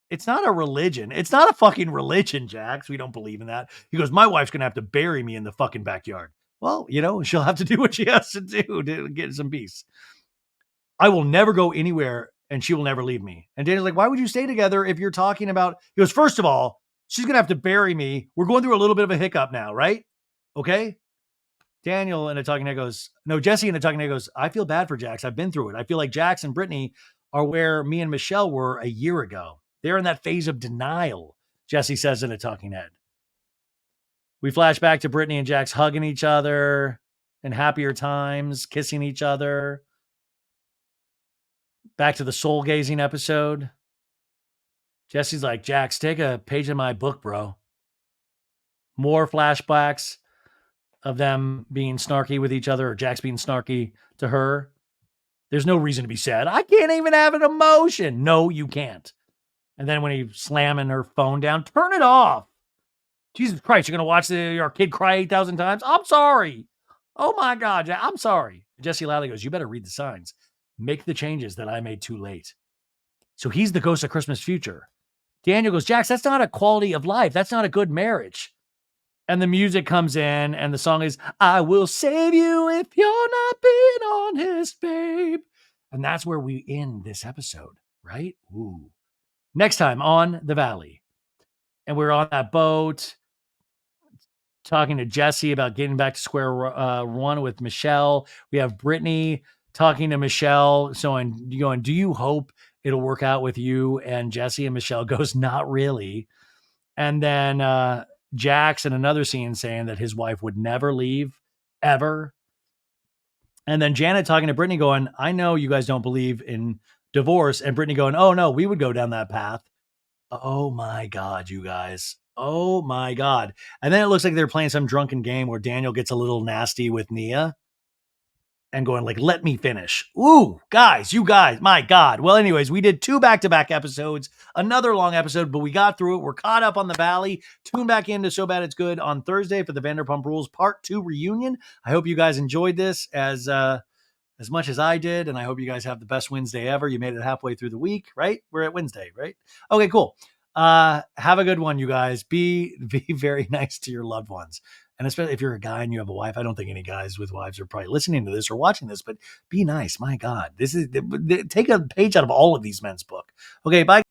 It's not a religion. It's not a fucking religion, Jax. We don't believe in that. He goes, my wife's going to have to bury me in the fucking backyard. Well, she'll have to do what she has to do to get some peace. I will never go anywhere and she will never leave me. And Daniel's like, why would you stay together if you're talking about, he goes, first of all, she's going to have to bury me. We're going through a little bit of a hiccup now, right? Okay. Daniel in a talking head goes, no, Jesse in a talking head goes, I feel bad for Jax. I've been through it. I feel like Jax and Brittany are where me and Michelle were a year ago. They're in that phase of denial, Jesse says in a talking head. We flash back to Brittany and Jax hugging each other in happier times, kissing each other. Back to the soul gazing episode. Jesse's like, Jax, take a page of my book, bro. More flashbacks of them being snarky with each other or Jax being snarky to her. There's no reason to be sad. I can't even have an emotion. No, you can't. And then when he's slamming her phone down, turn it off. Jesus Christ, you're going to watch your kid cry 8,000 times? I'm sorry. Oh my God, I'm sorry. Jesse Lally goes, you better read the signs. Make the changes that I made too late. So he's the ghost of Christmas future. Daniel goes, Jax, that's not a quality of life. That's not a good marriage. And the music comes in, and the song is, I will save you if you're not being honest, babe. And that's where we end this episode, right? Ooh. Next time on The Valley. And we're on that boat talking to Jesse about getting back to square one with Michelle. We have Brittany talking to Michelle, going, do you hope it'll work out with you and Jesse? And Michelle goes, not really. And then Jax in another scene saying that his wife would never leave, ever. And then Janet talking to Brittany going, I know you guys don't believe in divorce. And Brittany going, oh, no, we would go down that path. Oh, my God, you guys. Oh, my God. And then it looks like they're playing some drunken game where Daniel gets a little nasty with Nia and going like, let me finish. Ooh, guys, you guys, my God. Well, anyways, we did 2 back-to-back episodes, another long episode, but we got through it. We're caught up on The Valley. Tune back into So Bad It's Good on Thursday for the Vanderpump Rules Part 2 reunion. I hope you guys enjoyed this as much as I did, and I hope you guys have the best Wednesday ever. You made it halfway through the week, right? We're at Wednesday, right? Okay, cool. Have a good one, you guys. Be very nice to your loved ones. And especially if you're a guy and you have a wife, I don't think any guys with wives are probably listening to this or watching this, but be nice. My God, this is take a page out of all of these men's book. Okay, bye.